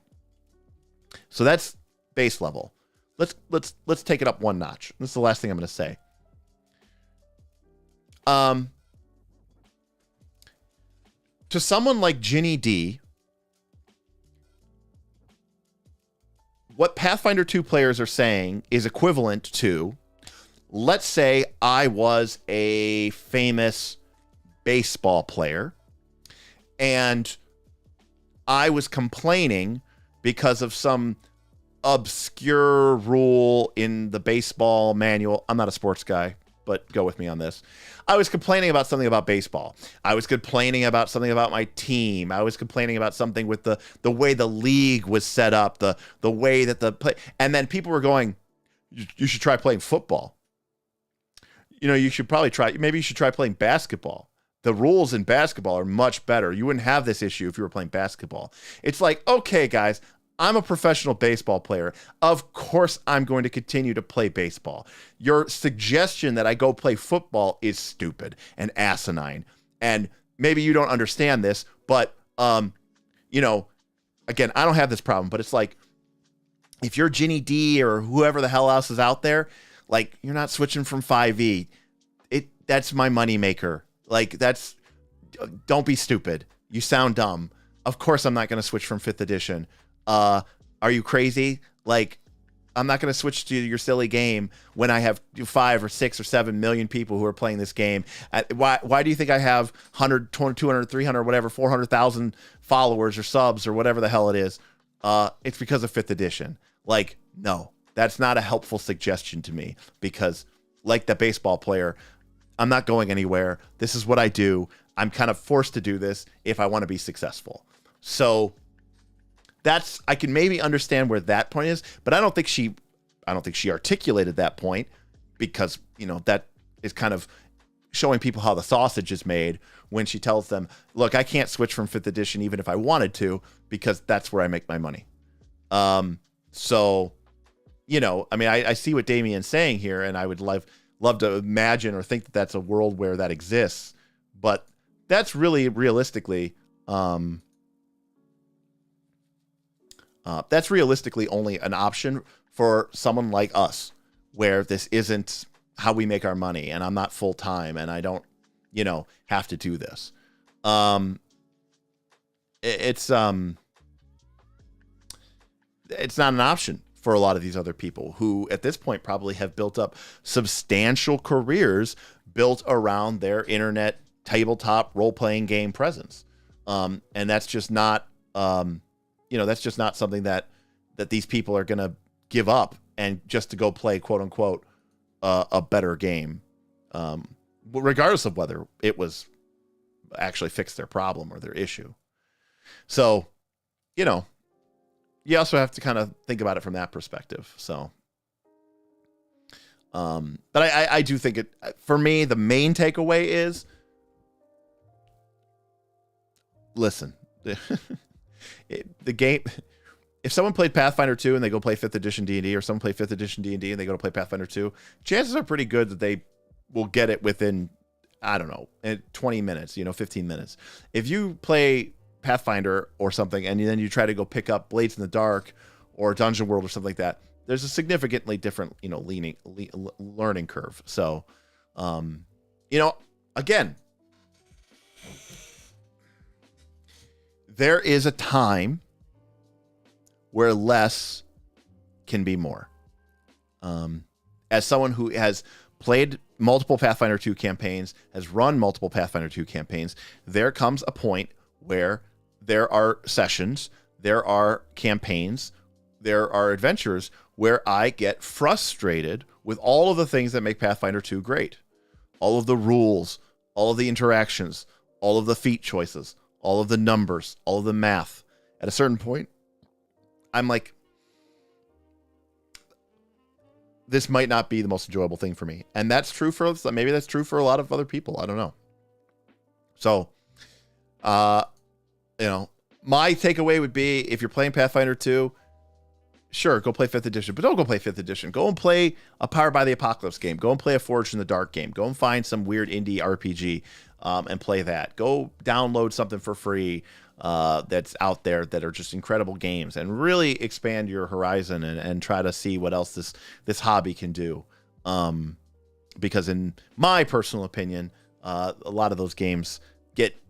so that's base level. Let's take it up one notch. This is the last thing I'm going to say. To someone like Ginny D, what Pathfinder 2 players are saying is equivalent to, let's say I was a famous baseball player and I was complaining because of some obscure rule in the baseball manual. I'm not a sports guy, but go with me on this. I was complaining about something about baseball. I was complaining about something about my team. I was complaining about something with the way the league was set up, the way that the play. And then people were going, you should try playing football. Maybe you should try playing basketball. The rules in basketball are much better. You wouldn't have this issue if you were playing basketball. It's like, okay, guys, I'm a professional baseball player. Of course, I'm going to continue to play baseball. Your suggestion that I go play football is stupid and asinine. And maybe you don't understand this, but, again, I don't have this problem, but it's like, if you're Ginny D or whoever the hell else is out there, like, you're not switching from 5e. That's my moneymaker. Like, don't be stupid. You sound dumb. Of course I'm not going to switch from 5th edition. Are you crazy? Like, I'm not going to switch to your silly game when I have 5 or 6 or 7 million people who are playing this game. Why do you think I have 100, 200, 300, whatever, 400,000 followers or subs or whatever the hell it is? It's because of 5th edition. Like, no, that's not a helpful suggestion to me, because like the baseball player, I'm not going anywhere. This is what I do. I'm kind of forced to do this if I want to be successful. So I can maybe understand where that point is, but I don't think she articulated that point, because, that is kind of showing people how the sausage is made when she tells them, look, I can't switch from 5th edition even if I wanted to, because that's where I make my money. So, I see what Damien's saying here, and I would love to imagine or think that that's a world where that exists, but that's really realistically, only an option for someone like us, where this isn't how we make our money, and I'm not full time, and I don't, have to do this. It's not an option for a lot of these other people who at this point probably have built up substantial careers built around their internet tabletop role-playing game presence. And that's just not, that's just not something that these people are going to give up and just to go play, quote unquote, a better game, regardless of whether it was actually fixed their problem or their issue. So, you also have to kind of think about it from that perspective. So, but I do think for me, the main takeaway is, listen, the game, if someone played Pathfinder 2 and they go play 5th edition D&D, or someone played 5th edition D&D and they go to play Pathfinder 2, chances are pretty good that they will get it within, I don't know, 20 minutes, 15 minutes. If you play Pathfinder or something, and then you try to go pick up Blades in the Dark or Dungeon World or something like that, there's a significantly different, learning curve. So, again, there is a time where less can be more. As someone who has played multiple Pathfinder 2 campaigns, has run multiple Pathfinder 2 campaigns, there comes a point where there are sessions, there are campaigns, there are adventures where I get frustrated with all of the things that make Pathfinder 2 great. All of the rules, all of the interactions, all of the feat choices, all of the numbers, all of the math. At a certain point, I'm like, this might not be the most enjoyable thing for me. And that's true maybe that's true for a lot of other people. I don't know. So, my takeaway would be, if you're playing Pathfinder 2, sure, go play 5th edition, but don't go play 5th edition. Go and play a Powered by the Apocalypse game. Go and play a Forged in the Dark game. Go and find some weird indie RPG and play that. Go download something for free that's out there that are just incredible games, and really expand your horizon and try to see what else this hobby can do. Because in my personal opinion, a lot of those games get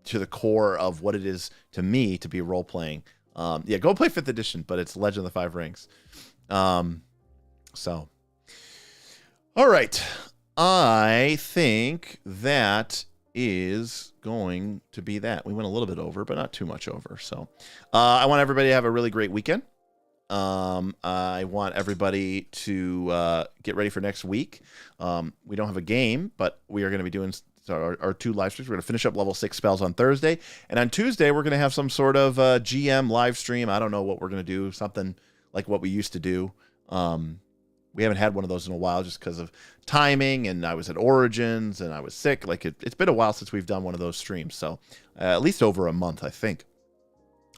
to the core of what it is to me to be role-playing. Go play 5th edition, but it's Legend of the Five Rings. So, all right. I think that is going to be that. We went a little bit over, but not too much over. So, I want everybody to have a really great weekend. I want everybody to get ready for next week. We don't have a game, but we are going to be doing our 2 live streams. We're going to finish up level 6 spells on Thursday, and on Tuesday we're going to have some sort of GM live stream. I don't know what we're going to do, something like what we used to do. We haven't had one of those in a while just because of timing, and I was at Origins and I was sick. Like it's been a while since we've done one of those streams, so at least over a month, I think.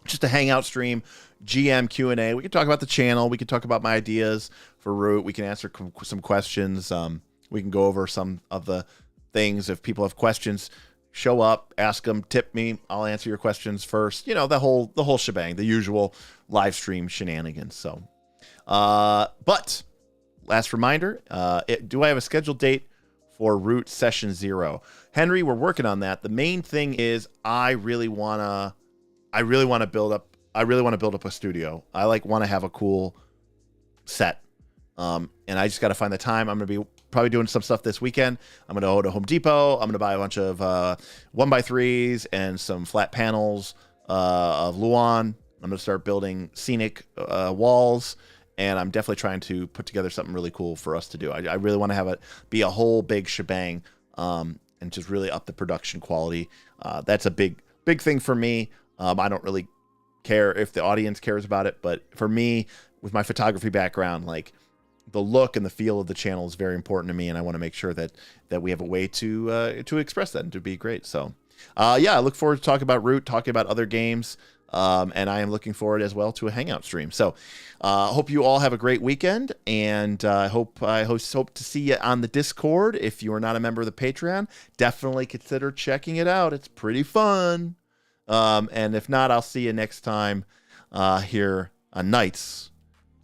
Just a hangout stream, GM Q&A. We can talk about the channel. We can talk about my ideas for Root. We can answer some questions. We can go over some of the things. If people have questions, show up, ask them, tip me. I'll answer your questions first. The whole shebang, the usual live stream shenanigans. So, but last reminder, do I have a scheduled date for Root Session 0? Henry, we're working on that. The main thing is I really want to build up a studio. I want to have a cool set. And I just got to find the time. I'm going to be probably doing some stuff this weekend. I'm going to go to Home Depot. I'm going to buy a bunch of 1x3s and some flat panels of Luan. I'm going to start building scenic walls. And I'm definitely trying to put together something really cool for us to do. I really want to have it be a whole big shebang and just really up the production quality. That's a big thing for me. I don't really care if the audience cares about it, but for me, with my photography background, like the look and the feel of the channel is very important to me, and I want to make sure that we have a way to express that and to be great. So, yeah, I look forward to talking about Root, talking about other games, and I am looking forward as well to a Hangout stream. So, hope you all have a great weekend, and I hope to see you on the Discord. If you are not a member of the Patreon, definitely consider checking it out. It's pretty fun. And if not, I'll see you next time here on Knights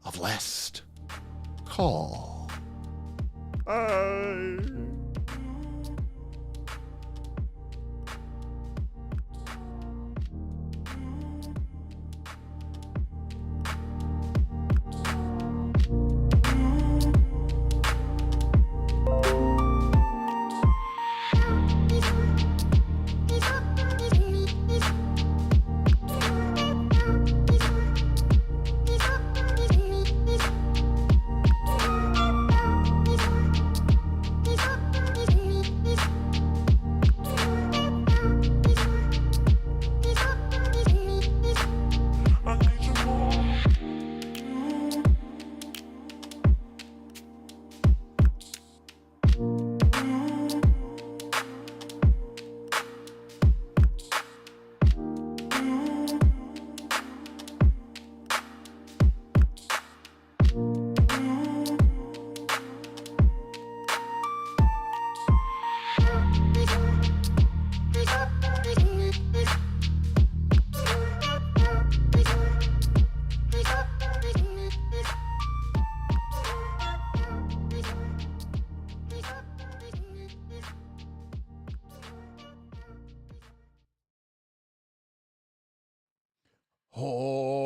of Last Call. Bye. Oh.